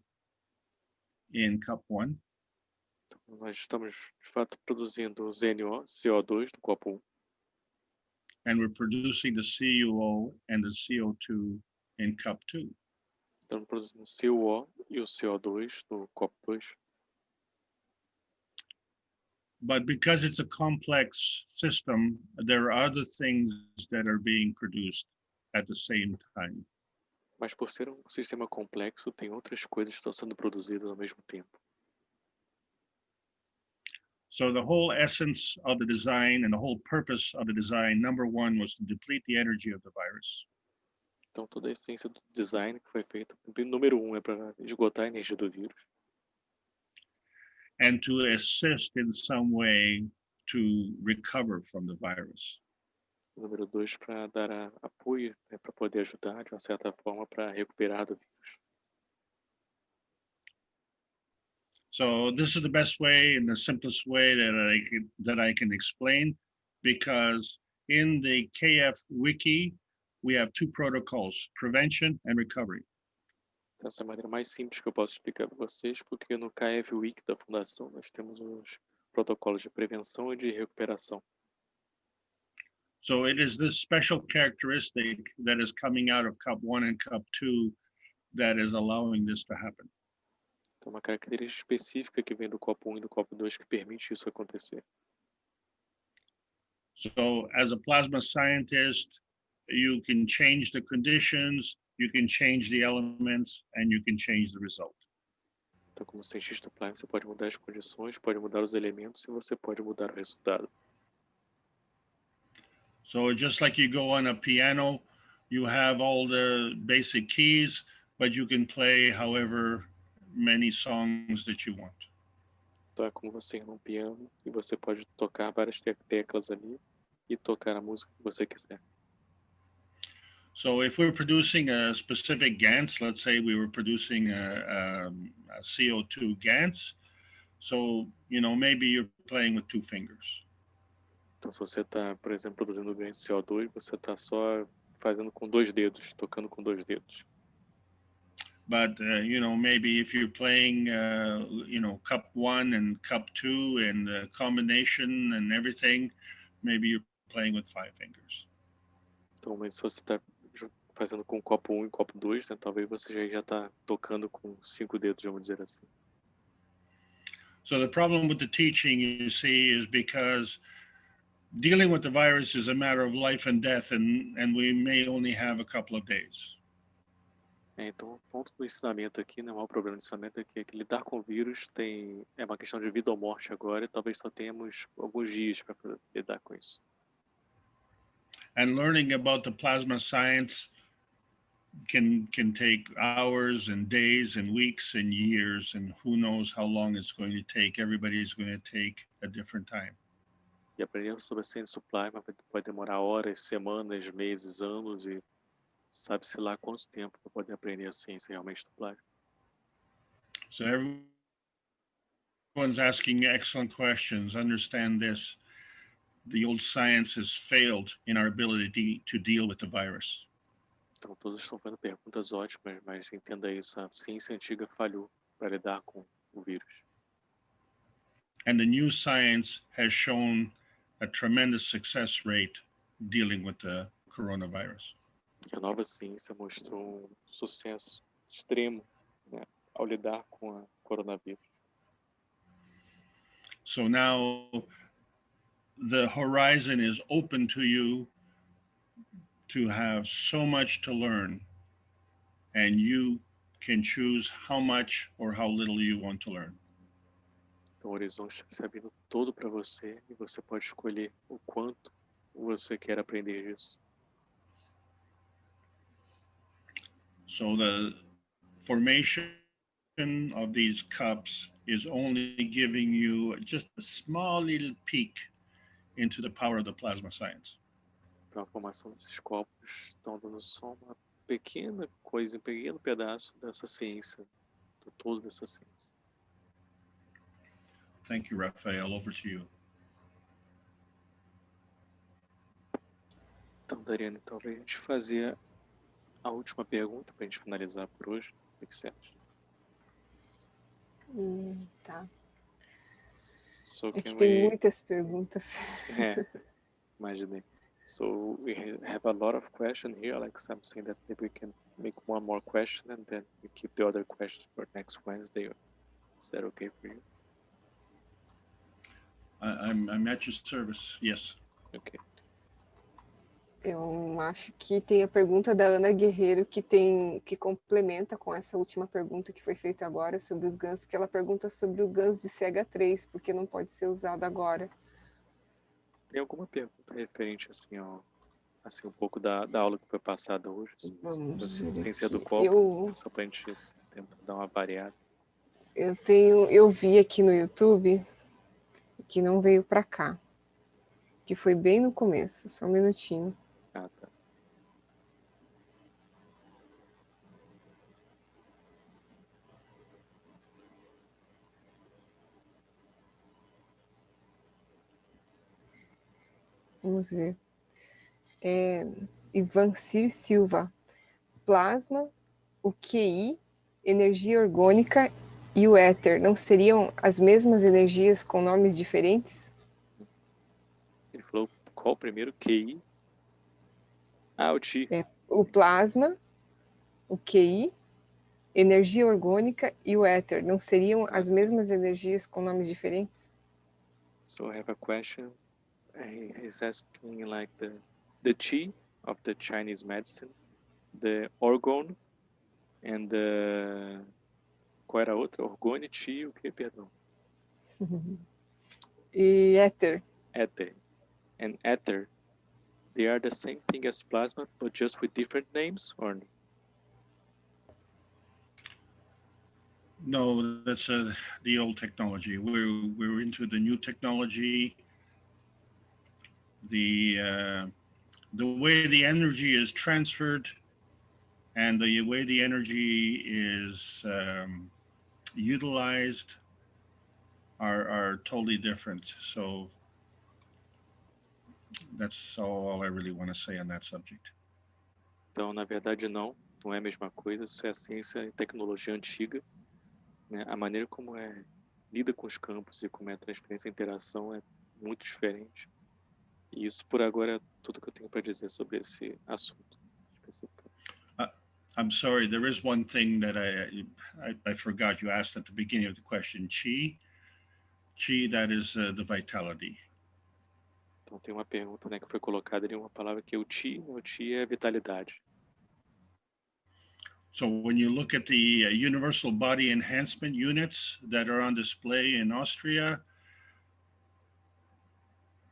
in cup 1. Então, nós estamos, de fato, produzindo o ZNO, CO2 do copo 1. And we're producing the CuO and the CO2 in cup 2. Estamos produzindo o CuO e o CO2 no copo 2. But because it's a complex system, there are other things that are being produced at the same time. Mas por ser um sistema complexo, tem outras coisas que estão sendo produzidas ao mesmo tempo. So the whole essence of the design and the whole purpose of the design, number 1, was to deplete the energy of the virus. Então, toda a essência do design que foi feito, número 1 é para esgotar a energia do vírus. And to assist in some way to recover from the virus. Número 2, para dar apoio, né, para poder ajudar, de uma certa forma, para recuperar do vírus. So this is the best way and the simplest way that I can explain, because in the KF Wiki, we have 2 protocols, prevention and recovery. Essa é a maneira mais simples que eu posso explicar para vocês, porque no KF Wiki da Fundação nós temos os protocolos de prevenção e de recuperação. So it is this special characteristic that is coming out of cup 1 and cup 2 that is allowing this to happen. Então, uma característica específica que vem do copo 1 e do copo 2 que permite isso acontecer. So as a plasma scientist, you can change the conditions, you can change the elements, and you can change the result. Então, como cientista do plasma, você pode mudar as condições, pode mudar os elementos e você pode mudar o resultado. So just like you go on a piano, you have all the basic keys, but you can play however many songs that you want. Então, é como você ir num piano e você pode tocar várias teclas ali e tocar a música que você quiser. So if we're producing a specific GANS, let's say we were producing a CO2 GANS, so, you know, maybe you're playing with 2 fingers. Então, se você está, por exemplo, produzindo ganho de CO2, você está só fazendo com 2 dedos, tocando com 2 dedos. But, you know, maybe if you're playing, you know, cup 1 and cup 2 and the combination and everything, maybe you're playing with 5 fingers. Então, mas se você está fazendo com copo 1 e copo 2, né, talvez você já está tocando com 5 dedos, vamos dizer assim. So the problem with the teaching, you see, is because dealing with the virus is a matter of life and death, and we may only have a couple of days. Então, o ponto do ensinamento aqui, né, o maior problema do ensinamento é que lidar com o vírus é uma questão de vida ou morte agora, e talvez só tenhamos alguns dias para lidar com isso. And learning about the plasma science can take hours and days and weeks and years, and who knows how long it's going to take. Everybody's going to take a different time. E aprender sobre a ciência do plasma pode demorar horas, semanas, meses, anos, e sabe-se lá quanto tempo para poder aprender a ciência realmente do plasma. So everyone's asking excellent questions. Understand this. The old science has failed in our ability to deal with the virus. Então, todos estão fazendo perguntas ótimas, mas entenda isso, a ciência antiga falhou para lidar com o vírus. And the new science has shown a tremendous success rate dealing with the coronavirus. A nova ciência mostrou um sucesso extremo, né, ao lidar com a coronavírus. So now the horizon is open to you to have so much to learn, and you can choose how much or how little you want to learn. Então, o horizonte está se abrindo todo para você e você pode escolher o quanto você quer aprender disso. So the formation of these cups is only giving you just a small little peek into the power of the plasma science. Então, a formação desses copos estão dando só uma pequena coisa, um pequeno pedaço dessa ciência, do todo dessa ciência. Thank you, Rafael. Over to you. Então, Dariane, talvez a gente fazer a última pergunta para a gente finalizar por hoje. O que você acha? Tá. So É que can tem we... muitas perguntas. Imaginei. So we have a lot of questions here, like something that maybe we can make one more question and then we keep the other questions for next Wednesday. Is that okay for you? I'm at your service. Yes. Okay. Eu acho que tem a pergunta da Ana Guerreiro que complementa com essa última pergunta que foi feita agora sobre os GANs, que ela pergunta sobre o GANs de CH3, porque não pode ser usado agora. Tem alguma pergunta referente assim, ó, assim um pouco da aula que foi passada hoje, sem ser do copo, só para a gente tentar dar uma variada? Eu vi aqui no YouTube que não veio para cá, que foi bem no começo, só um minutinho. Ah, tá. Vamos ver. Ivan Cir Silva. Plasma, o QI, energia orgânica e o éter não seriam as mesmas energias com nomes diferentes? Ele falou qual o primeiro? QI? Ah, o Qi. O plasma, o QI, energia orgânica e o éter. Não seriam as mesmas energias com nomes diferentes? So I have a question. He's asking like the Qi of the Chinese medicine, the orgone, and the... Qual era a outra? Orgone, Qi, o que? Perdão. E éter. Ether. And ether, they are the same thing as plasma, but just with different names, or... No, that's the old technology. We're into the new technology. The way the energy is transferred and the way the energy is utilized are totally different. So that's all I really want to say on that subject. Então, na verdade, não é a mesma coisa. Isso é a ciência e tecnologia antiga, né? A maneira como lida com os campos e como é a transferência e interação é muito diferente. E isso, por agora, é tudo que eu tenho para dizer sobre esse assunto específico. I'm sorry, there is one thing that I forgot. You asked at the beginning of the question, Qi. Qi, that is the vitality. Então, tem uma pergunta, né, que foi colocada ali, uma palavra que é o Qi. O Qi é vitalidade. So when you look at the universal body enhancement units that are on display in Austria,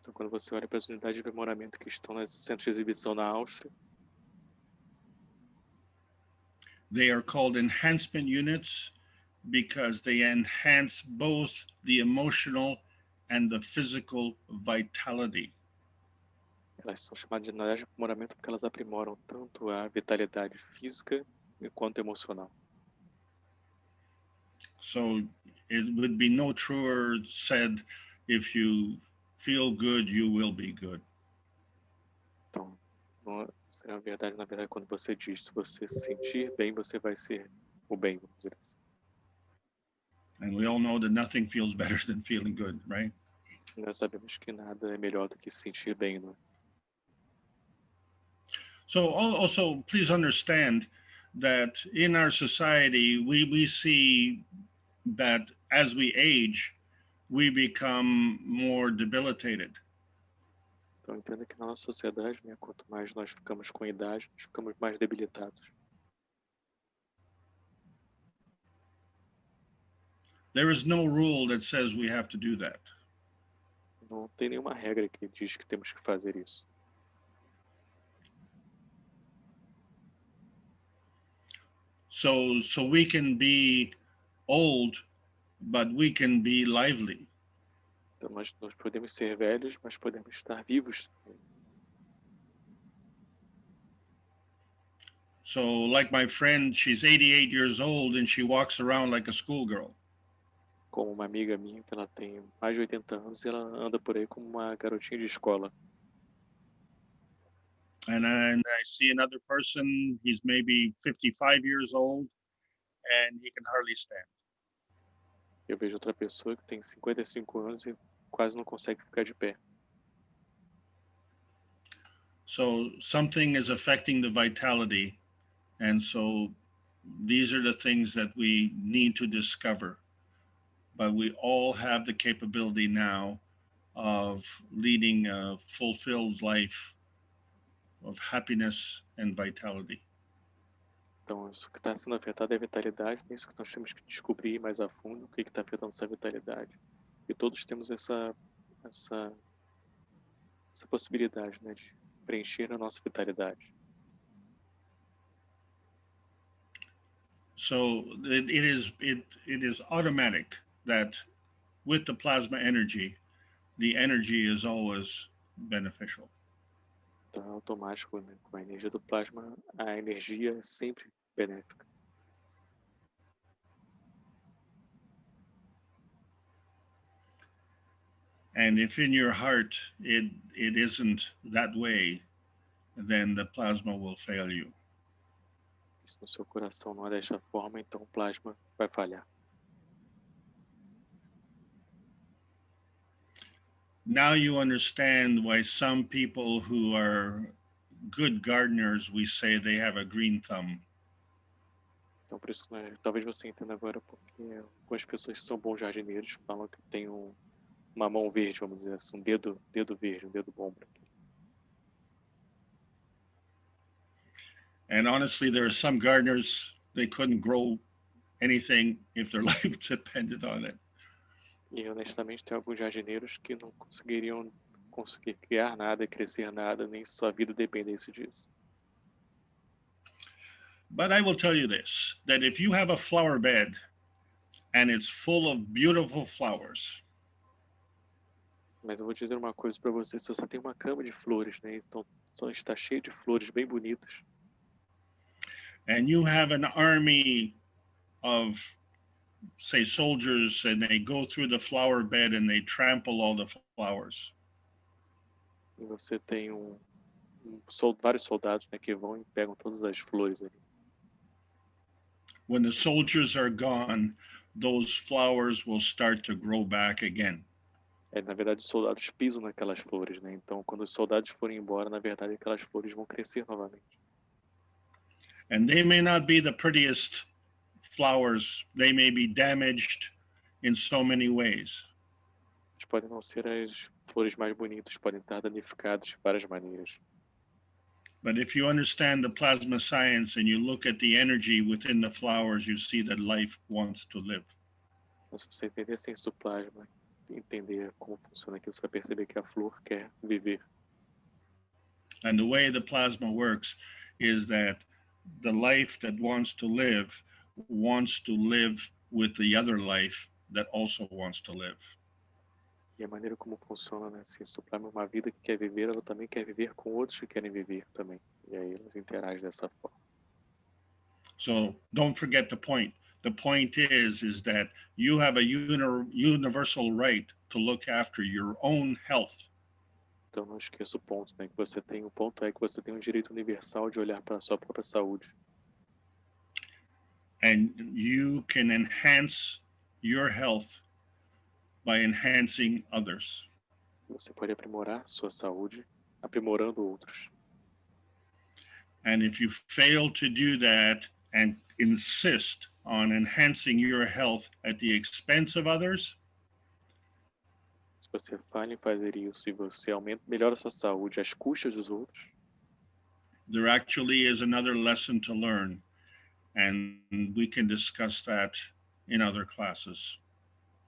então, quando você olha para as unidades de aprimoramento que estão nos centros de exibição na Áustria, they are called enhancement units because they enhance both the emotional and the physical vitality. Elas são chamadas de unidades de aprimoramento porque elas aprimoram tanto a vitalidade física quanto emocional. So it would be no truer said, if you feel good, you will be good. Então, não será verdade, na verdade, quando você diz, se você se sentir bem, você vai ser o bem, vamos dizer assim. And we all know that nothing feels better than feeling good, right? Nós sabemos que nada é melhor do que se sentir bem, não é? So also, please understand that in our society, we see that as we age, we become more debilitated. Então, entenda que na nossa sociedade, né, quanto mais nós ficamos com a idade, nós ficamos mais debilitados. There is no rule that says we have to do that. Não tem nenhuma regra que diz que temos que fazer isso. So we can be old, but we can be lively. Então, nós podemos ser velhos, mas podemos estar vivos. So like my friend, she's 88 years old and she walks around like a schoolgirl. Como uma amiga minha, que ela tem mais de 80 anos, e ela anda por aí como uma garotinha de escola. And I see another person, he's maybe 55 years old and he can hardly stand. Eu vejo outra pessoa que tem 55 anos e quase não consegue ficar de pé. So something is affecting the vitality. And so these are the things that we need to discover. But we all have the capability now of leading a fulfilled life of happiness and vitality. Então, isso que está sendo afetado é a vitalidade, é isso que nós temos que descobrir mais a fundo, o que está afetando essa vitalidade. E todos temos essa possibilidade, né, de preencher a nossa vitalidade. So it is automatic that with the plasma energy, the energy is always beneficial. Então, é automático, né? Com a energia do plasma, a energia é sempre benéfica. And if in your heart it isn't that way, then the plasma will fail you. E se no seu coração não é desta forma, então o plasma vai falhar. Now you understand why some people who are good gardeners, we say they have a green thumb. Então, por isso, né, talvez você entenda agora porque algumas pessoas que são bons jardineiros falam que tem uma mão verde, vamos dizer assim, um dedo verde, um dedo bom para aquilo. And honestly, there are some gardeners, they couldn't grow anything if their life depended on it. E honestamente, tem alguns jardineiros que não conseguiriam criar nada, crescer nada, nem se sua vida dependesse disso. But I will tell you this, that if you have a flower bed and it's full of beautiful flowers, Mas eu vou dizer uma coisa para você, se você tem uma cama de flores, né, então só está cheio de flores bem bonitas, and you have an army of, say, soldiers, and they go through the flower bed and they trample all the flowers. e você tem vários soldados, né, que vão e pegam todas as flores ali. When the soldiers are gone, those flowers will start to grow back again. Na verdade, os soldados pisam naquelas flores, né? Então, quando os soldados forem embora, na verdade, aquelas flores vão crescer novamente. And they may not be the prettiest flowers. They may be damaged in so many ways. Eles podem não ser as flores mais bonitas, podem estar danificadas de várias maneiras. But if you understand the plasma science and you look at the energy within the flowers, you see that life wants to live. Mas se você entender a ciência do plasma, entender como funciona aquilo, você vai perceber que a flor quer viver. And the way the plasma works is that the life that wants to live with the other life that also wants to live. E a maneira como funciona na ciência do plasma, uma vida que quer viver, ela também quer viver com outros que querem viver também. E aí elas interagem dessa forma. So don't forget the point. The point is that you have a universal right to look after your own health. Então não esqueça o ponto, né? Que você tem, o ponto é que você tem um direito universal de olhar para a sua própria saúde. And you can enhance your health by enhancing others. Você pode aprimorar sua saúde, aprimorando outros. And if you fail to do that and insist on enhancing your health at the expense of others, Se você falha em fazer isso e você melhora sua saúde às custas dos outros, there actually is another lesson to learn, and we can discuss that in other classes.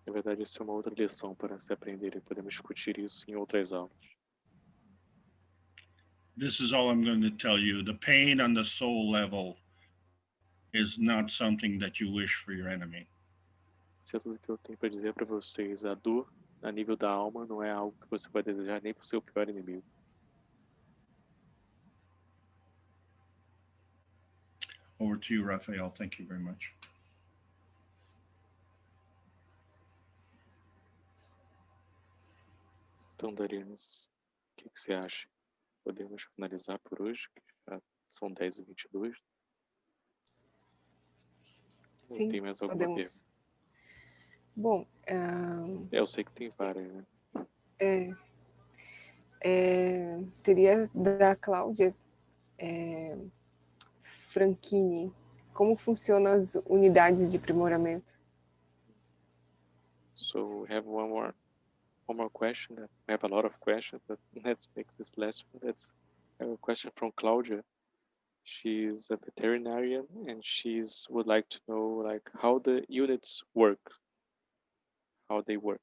na verdade, isso é uma outra lição para se aprender e podemos discutir isso em outras aulas. This is all I'm going to tell you. The pain on the soul level is not something that you wish for your enemy. Isso é tudo que eu tenho para dizer para vocês. A dor a nível da alma não é algo que você vai desejar nem para o seu pior inimigo. Over to you, Raphael. Thank you very much. Então, Darianes, o que você acha? Podemos finalizar por hoje? Já são 10h22. Sim, tem mais alguma podemos. pergunta? Bom, Eu sei que tem várias, né? teria da Cláudia Franchini, como funcionam as unidades de aprimoramento? So we have one more question. We have a lot of questions, but let's make this last one. That's a question from Claudia. She's a veterinarian and would like to know like how the units work, how they work.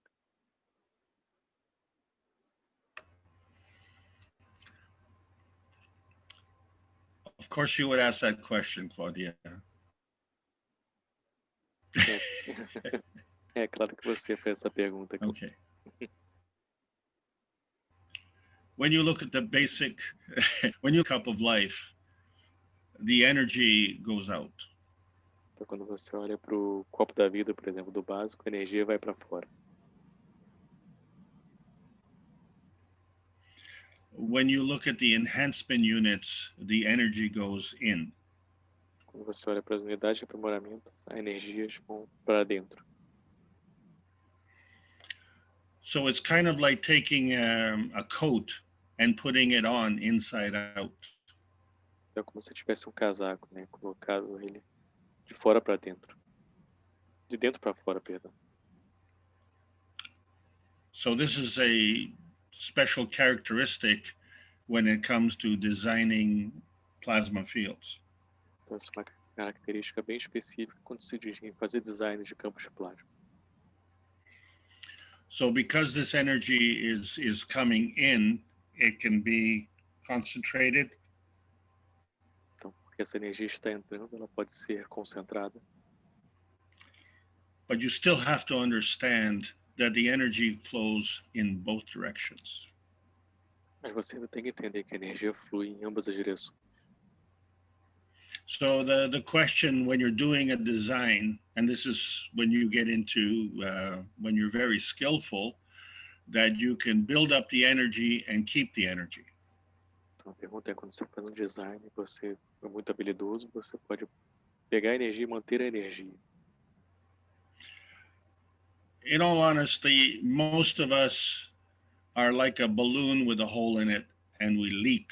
Of course you would ask that question, Claudia. É claro que você fez essa pergunta. Okay. When you look at the basic, when you cup of life, the energy goes out. Então, quando você olha para o copo da vida, por exemplo, do básico, a energia vai para fora. When you look at the enhancement units, the energy goes in. Quando você olha para as unidades de aprimoramento, as energias vão para dentro. So it's kind of like taking a coat and putting it on inside out. É como se tivesse um casaco, né? Colocado ele de fora para dentro. De dentro para fora, perdão. So this is a special characteristic when it comes to designing plasma fields. Então, isso é uma característica bem específica quando se diz em fazer design de campos de plasma. So because this energy is coming in, it can be concentrated. Então, porque essa energia está entrando, ela pode ser concentrada. But you still have to understand that the energy flows in both directions. Mas você ainda tem que entender que a energia flui em ambas as direções. So the question when you're doing a design, and this is when you get into, when you're very skillful, that you can build up the energy and keep the energy. Então, a pergunta é, quando você faz um design, você é muito habilidoso, você pode pegar a energia e manter a energia. In all honesty, most of us are like a balloon with a hole in it and we leak.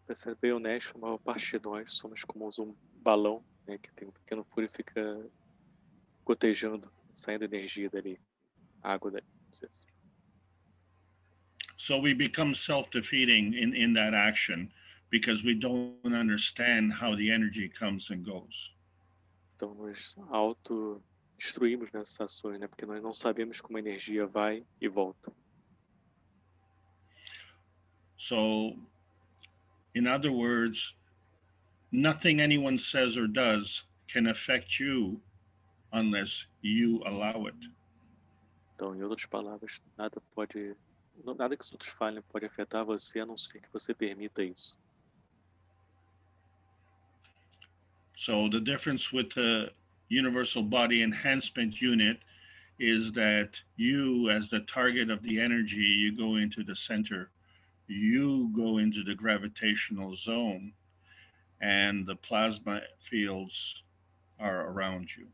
Para ser bem honesto, a maior parte de nós somos como um balão, né, que tem um pequeno furo e fica gotejando, saindo energia dali, água dali. Assim. So we become self-defeating in that action because we don't understand how the energy comes and goes. Então nos autodestruímos nessas ações, né, porque nós não sabemos como a energia vai e volta. So, in other words, nothing anyone says or does can affect you unless you allow it. Então, em outras palavras, nada que os outros falem pode afetar você, a não ser que você permita isso. So the difference with the Universal Body Enhancement Unit is that you, as the target of the energy, you go into the center, you go into the gravitational zone, and the plasma fields are around you.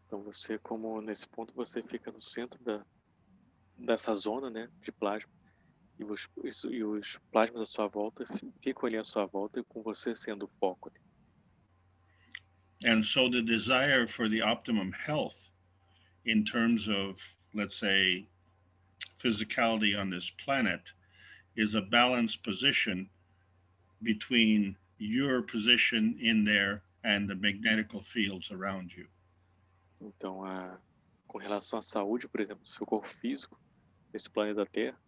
Então, você, como nesse ponto, você fica no centro dessa zona, né, de plasma, e os plasmas à sua volta ficam ali à sua volta, e com você sendo o foco ali. And so the desire for the optimum health in terms of, let's say, physicality on this planet is a balanced position between your position in there and the magnetical fields around you. Então, com relação à saúde, por exemplo, do seu corpo físico, nesse planeta Terra,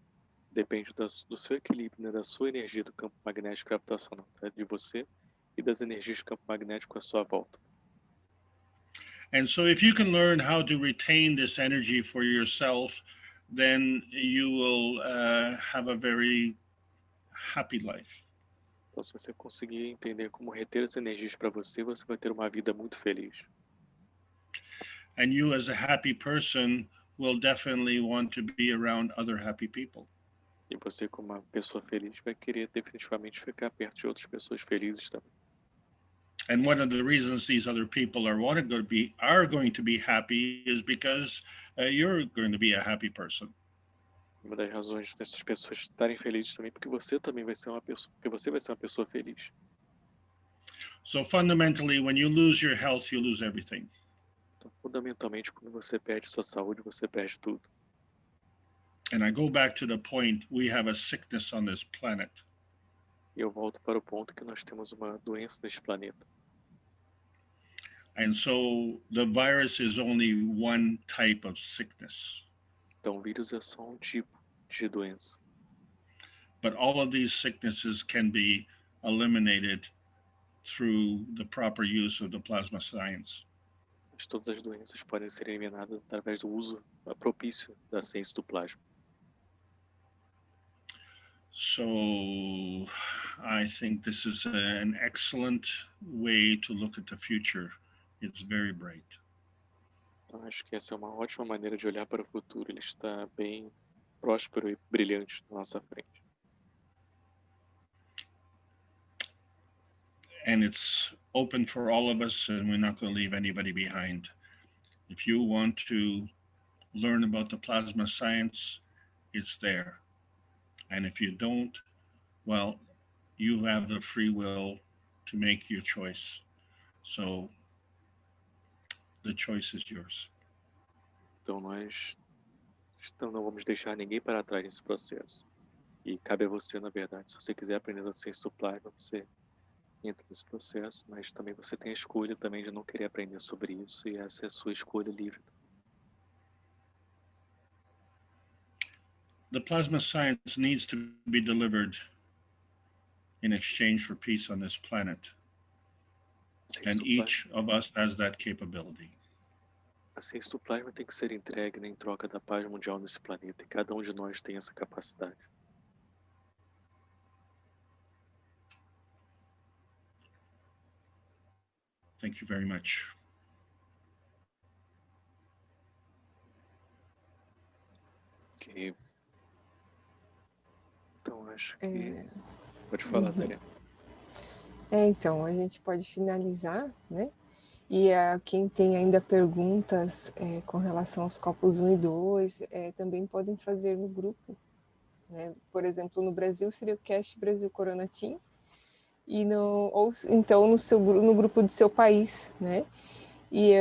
depende do seu equilíbrio, né, da sua energia do campo magnético gravitacional, tá, de você, e das energias do campo magnético à sua volta. And so if you can learn how to retain this energy for yourself, then you will have a very happy life. Então, se você conseguir entender como reter essas energias para você, você vai ter uma vida muito feliz. And you, as a happy person, will definitely want to be around other happy people. E você, como uma pessoa feliz, vai querer definitivamente ficar perto de outras pessoas felizes também. And one of the reasons these other people are going to be happy is because you're going to be a happy person. Uma das razões dessas pessoas estarem felizes também, porque você também vai ser uma pessoa, porque você vai ser uma pessoa feliz. So fundamentally, when you lose your health, you lose everything. Então, fundamentalmente, quando você perde sua saúde, você perde tudo. And I go back to the point, we have a sickness on this planet. E eu volto para o ponto que nós temos uma doença neste planeta. And so the virus is only one type of sickness. Então, o vírus é só um tipo de doença. But all of these sicknesses can be eliminated through the proper use of the plasma science. Mas todas as doenças podem ser eliminadas através do uso propício da ciência do plasma. So I think this is an excellent way to look at the future. It's very bright. Então, acho que essa é uma ótima maneira de olhar para o futuro. Ele está bem próspero e brilhante na nossa frente. And it's open for all of us, and we're not going to leave anybody behind. If you want to learn about the plasma science, it's there. And if you don't, well, you have the free will to make your choice. So the choice is yours. Então não vamos deixar ninguém para trás nesse processo. E cabe a você, na verdade, se você quiser aprender a ciência do plasma, você entra nesse processo, mas também você tem a escolha também de não querer aprender sobre isso, e essa é a sua escolha livre. The plasma science needs to be delivered in exchange for peace on this planet. And each of us has that capability. A ciência do plasma tem que ser entregue, né, em troca da paz mundial nesse planeta, e cada de nós tem essa capacidade. Thank you very much. Ok. Então, acho que... Pode falar, Daria. Então, a gente pode finalizar, né? E quem tem ainda perguntas com relação aos copos 1 e 2, também podem fazer no grupo. Né? Por exemplo, no Brasil seria o KF Brasil Corona Team, ou então no grupo do seu país. Né? E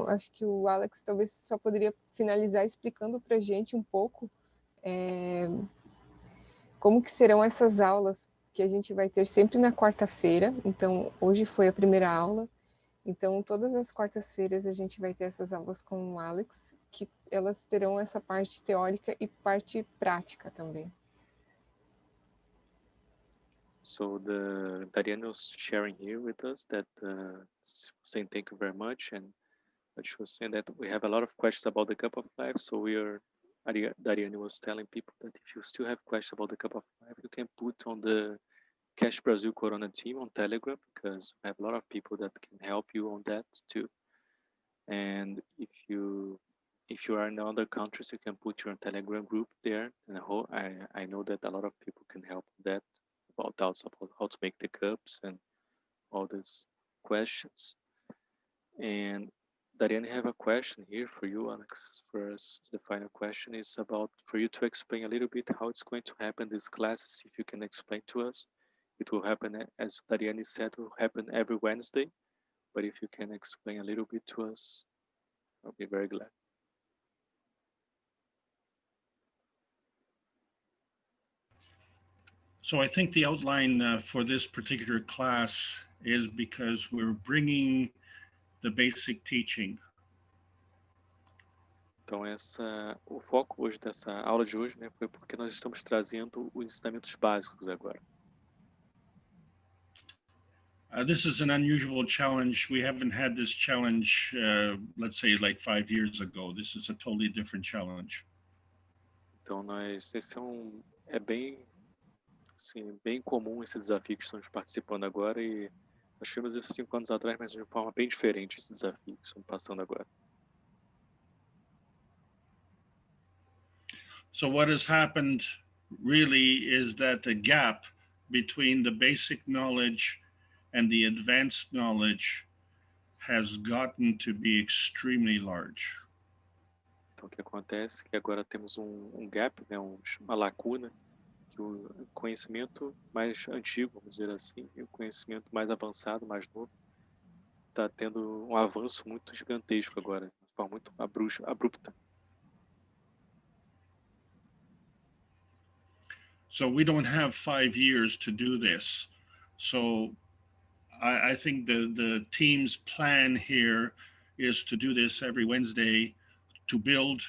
acho que o Alex talvez só poderia finalizar explicando para a gente um pouco como que serão essas aulas que a gente vai ter sempre na quarta-feira. Então, hoje foi a primeira aula. Então, todas as quartas-feiras a gente vai ter essas aulas com o Alex, que elas terão essa parte teórica e parte prática também. So Dariana was sharing here with us that saying thank you very much, and she was saying that we have a lot of questions about the Cup of Life. So Dariana was telling people that if you still have questions about the Cup of Life, you can put on the KF Brasil Corona Team on Telegram, because we have a lot of people that can help you on that too. And if you are in other countries, you can put your Telegram group there. And I know that a lot of people can help with that, about doubts about how to make the cups and all these questions. And Dariana, I have a question here for you, Alex. First, the final question is about for you to explain a little bit how it's going to happen, these classes, if you can explain to us. It will happen, as Dariana said, will happen every Wednesday. But if you can explain a little bit to us, I'll be very glad. So I think the outline for this particular class is because we're bringing the basic teaching. Então o foco hoje dessa aula de hoje, né, foi porque nós estamos trazendo os ensinamentos básicos agora. This is an unusual challenge. We haven't had this challenge, let's say, like 5 years ago. This is a totally different challenge. Então esse é bem, assim, bem comum esse desafio que estamos participando agora, e nós tivemos isso 5 anos atrás, mas de uma forma bem diferente esse desafio que estamos passando agora. So what has happened really is that the gap between the basic knowledge and the advanced knowledge has gotten to be extremely large. Então o que acontece é que agora temos um gap, né, uma lacuna, que o conhecimento mais antigo, vamos dizer assim, e o conhecimento mais avançado, mais novo, está tendo um avanço muito gigantesco agora, de forma muito abrupta. So we don't have 5 years to do this. So I think the team's plan here is to do this every Wednesday, to build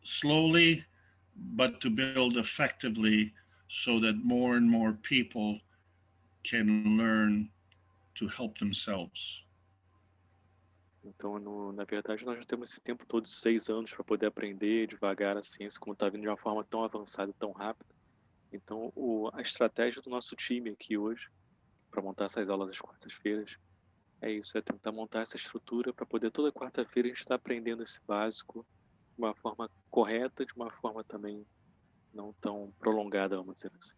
slowly, but to build effectively, so that more and more people can learn to help themselves. Então, na verdade, nós já temos esse tempo todo de 6 anos para poder aprender devagar a ciência, como está vindo de uma forma tão avançada, tão rápida. Então, a estratégia do nosso time aqui hoje, para montar essas aulas das quartas-feiras, é isso, é tentar montar essa estrutura para poder toda quarta-feira a gente estar aprendendo esse básico de uma forma correta, de uma forma também não tão prolongada, vamos dizer assim.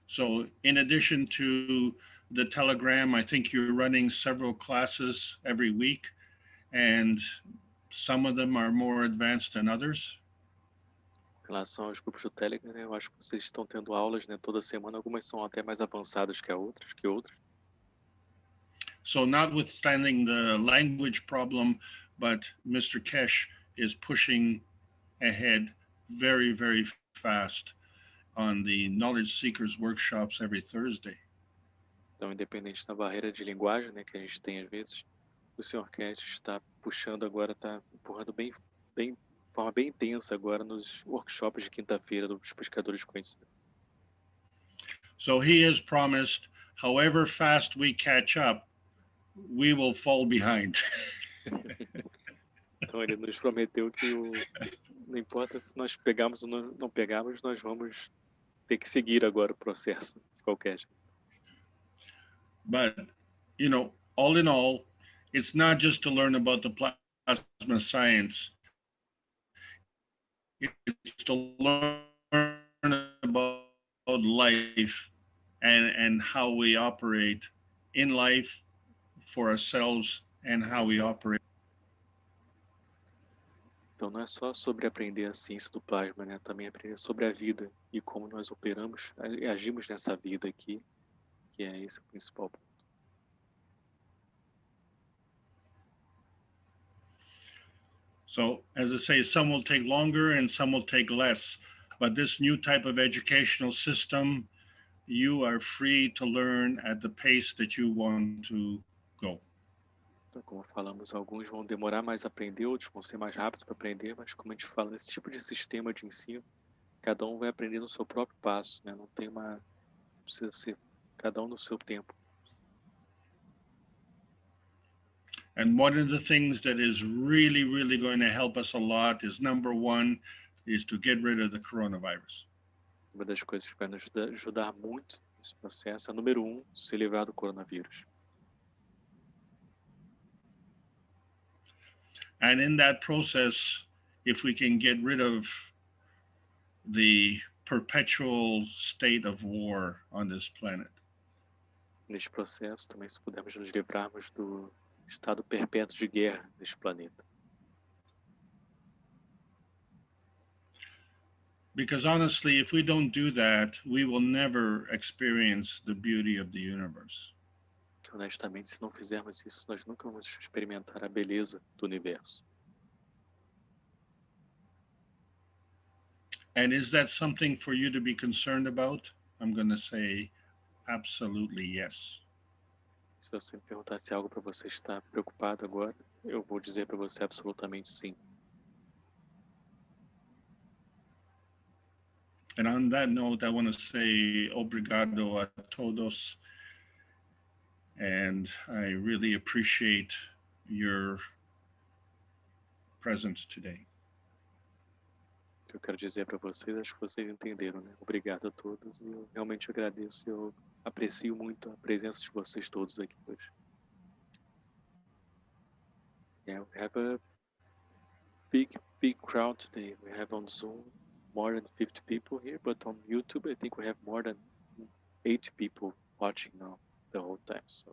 So in addition to the Telegram, I think you're running several classes every week, and some of them are more advanced than others. Em relação aos grupos do Telegram, né, eu acho que vocês estão tendo aulas, né, toda semana. Algumas são até mais avançadas que outras. So notwithstanding the language problem, but Mr. Keshe is pushing ahead very, very fast on the knowledge seekers workshops every Thursday. Então, independente da barreira de linguagem, né, que a gente tem às vezes, o Sr. Keshe está puxando agora, está empurrando de forma bem intensa agora nos workshops de quinta-feira dos pescadores de conhecimento. So he has promised, however fast we catch up, we will fall behind. Então ele nos prometeu que não importa se nós pegamos ou não pegamos, nós vamos ter que seguir agora o processo de qualquer jeito. But, you know, all in all, it's not just to learn about the plasma science. It's to learn about life and how we operate in life for ourselves and how we operate. Então não é só sobre aprender a ciência do plasma, né? Também aprender sobre a vida e como nós operamos e agimos nessa vida aqui, que é esse o principal ponto. So, as I say, some will take longer and some will take less. But this new type of educational system, you are free to learn at the pace that you want to go. Então, como falamos, alguns vão demorar mais a aprender, outros vão ser mais rápidos para aprender, mas como a gente fala, nesse tipo de sistema de ensino, cada um vai aprender no seu próprio passo, né? Não tem precisa ser cada um no seu tempo. And one of the things that is really, really going to help us a lot is, number one, is to get rid of the coronavirus. Uma das coisas que vai nos ajudar muito nesse processo é, número 1, se livrar do coronavírus. And in that process, if we can get rid of the perpetual state of war on this planet. Neste processo, também se pudermos nos livrarmos do estado perpétuo de guerra neste planeta. Because honestly, if we don't do that, we will never experience the beauty of the universe. Que honestamente, se não fizermos isso, nós nunca vamos experimentar a beleza do universo. And is that something for you to be concerned about? I'm going to say absolutely yes. Se você me perguntar se é algo para você estar preocupado agora, eu vou dizer para você absolutamente sim. And on that note, I want to say obrigado a todos. And I really appreciate your presence today. O que eu quero dizer para vocês, acho que vocês entenderam, né? Obrigado a todos e eu realmente agradeço, eu aprecio muito a presença de vocês todos aqui hoje. Yeah, we have a big crowd today. We have on Zoom more than 50 people here, but on YouTube I think we have more than 80 people watching now the whole time. So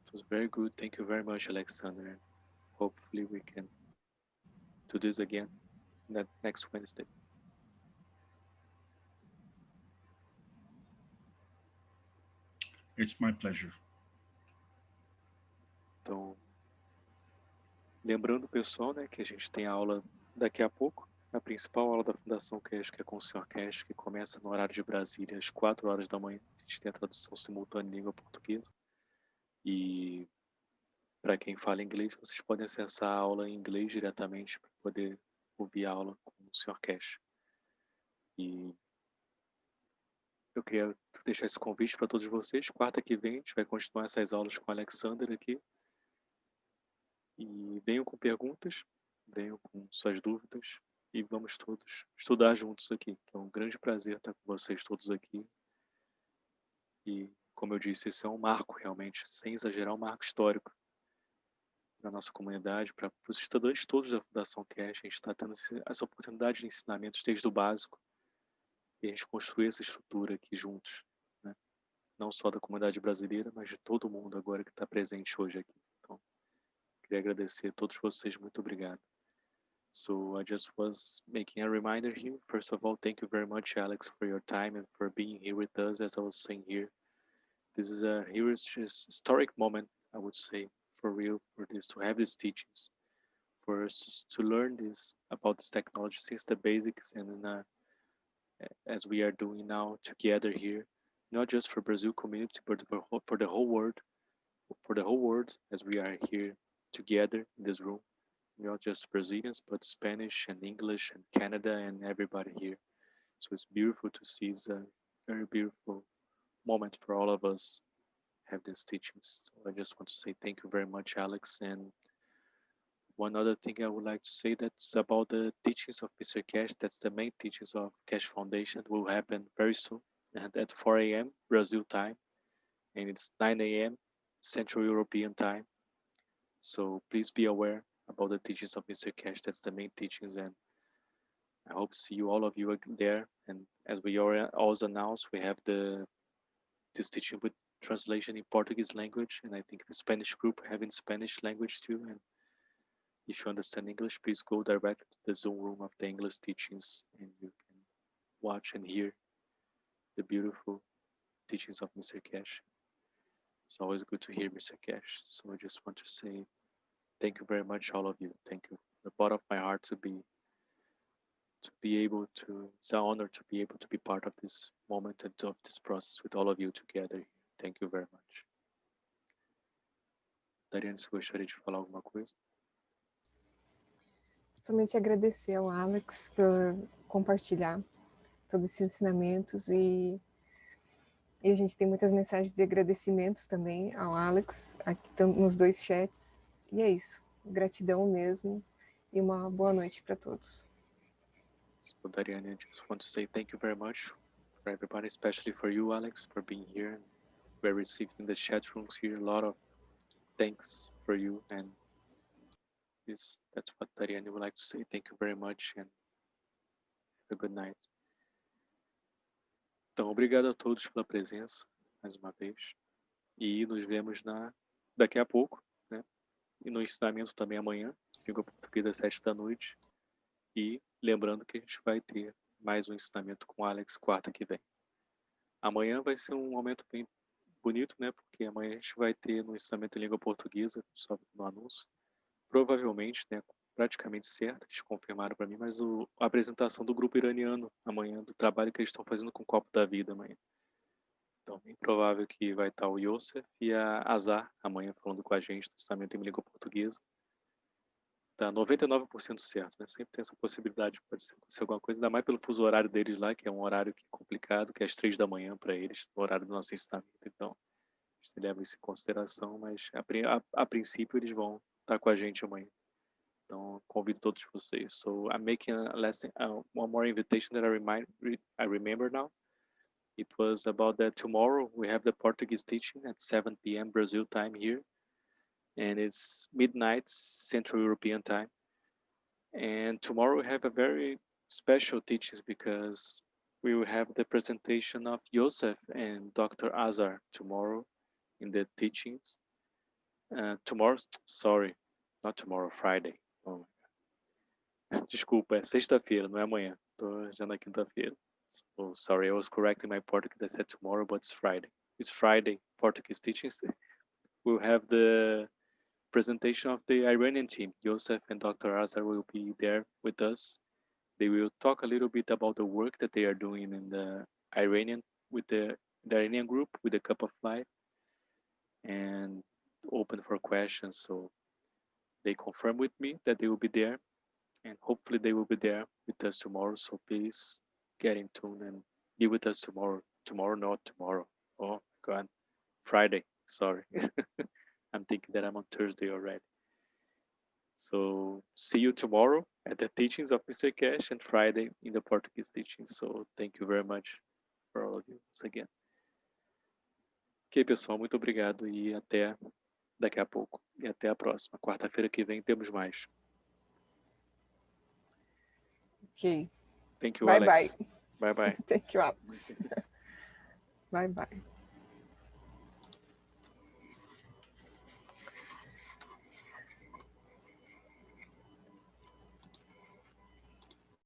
it was very good. Thank you very much, Alexander. And hopefully we can do this again next Wednesday. It's my pleasure. Então, lembrando, pessoal, né, que a gente tem a aula daqui a pouco, a principal aula da Fundação Keshe, que é com o Sr. Keshe, que começa no horário de Brasília, às 4 horas da manhã. A gente tem a tradução simultânea em língua portuguesa. E para quem fala inglês, vocês podem acessar a aula em inglês diretamente para poder ouvir a aula com o Sr. Keshe. E eu queria deixar esse convite para todos vocês. Quarta que vem, a gente vai continuar essas aulas com o Alexander aqui. E venham com perguntas, venham com suas dúvidas e vamos todos estudar juntos aqui. É um grande prazer estar com vocês todos aqui. E, como eu disse, esse é um marco realmente, sem exagerar, um marco histórico para a nossa comunidade, para os estudantes todos da Fundação Keshe. A gente está tendo essa oportunidade de ensinamentos desde o básico e a gente construir essa estrutura aqui juntos, né? Não só da comunidade brasileira, mas de todo mundo agora que está presente hoje aqui. Então, queria agradecer a todos vocês, muito obrigado. So I just was making a reminder here. First of all, thank you very much, Alex, for your time and for being here with us. As I was saying here, this is a historic moment, I would say, for real, for this to have these teachings, for us to learn this about this technology since the basics, and then, as we are doing now together here, not just for Brazil community, but for the whole world, as we are here together in this room, not just Brazilians, but Spanish and English and Canada and everybody here. So it's beautiful to see. It's a very beautiful moment for all of us have these teachings. So I just want to say thank you very much, Alex. And one other thing I would like to say, that's about the teachings of Mr. Keshe. That's the main teachings of Keshe Foundation. It will happen very soon and at 4 a.m. Brazil time, and it's 9 a.m. Central European time. So please be aware about the teachings of Mr. Keshe. That's the main teachings, and I hope to see you, all of you, there. And as we also announced, we have this teaching with translation in Portuguese language, and I think the Spanish group having Spanish language too. And if you understand English, please go directly to the Zoom room of the English teachings, and you can watch and hear the beautiful teachings of Mr. Keshe. It's always good to hear Mr. Keshe. So I just want to say thank you very much, all of you. Thank you from the bottom of my heart to be able to, it's an honor to be able to be part of this moment and of this process with all of you together. Thank you very much. Dariane, você gostaria de falar alguma coisa? Somente agradecer ao Alex por compartilhar todos esses ensinamentos, e a gente tem muitas mensagens de agradecimentos também ao Alex, aqui nos dois chats, e é isso, gratidão mesmo, e uma boa noite para todos. So Dariane, I just want to say thank you very much for everybody, especially for you, Alex, for being here. We're receiving the chat rooms here, a lot of thanks for you, and that's what Dariane would like to say. Thank you very much and have a good night. Então, obrigado a todos pela presença, mais uma vez. E nos vemos daqui a pouco, né? E no ensinamento também amanhã, língua portuguesa às 7 da noite. E lembrando que a gente vai ter mais um ensinamento com o Alex quarta que vem. Amanhã vai ser um momento bem bonito, né? Porque amanhã a gente vai ter no ensinamento em língua portuguesa, só no anúncio, provavelmente, né? Praticamente certo, eles confirmaram para mim, mas a apresentação do grupo iraniano amanhã, do trabalho que eles estão fazendo com o Copo da Vida amanhã. Então, bem provável que vai estar o Yosef e a Azar amanhã falando com a gente do ensinamento em língua portuguesa. Tá 99% certo, né? Sempre tem essa possibilidade, pode acontecer alguma coisa, ainda mais pelo fuso horário deles lá, que é um horário que é complicado, que é às 3 da manhã para eles, no horário do nosso ensinamento. Então, a gente leva isso em consideração, mas a princípio eles vão estar com a gente amanhã. Então, convido todos vocês. So, I'm making one more invitation that I remember now. It was about that tomorrow we have the Portuguese teaching at 7 p.m. Brazil time here. And it's midnight Central European time. And tomorrow we have a very special teachings because we will have the presentation of Yosef and Dr. Azar tomorrow in the teachings. Not tomorrow, Friday. Oh. Desculpa, é sexta-feira, não é amanhã. Tô já na quinta-feira. Oh, sorry, I was correcting my Portuguese. I said tomorrow, but it's Friday. It's Friday, Portuguese teachings. We'll have the presentation of the Iranian team. Yosef and Dr. Azar will be there with us. They will talk a little bit about the work that they are doing in the Iranian, with the Iranian group, with the Cup of Life, and open for questions. So they confirm with me that they will be there, and hopefully they will be there with us tomorrow. So please get in tune and be with us tomorrow. Not tomorrow. Oh my God, Friday. Sorry. I'm thinking that I'm on Thursday already. So see you tomorrow at the teachings of Mr. Keshe and Friday in the Portuguese teachings. So thank you very much for all of you once again. Ok, pessoal, muito obrigado e até daqui a pouco. E até a próxima. Quarta-feira que vem temos mais. Ok. Thank you, Bye, Alex. bye. Bye, bye. Thank you, Alex. Bye, bye.